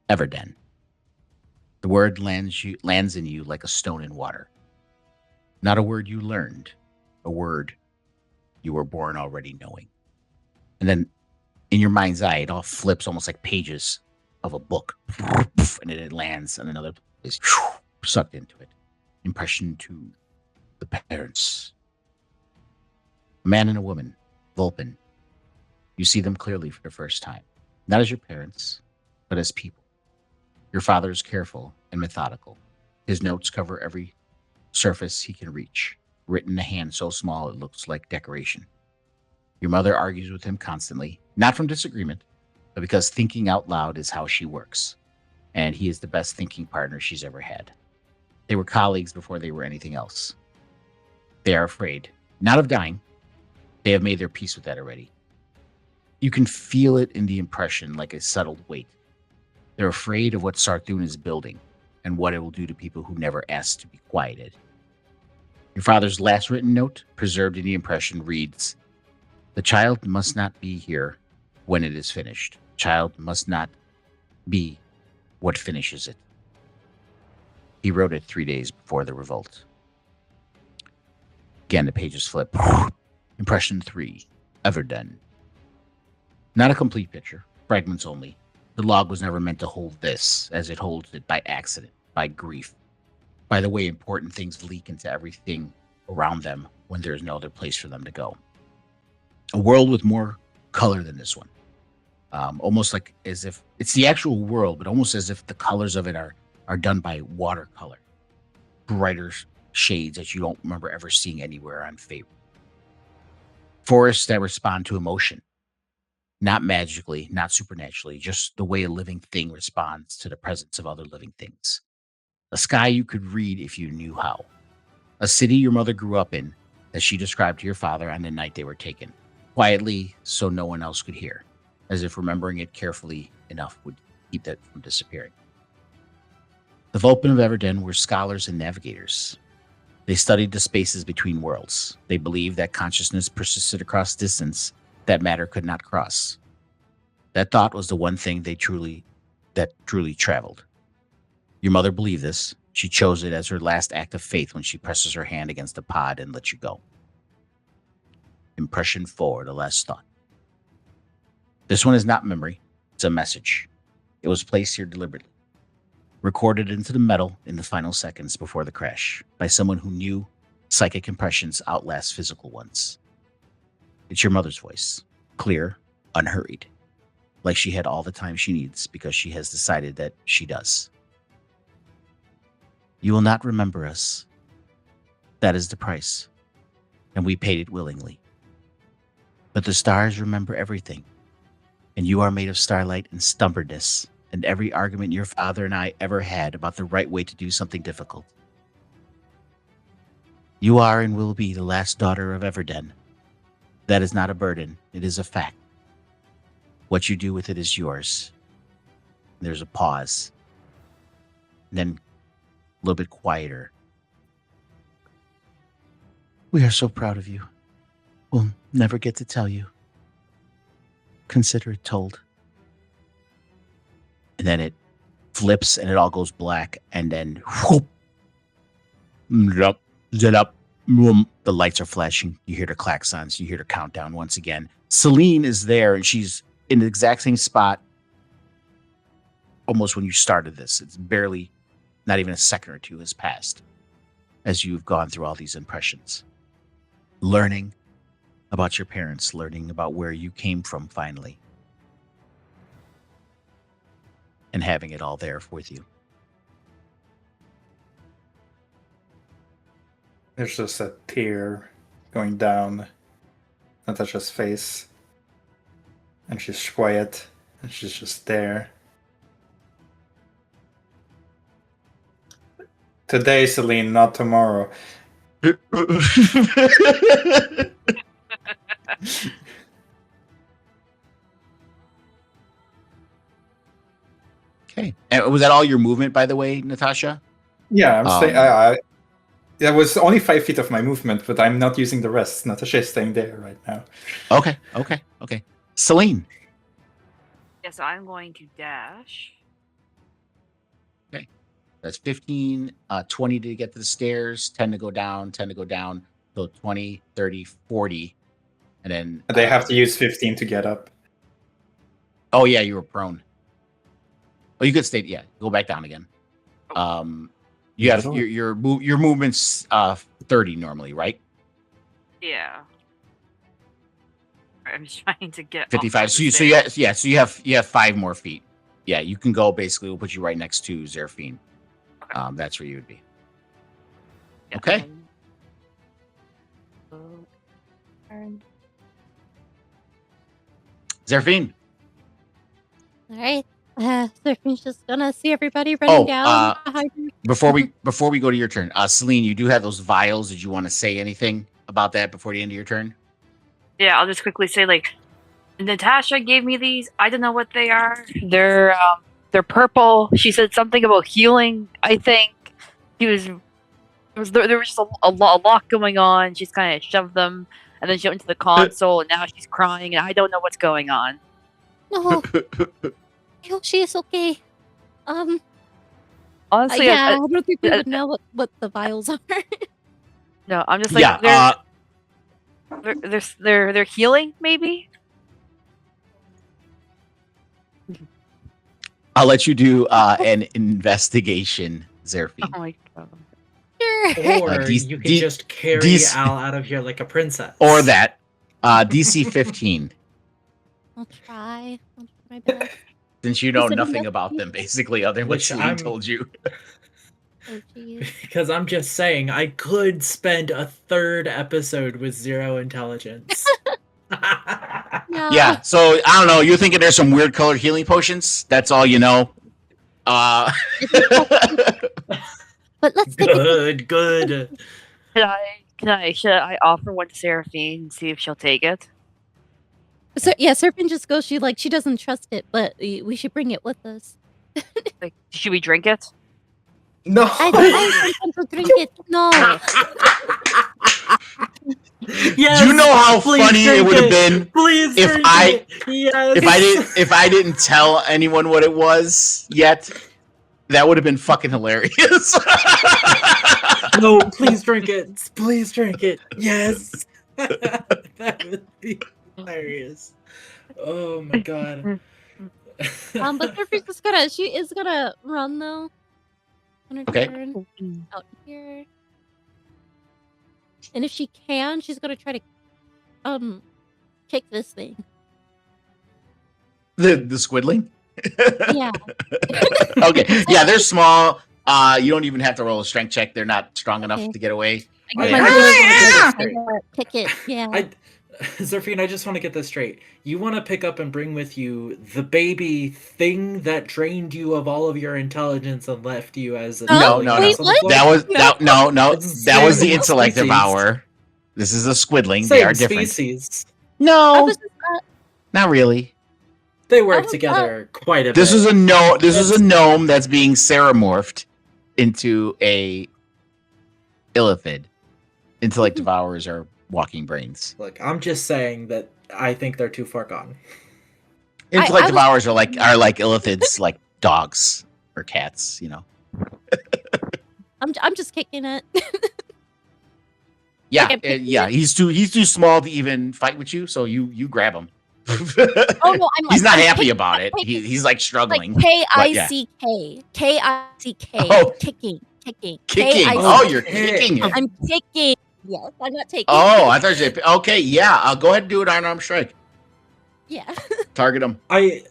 Everden. The word lands in you like a stone in water. Not a word you learned, a word you were born already knowing. And then in your mind's eye, it all flips almost like pages of a book. And it lands on another place, sucked into it. Impression 2, the parents. A man and a woman, Vulpin. You see them clearly for the first time. Not as your parents, but as people. Your father is careful and methodical. His notes cover every surface he can reach, written in a hand so small it looks like decoration. Your mother argues with him constantly, not from disagreement, but because thinking out loud is how she works, and he is the best thinking partner she's ever had. They were colleagues before they were anything else. They are afraid, not of dying. They have made their peace with that already. You can feel it in the impression like a settled weight. They're afraid of what Sarthun is building and what it will do to people who never asked to be quieted. Your father's last written note, preserved in the impression, reads, "The child must not be here when it is finished. Child must not be what finishes it." He wrote it 3 days before the revolt. Again, the pages flip. Impression 3, Everden. Not a complete picture, fragments only. The log was never meant to hold this, as it holds it by accident, by grief, by the way important things leak into everything around them when there is no other place for them to go. A world with more color than this one. Almost like as if it's the actual world, but almost as if the colors of it are done by watercolor. Brighter shades that you don't remember ever seeing anywhere on Fate. Forests that respond to emotion. Not magically, not supernaturally, just the way a living thing responds to the presence of other living things. A sky you could read if you knew how. A city your mother grew up in that she described to your father on the night they were taken, quietly so no one else could hear, as if remembering it carefully enough would keep that from disappearing. The Vulpin of Everden were scholars and navigators. They studied the spaces between worlds. They believed that consciousness persisted across distance that matter could not cross. That thought was the one thing that truly traveled. Your mother believed this. She chose it as her last act of faith when she presses her hand against the pod and lets you go. Impression 4, the last thought. This one is not memory. It's a message. It was placed here deliberately. Recorded into the metal in the final seconds before the crash by someone who knew psychic impressions outlast physical ones. It's your mother's voice, clear, unhurried, like she had all the time she needs because she has decided that she does. You will not remember us. That is the price, and we paid it willingly. But the stars remember everything. And you are made of starlight and stubbornness, and every argument your father and I ever had about the right way to do something difficult. You are and will be the last daughter of Everden. That is not a burden, it is a fact. What you do with it is yours. There's a pause. Then a little bit quieter. We are so proud of you. We'll never get to tell you. Consider it told. And then it flips and it all goes black, and then whoop, the lights are flashing. You hear the klaxons. You hear the countdown once again. Celine is there, and she's in the exact same spot almost when you started this. It's barely, not even a second or two has passed as you've gone through all these impressions. Learning about your parents, learning about where you came from finally, and having it all there with you. There's just a tear going down Natasha's face. And she's quiet. And she's just there. Today, Celine, not tomorrow. Okay. And was that all your movement, by the way, Natasha? Yeah, I'm staying. That was only 5 feet of my movement, but I'm not using the rest. Natasha is staying there right now. Okay. Celine. Yes, I'm going to dash. That's 15, 20 to get to the stairs, 10 to go down, 10 to go down. So 20, 30, 40. And then... They have to use 15 to get up. Oh, yeah, you were prone. Oh, you could stay... Yeah, go back down again. You have your movement's 30 normally, right? Yeah. I'm just trying to get 55. So you have 5 more feet. Yeah, you can go. Basically, we'll put you right next to Zeraphine. Okay. That's where you would be. Yeah, Okay. Zeraphine. All right. Serpent's just gonna see everybody running down. Before we go to your turn, Celine, you do have those vials. Did you want to say anything about that before the end of your turn? Yeah, I'll just quickly say, like, Natasha gave me these. I don't know what they are. They're purple. She said something about healing. I think there was just a lot going on. She's kind of shoved them, and then she went into the console, and now she's crying, and I don't know what's going on. No, I hope she is okay. Honestly, yeah, I don't think we would know what the vials are. No, I'm just like, they're healing, maybe. I'll let you do an investigation, Zeraphine. Oh my god. Or you can just carry Al out of here like a princess. Or that. DC 15. I'll try my best. Since you know nothing about them, basically, other than what Celine told you. Oh, geez. Because I'm just saying, I could spend a third episode with 0 intelligence. No. Yeah, so I don't know. You're thinking there's some weird colored healing potions? That's all you know. But let's take it. Good. Should I offer one to Seraphine and see if she'll take it? So yeah, Serpent just goes. She doesn't trust it, but we should bring it with us. Like, should we drink it? No. I don't want to drink it. No. Yes, do you know how funny it would have been if I didn't tell anyone what it was yet? That would have been fucking hilarious. No, please drink it. Please drink it. Yes. That would be hilarious. Oh my god. But she is gonna run though. On her turn out here. And if she can, she's gonna try to kick this thing. The squidling? Yeah. Okay. Yeah, they're small. You don't even have to roll a strength check. They're not strong enough to get away. I get my kick it. Yeah. Zerfine, I just want to get this straight. You want to pick up and bring with you the baby thing that drained you of all of your intelligence and left you as a No, jelly no, mass no. on the floor? That was No. no. It's That was the same intellect species. devourer. This is a squidling. They are Same different. species. I No, was just, not really. They work was together quite a This bit. is a no. This is a It's- gnome that's being seramorphed into a illithid. Intellect devourers are walking brains. Look, I'm just saying that I think they're too far gone. Intellect was- devourers are like illithids, like dogs or cats. You know. I'm just kicking it. Yeah, Like I'm picking yeah. He's too small to even fight with you. So you grab him. Oh no, I'm like, He's not I'm happy kicking- about it. He's like struggling. Like but yeah. KICK. KICK. Oh. Kicking. Kicking. K-I-C-K. Oh, you're Okay. kicking him. I'm kicking. Yes, I'm not taking. Oh, I thought you said, okay, yeah. I'll go ahead and do an unarmed strike. Yeah. Target him. I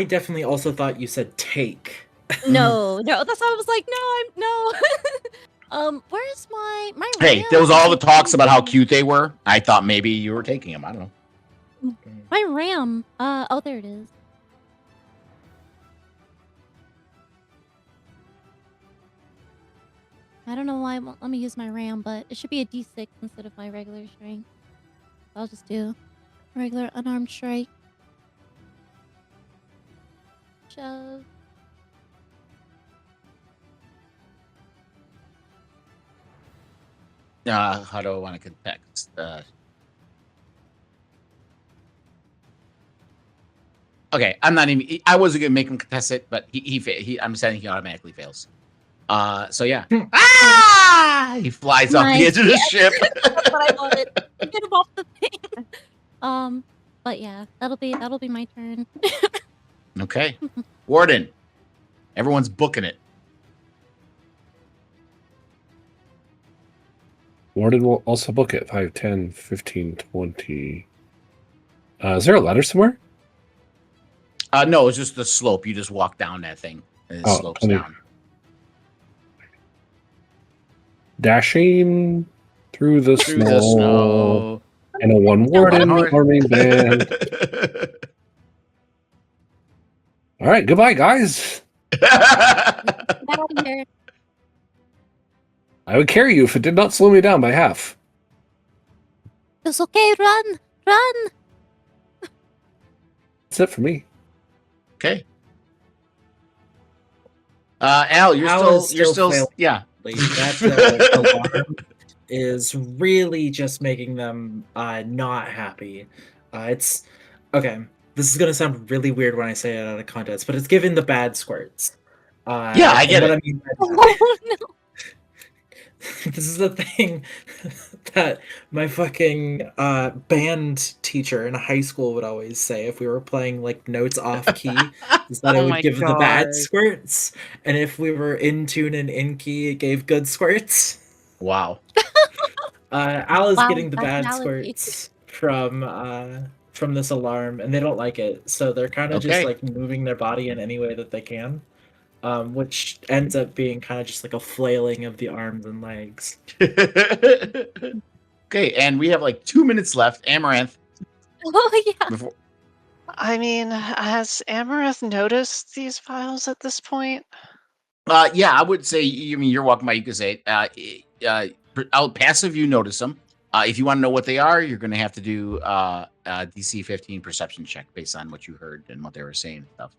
definitely also thought you said take. No. That's why I was like, no. Where's my Hey, ram? there was all the talks about how cute they were. I thought maybe you were taking him. I don't know. My ram. Oh, there it is. I don't know why it won't let me use my ram, but it should be a D6 instead of my regular strength. I'll just do regular unarmed strike. Shove. How do I want to context? Okay, I'm not even. I wasn't gonna make him contest it, but he I'm saying he automatically fails. So yeah. He flies off the Nice. edge of the ship. That's what I wanted. Get him off the thing. But yeah, that'll be my turn. Okay, Warden. Everyone's booking it. Warden will also book it 5, 10, 15, 20. Is there a ladder somewhere? No, it's just the slope. You just walk down that thing, and it Oh, slopes 20. down. Dashing through the Through the snow. And a one warden Alright. arming band. All right, goodbye, guys. Get out of here. I would carry you if it did not slow me down by half. It's okay. Run. That's it for me. Okay. Al, Al is you're still still, failing. yeah. That alarm is really just making them not happy. It's okay. This is gonna sound really weird when I say it out of context, but it's giving the bad squirts. Yeah, I and get what it. I mean by that- Oh no. this is the thing that my fucking band teacher in high school would always say if we were playing like notes off key, is that Oh it my would give the bad God. squirts, and if we were in tune and in key, it gave good squirts. Wow. Al is Wow, getting the that's bad an allergy. squirts from this alarm, and they don't like it, so they're kind of Okay. just like moving their body in any way that they can, which ends up being kind of just like a flailing of the arms and legs. Okay, and we have like 2 minutes left. Amaranth. Oh yeah. Before, I mean, has Amaranth noticed these files at this point? yeah, I would say. I mean, you're walking by. You could say, out passive. You notice them. If you want to know what they are, you're going to have to do DC 15 perception check based on what you heard and what they were saying and stuff.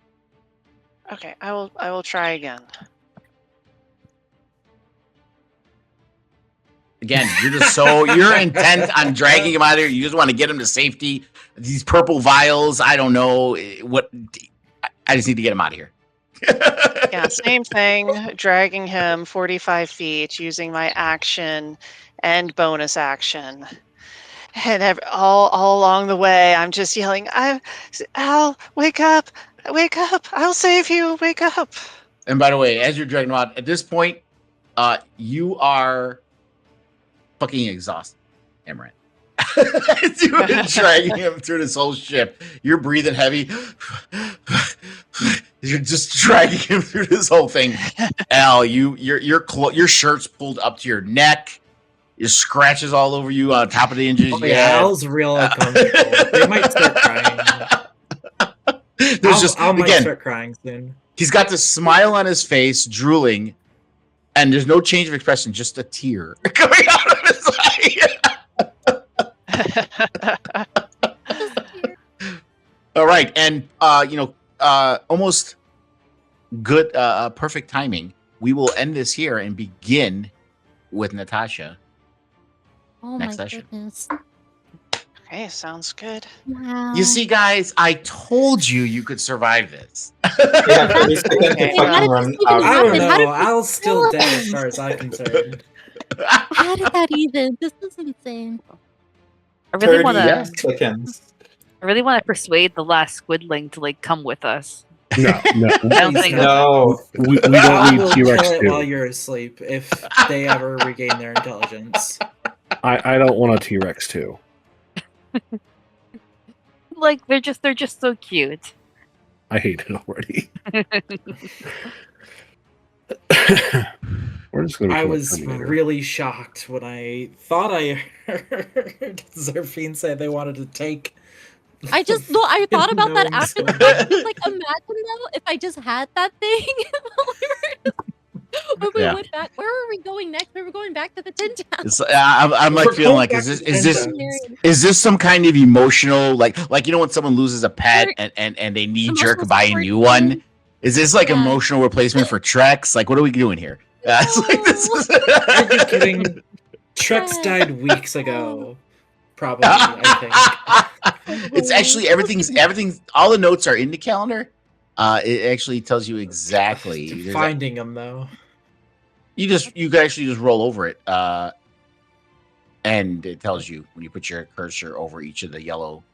Okay, I will try again. Again, you're just you're intent on dragging him out of here. You just want to get him to safety. These purple vials, I don't know what. I just need to get him out of here. Yeah, same thing. Dragging him 45 feet using my action and bonus action. And all along the way, I'm just yelling, Al, wake up! Wake up! I'll save you! Wake up! And by the way, as you're dragging him out, at this point, you are fucking exhausted, Amaranth. You're dragging him through this whole ship. You're breathing heavy. You're just dragging him through this whole thing. Al, your shirt's pulled up to your neck. It scratches all over you on top of the injuries Oh you yeah, had. Al's real uncomfortable. They might start crying. There's just Al might again, start crying soon. he's got this smile on his face, drooling, and there's no change of expression, just a tear coming out of his eye. All right, and almost good, perfect timing. We will end this here and begin with Natasha. Oh Next my session. goodness. Okay, sounds good. Wow. You see, guys, I told you could survive this. We have 30 seconds to Okay. How fucking did run this even out. I don't happen? How know. did Al's still dead as far as I'm concerned. How did that even? This is insane. I really 30 want to. seconds. I really want to persuade the last squidling to like come with us. No. I don't Please think No. We Al don't need will T-Rex kill it while 2. you're asleep if they ever regain their intelligence. I don't want a T-Rex 2. like they're just so cute. I hate it already. We're just gonna I kill a was Terminator. really shocked when I thought I heard Zerfine say they wanted to take. I thought about that knowing after the so fact. much. Like, imagine though if I just had that thing when we Yeah. went back. Where were we going next? We were going back to the tin town. I'm like We're feeling going like, back is to this Nintendo. is this some kind of emotional like when someone loses a pet and they knee jerk Emotional buy a support new one? team. Is this like Yeah. emotional replacement for Trex? Like, what are we doing here? It's like this is Are you kidding? Trex died weeks ago. Probably, I It's actually everything's all the notes are in the calendar. It actually tells you exactly. think. There's Finding them though. you can actually just roll over it, and it tells you when you put your cursor over each of the yellow.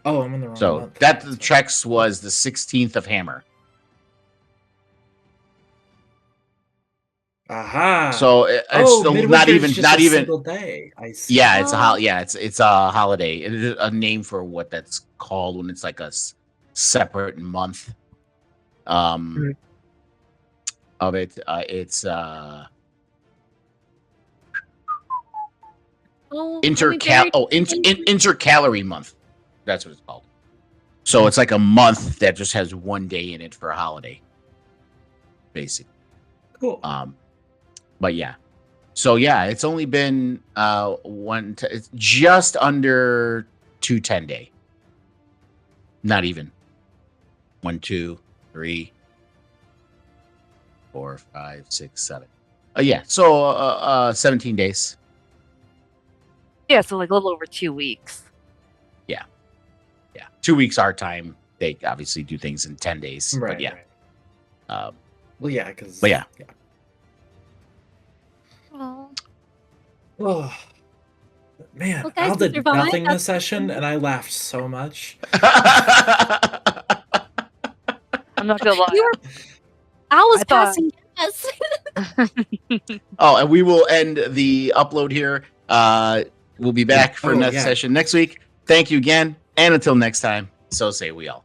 Oh, I'm in the wrong So month. that the Trex was the 16th of Hammer. Aha. So it's still Midwinter not is even just not a even. single day. I see. Yeah, it's Oh. it's a holiday. It is a name for what that's called when it's like a separate month. Mhm. Of it, it's intercalary month. That's what it's called. So it's like a month that just has one day in it for a holiday, basically. Cool. But yeah. So yeah, it's only been it's just under 210 day. Not even. 1, 2, 3, 4, 5, 6, 7. Yeah, so 17 days. Yeah, so like a little over 2 weeks. Yeah. 2 weeks our time. They obviously do things in 10 days. Right. But yeah. Right. Well, yeah, because. But yeah. Oh. Oh. Man, Well, guys, Al we did survived. nothing That's this session, and I laughed so much. I'm not gonna lie. Al was I thought- passing gas. Oh, and we will end the upload here. We'll be back for Oh, next yeah. session next week. Thank you again. And until next time, so say we all.